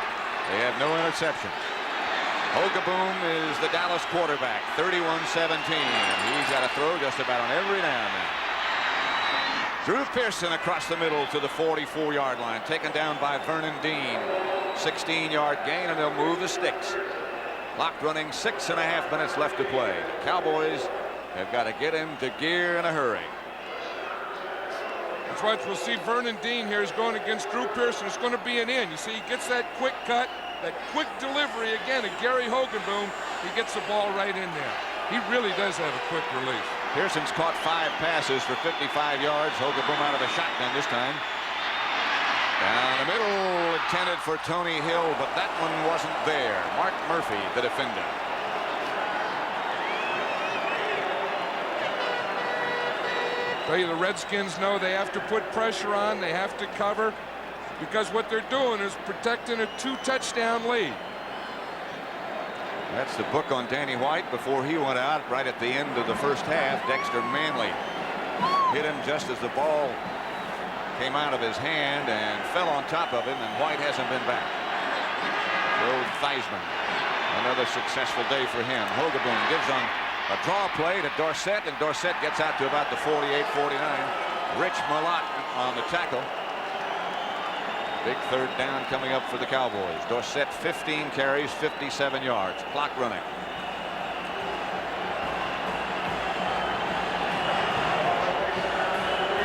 They have no interception. Hogaboom is the Dallas quarterback, 31-17. He's got to throw just about on every now and then. Drew Pearson across the middle to the 44-yard line, taken down by Vernon Dean. 16-yard gain, and they'll move the sticks. Clock running, 6.5 minutes left to play. Cowboys have got to get him to gear in a hurry. That's why we'll see Vernon Dean here is going against Drew Pearson. It's going to be an in. You see, he gets that quick cut, that quick delivery again to Gary Hogaboom. He gets the ball right in there. He really does have a quick release. Pearson's caught 5 passes for 55 yards. Hogaboom out of the shotgun this time. Down the middle, intended for Tony Hill, but that one wasn't there. Mark Murphy, the defender. Tell you, the Redskins know they have to put pressure on. They have to cover, because what they're doing is protecting a 2-touchdown lead. That's the book on Danny White before he went out right at the end of the first half. Dexter Manley hit him just as the ball came out of his hand and fell on top of him, and White hasn't been back. Joe Theismann, another successful day for him. Hogaboom gives on a draw play to Dorsett, and Dorsett gets out to about the 48-49. Rich Malott on the tackle. Big third down coming up for the Cowboys. Dorsett 15 carries, 57 yards. Clock running.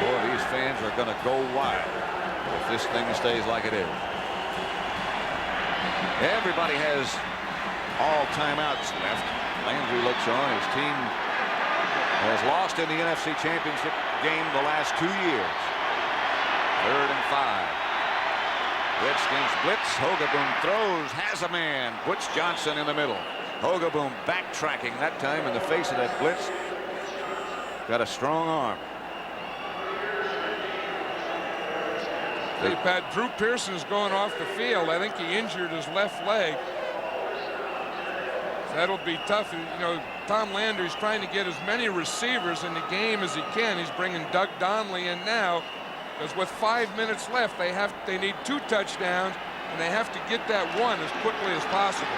Boy, these fans are going to go wild if this thing stays like it is. Everybody has all timeouts left. Landry looks on. His team has lost in the NFC Championship game the last 2 years. 3rd and 5. Redskins blitz. Hogaboom throws. Has a man. Butch Johnson in the middle. Hogaboom backtracking that time in the face of that blitz. Got a strong arm. Hey, Pat, Drew Pearson is going off the field. I think he injured his left leg. That'll be tough. You know, Tom Landry's trying to get as many receivers in the game as he can. He's bringing Doug Donnelly in now, because with 5 minutes left, they need 2 touchdowns, and they have to get that one as quickly as possible.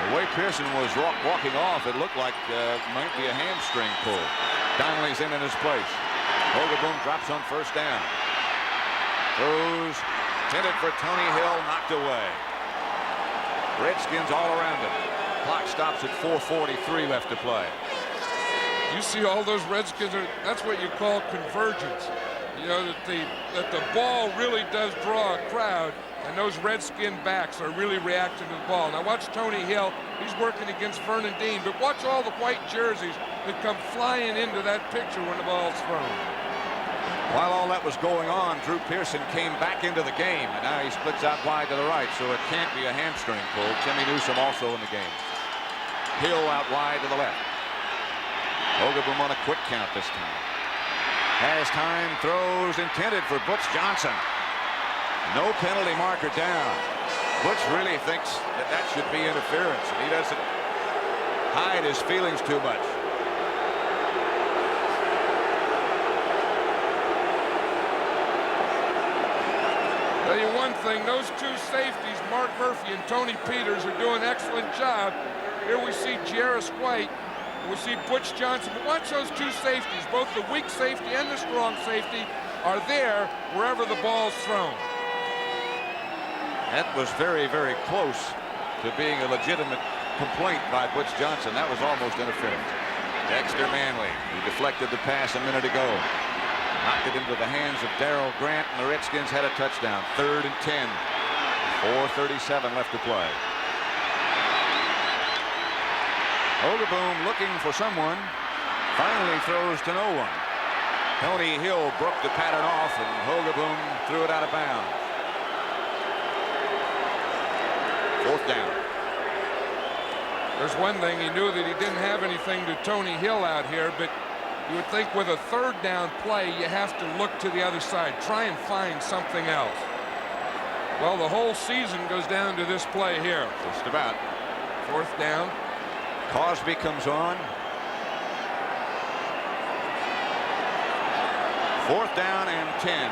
The way Pearson was walking off, it looked like might be a hamstring pull. Donnelly's in his place. Hogaboom drops on first down. Throws, intended for Tony Hill, knocked away. Redskins all around him. Clock stops at 4:43 left to play. You see all those Redskins, that's what you call convergence. You know, that the ball really does draw a crowd, and those Redskin backs are really reacting to the ball. Now watch Tony Hill. He's working against Vernon Dean, but watch all the white jerseys that come flying into that picture when the ball's thrown. While all that was going on, Drew Pearson came back into the game, and now he splits out wide to the right, so it can't be a hamstring pull. Jimmy Newsome also in the game. Hill out wide to the left. Hogaboom on a quick count this time. Has time, throws intended for Butch Johnson. No penalty marker down. Butch really thinks that that should be interference, and he doesn't hide his feelings too much. Tell you one thing, those two safeties, Mark Murphy and Tony Peters, are doing an excellent job. Here we see Jarris White. We see Butch Johnson. But watch those two safeties. Both the weak safety and the strong safety are there wherever the ball's thrown. That was very, very close to being a legitimate complaint by Butch Johnson. That was almost interference. Dexter Manley, who deflected the pass a minute ago, knocked it into the hands of Darryl Grant, and the Redskins had a touchdown. 3rd and 10. 4:37 left to play. Hogaboom looking for someone. Finally throws to no one. Tony Hill broke the pattern off, and Hogaboom threw it out of bounds. 4th down. There's one thing, he knew that he didn't have anything to Tony Hill out here, but you would think with a 3rd down play, you have to look to the other side. Try and find something else. Well, the whole season goes down to this play here. Just about. 4th down. Cosby comes on. 4th down and 10.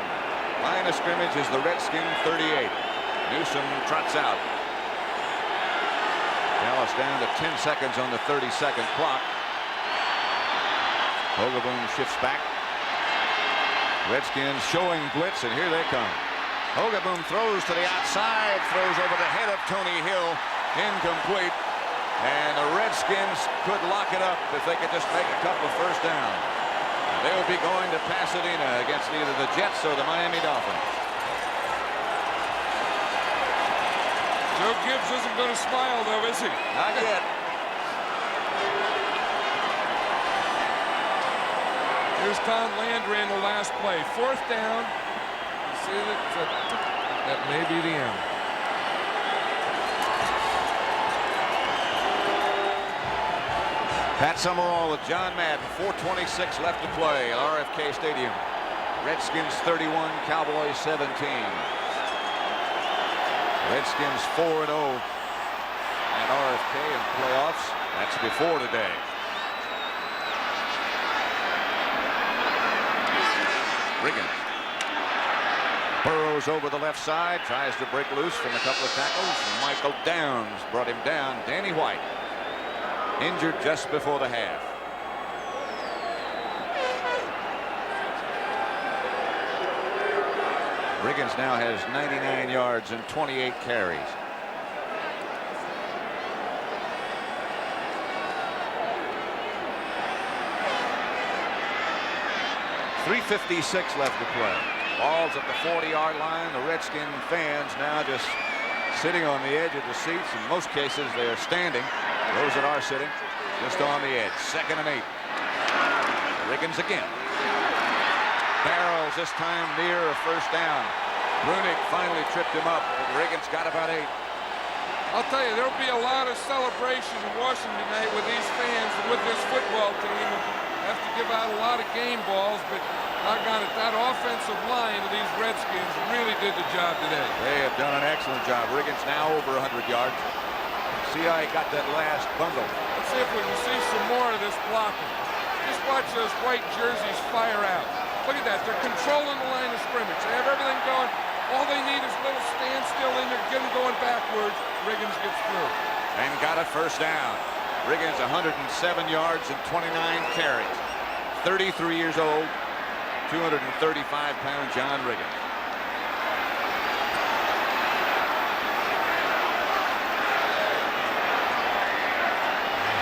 Line of scrimmage is the Redskin 38. Newsome trots out. Dallas down to 10 seconds on the 30-second clock. Hogaboom shifts back. Redskins showing blitz, and here they come. Hogaboom throws to the outside, throws over the head of Tony Hill. Incomplete. And the Redskins could lock it up if they could just make a couple of first downs. They'll be going to Pasadena against either the Jets or the Miami Dolphins. Joe Gibbs isn't going to smile, though, is he? Not yet. Here's Tom Landry in the last play. 4th down. You see that may be the end. Pat Summerall with John Madden. 4:26 left to play at RFK Stadium. Redskins 31, Cowboys 17. Redskins 4-0 at RFK in playoffs. That's before today. Riggins burrows over the left side, tries to break loose from a couple of tackles. Michael Downs brought him down. Danny White injured just before the half. Riggins now has 99 yards and 28 carries. .356 left to play. Ball's at the 40-yard line. The Redskin fans now just sitting on the edge of the seats. In most cases, they are standing. Those that are sitting just on the edge. 2nd and 8. Riggins again. Barrels this time near a first down. Brunick finally tripped him up. Riggins got about 8. I'll tell you, there'll be a lot of celebration in Washington tonight with these fans and with this football team. Have to give out a lot of game balls, but doggone it, that offensive line of these Redskins really did the job today. They have done an excellent job. Riggins now over 100 yards. See how he got that last bundle. Let's see if we can see some more of this blocking. Just watch those white jerseys fire out. Look at that. They're controlling the line of scrimmage. They have everything going. All they need is a little standstill in there, get them going backwards. Riggins gets through. And got a first down. Riggins 107 yards and 29 carries. 33 years old, 235-pound John Riggins.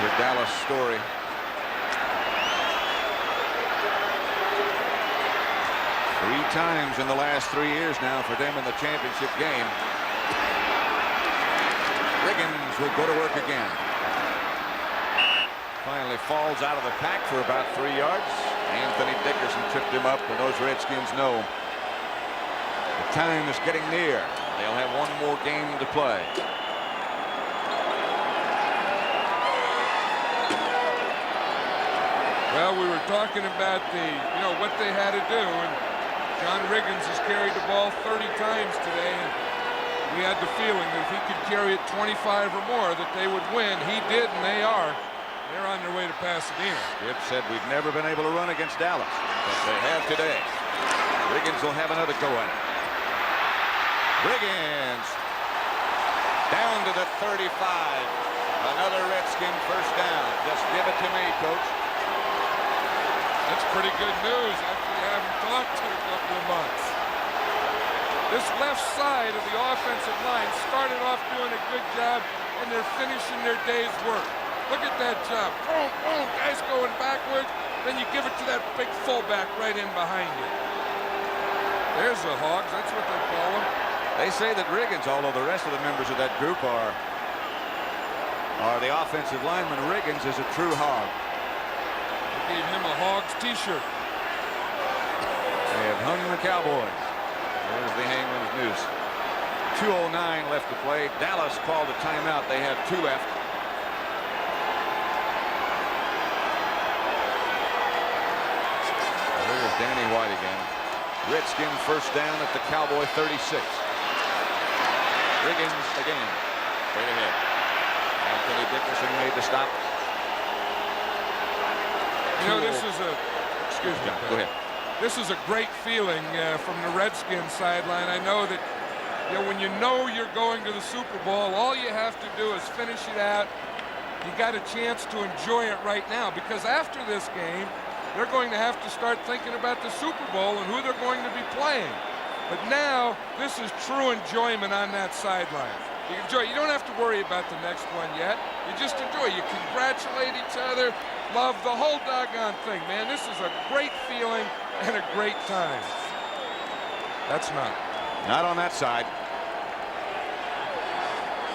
The Dallas story. Three times in the last 3 years now for them in the championship game. Riggins will go to work again. Finally falls out of the pack for about 3 yards. Anthony Dickerson tripped him up, and those Redskins know the time is getting near. They'll have one more game to play. Well, we were talking about what they had to do, and John Riggins has carried the ball 30 times today, and we had the feeling that if he could carry it 25 or more, that they would win. He did, and they are. They're on their way to Pasadena. Skip said we've never been able to run against Dallas, but they have today. Riggins will have another go at it. Riggins down to the 35. Another Redskin first down. Just give it to me, coach. That's pretty good news after you haven't talked to a couple of months. This left side of the offensive line started off doing a good job, and they're finishing their day's work. Look at that job. Boom, boom, guys going backwards. Then you give it to that big fullback right in behind you. There's the Hogs. That's what they call them. They say that Riggins, although the rest of the members of that group are the offensive lineman, Riggins is a true Hog. They gave him a Hogs t-shirt. They have hung the Cowboys. There's the hangman's noose. 2:09 left to play. Dallas called a timeout. They have 2 left. There's Danny White again. Redskin first down at the Cowboy 36. Riggins again. Straight ahead. Anthony Dickerson made the stop. You know, this is a... Excuse me. Go ahead. This is a great feeling from the Redskins sideline. I know that, when you know you're going to the Super Bowl, all you have to do is finish it out. You got a chance to enjoy it right now, because after this game, they're going to have to start thinking about the Super Bowl and who they're going to be playing. But now, this is true enjoyment on that sideline. You enjoy. You don't have to worry about the next one yet. You just enjoy. You congratulate each other. Love the whole doggone thing, man. This is a great feeling and a great time. That's not. Not on that side.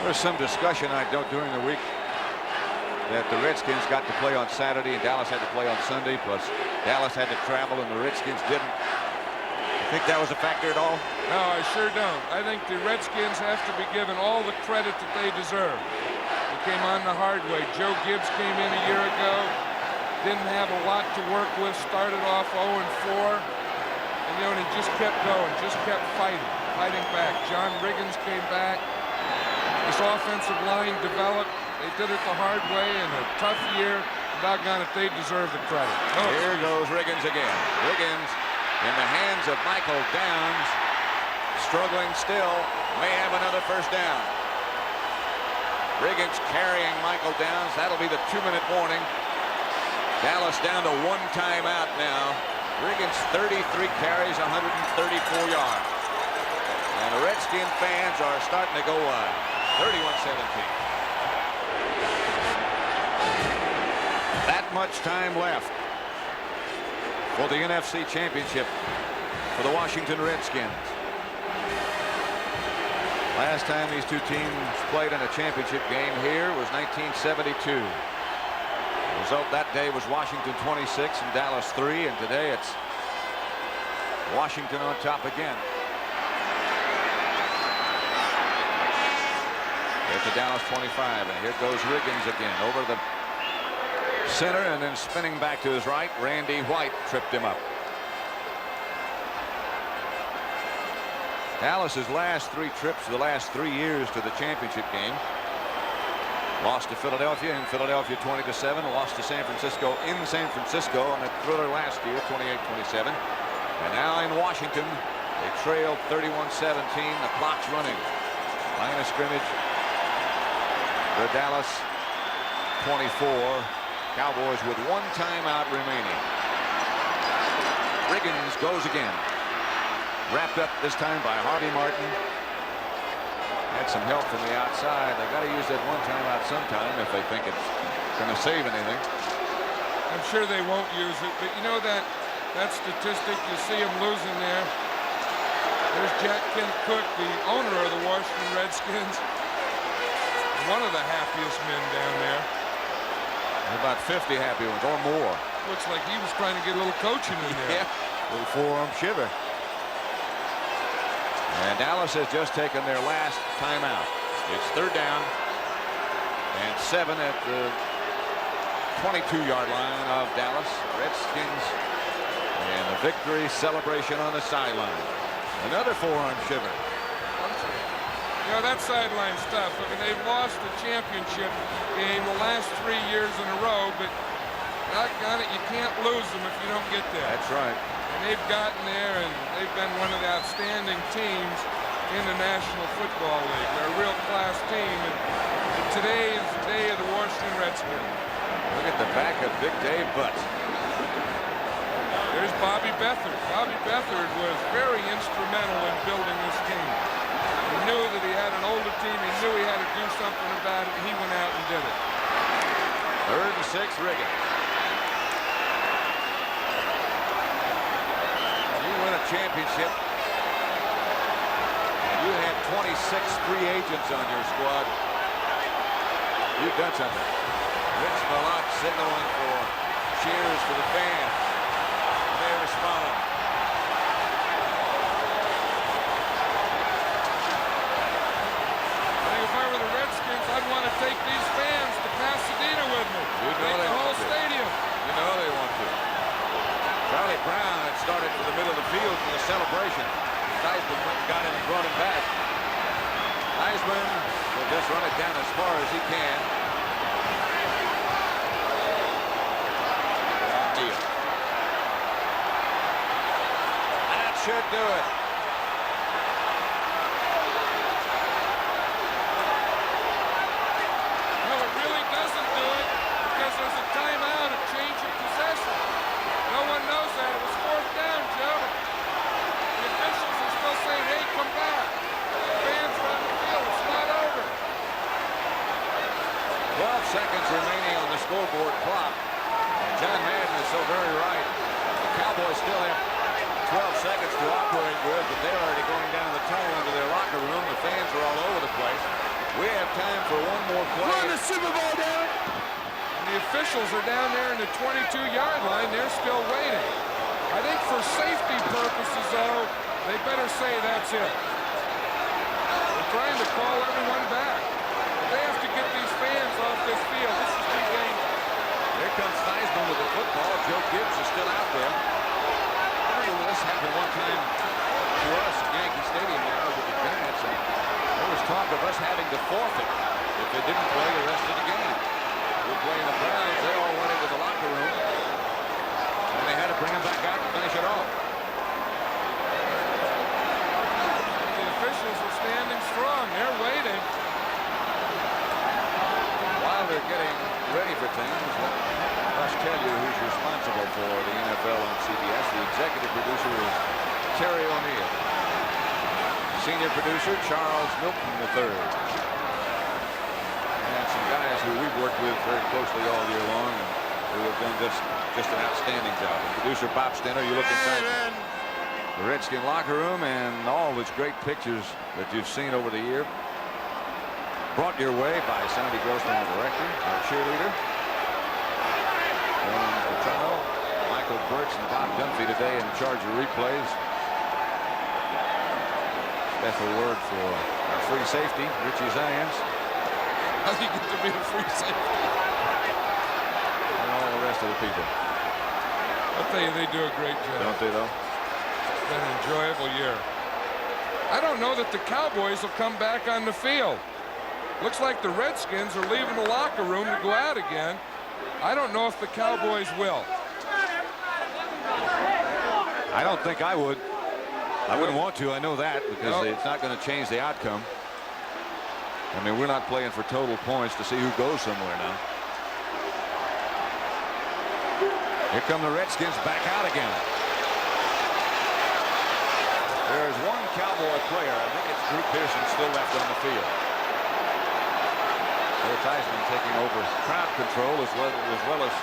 There's some discussion during the week that the Redskins got to play on Saturday and Dallas had to play on Sunday, plus Dallas had to travel and the Redskins didn't. You think that was a factor at all? No, I sure don't. I think the Redskins have to be given all the credit that they deserve. They came on the hard way. Joe Gibbs came in a year ago, didn't have a lot to work with, started off 0-4, and he just kept going, just kept fighting back. John Riggins came back. This offensive line developed. They did it the hard way in a tough year. Doggone it, they deserve the credit. Here goes Riggins again. Riggins in the hands of Michael Downs, struggling still, may have another first down. Riggins carrying Michael Downs. That'll be the 2-minute warning. Dallas down to 1 timeout now. Riggins 33 carries, 134 yards. And the Redskin fans are starting to go wild. 31-17. That much time left for the NFC Championship for the Washington Redskins. Last time these two teams played in a championship game here was 1972. The result that day was Washington 26 and Dallas 3, and today it's Washington on top again. There's the Dallas 25, and here goes Riggins again over the center and then spinning back to his right. Randy White tripped him up. Dallas's last 3 trips the last 3 years to the championship game. Lost to Philadelphia in Philadelphia 20-7. Lost to San Francisco in San Francisco on a thriller last year 28-27. And now in Washington they trailed 31-17. The clock's running. Line of scrimmage. The Dallas 24. Cowboys with 1 timeout remaining. Riggins goes again. Wrapped up this time by Harvey Martin. Had some help from the outside. They got to use that 1 timeout sometime if they think it's going to save anything. I'm sure they won't use it, but you know that statistic, you see them losing there. There's Jack Kent Cook, the owner of the Washington Redskins. One of the happiest men down there. About 50 happy ones or more. Looks like he was trying to get a little coaching in there. Yeah, little forearm shiver. And Dallas has just taken their last timeout. It's 3rd down and 7 at the 22-yard line of Dallas. Redskins and the victory celebration on the sideline. Another forearm shiver. You know, that sideline stuff. I mean, they've lost the championship game the last 3 years in a row, but doggone it, you can't lose them if you don't get there. That's right. And they've gotten there, and they've been one of the outstanding teams in the National Football League. They're a real class team, and today is the day of the Washington Redskins. Look at the back of Big Dave Butch. There's Bobby Beathard. Bobby Beathard was very instrumental in building this team. He knew that he had an older team. He knew he had to do something about it. He went out and did it. 3rd and 6, Riggins. You win a championship, and you have 26 free agents on your squad. You've done something. Rich Malott signaling for cheers for the fans. They respond. If I were the Redskins, I'd want to take these fans to Pasadena with me. You know Make they the whole want to. stadium. You know they want to. Charlie Brown had started for the middle of the field for the celebration. Theismann went and got him and brought him back. Theismann will just run it down as far as he can. That should do it. No, it really doesn't do it because there's a timeout, a change of possession. No one knows that. It was 4th down, Joe. The officials are still saying, hey, come back. The fans are on the field. It's not over. 12 seconds remaining on the scoreboard clock. And John Madden is so very right. The Cowboys still have 12 seconds to operate with, but they're already going down the tunnel into their locker room. The fans are all over the place. We have time for one more play. Run the Super Bowl down. And the officials are down there in the 22-yard line. They're still waiting. I think for safety purposes, though, they better say that's it. They're trying to call everyone back. They have to get these fans off this field. This is too dangerous. Here comes Theismann with the football. Joe Gibbs is still out there. I remember this happened one time to us at Yankee Stadium when I was with the Giants, and there was talk of us having to forfeit if they didn't play the rest of the game. We're playing the Browns. They all went into the locker room, and they had to bring them back out to finish it off. The officials are standing strong. They're waiting. While they're getting ready for things, I must tell you who's responsible for the NFL on CBS. The executive producer is Terry O'Neill. Senior producer Charles Milton III. And some guys who we've worked with very closely all year long and who have done just an outstanding job. And producer Bob Stenner, you look inside the Redskin locker room and all those great pictures that you've seen over the year. Brought your way by Sandy Grossman, the director, our cheerleader. And Patrano, Michael Burks, and Bob Dunphy today in charge of replays. Special word for our free safety, Richie Zions. How do you get to be a free safety? And all the rest of the people. I'll tell you, they do a great job. Don't they, though? It's been an enjoyable year. I don't know that the Cowboys will come back on the field. Looks like the Redskins are leaving the locker room to go out again. I don't know if the Cowboys will. I don't think I would. I wouldn't want to. I know that because it's not going to change the outcome. I mean, we're not playing for total points to see who goes somewhere now. Here come the Redskins back out again. There's one Cowboy player. I think it's Drew Pearson still left on the field. Theismann taking over crowd control as well as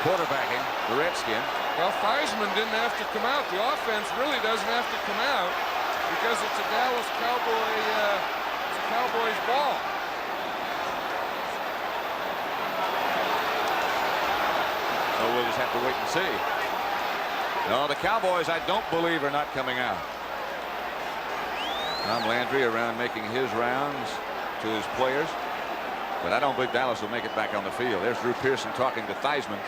quarterbacking the Redskins. Well, Theismann didn't have to come out. The offense really doesn't have to come out because it's a Dallas Cowboys ball. So we'll just have to wait and see. No, the Cowboys, I don't believe, are not coming out. Tom Landry around making his rounds to his players. But I don't believe Dallas will make it back on the field. There's Drew Pearson talking to Theismann.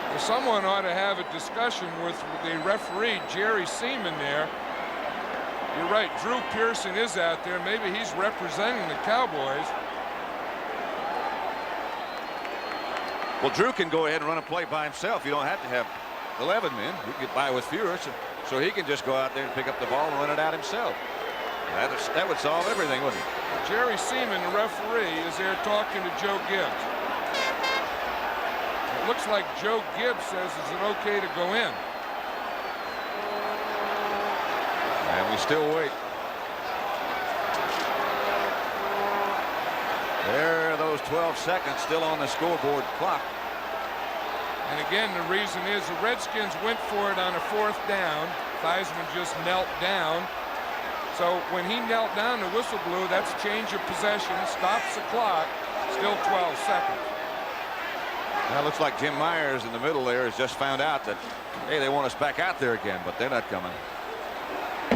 Well, someone ought to have a discussion with the referee, Jerry Seaman, there. You're right, Drew Pearson is out there. Maybe he's representing the Cowboys. Well, Drew can go ahead and run a play by himself. You don't have to have 11 men. You can get by with fewer, so he can just go out there and pick up the ball and run it out himself. That would solve everything, wouldn't it? Jerry Seaman, the referee, is there talking to Joe Gibbs. It looks like Joe Gibbs says it's okay to go in. And we still wait. There are those 12 seconds still on the scoreboard clock. And again, the reason is the Redskins went for it on a 4th down. Theismann just knelt down. So when he knelt down, the whistle blew. That's change of possession, stops the clock. Still 12 seconds. Now it looks like Jim Myers in the middle there has just found out that, hey, they want us back out there again, but they're not coming. I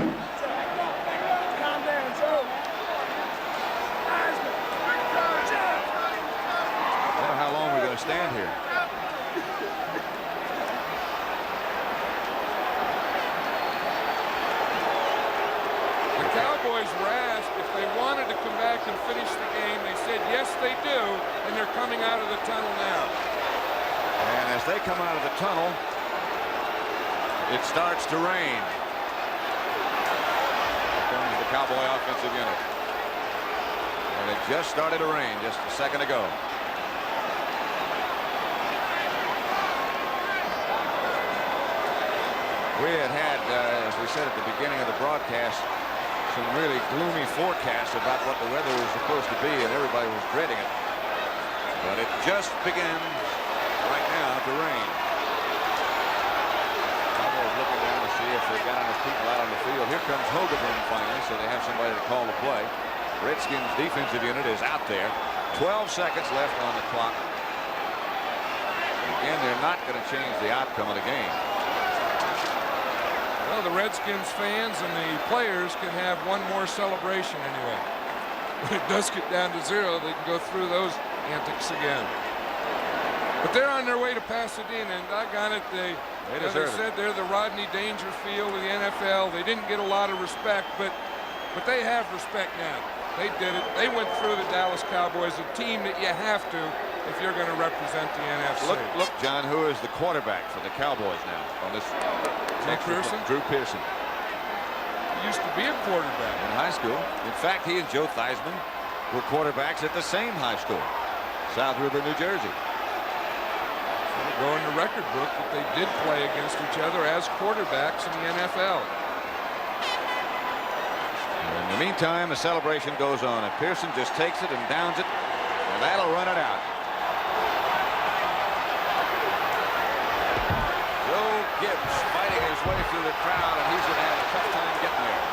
don't know how long we're going to stand here. The Cowboys were asked if they wanted to come back and finish the game. They said yes, they do, and they're coming out of the tunnel now. And as they come out of the tunnel, it starts to rain. Here comes the Cowboy offensive unit. And it just started to rain just a second ago. We had, as we said at the beginning of the broadcast, some really gloomy forecasts about what the weather was supposed to be, and everybody was dreading it. But it just began right now to rain. Cowboys looking down to see if they got enough people out on the field. Here comes Hogaburn finally, so they have somebody to call the play. Redskins defensive unit is out there. 12 seconds left on the clock. Again, they're not going to change the outcome of the game. Well, the Redskins fans and the players can have one more celebration anyway. When it does get down to 0, they can go through those antics again. But they're on their way to Pasadena, and doggone it, they said they're the Rodney Dangerfield of the NFL. They didn't get a lot of respect, but they have respect now. They did it. They went through the Dallas Cowboys, a team that you have to if you're going to represent the NFC. Look, John, who is the quarterback for the Cowboys now on this? Pearson? Drew Pearson. He used to be a quarterback in high school. In fact, he and Joe Theismann were quarterbacks at the same high school, South River, New Jersey. So they go in the record book that they did play against each other as quarterbacks in the NFL. In the meantime, the celebration goes on, and Pearson just takes it and downs it, and that'll run it out. Gibbs fighting his way through the crowd, and he's going to have a tough time getting there.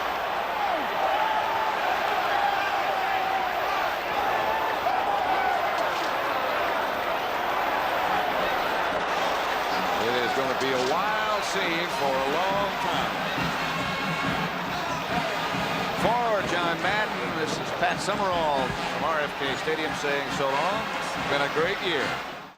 It is going to be a wild scene for a long time. For John Madden, this is Pat Summerall from RFK Stadium saying so long. It's been a great year.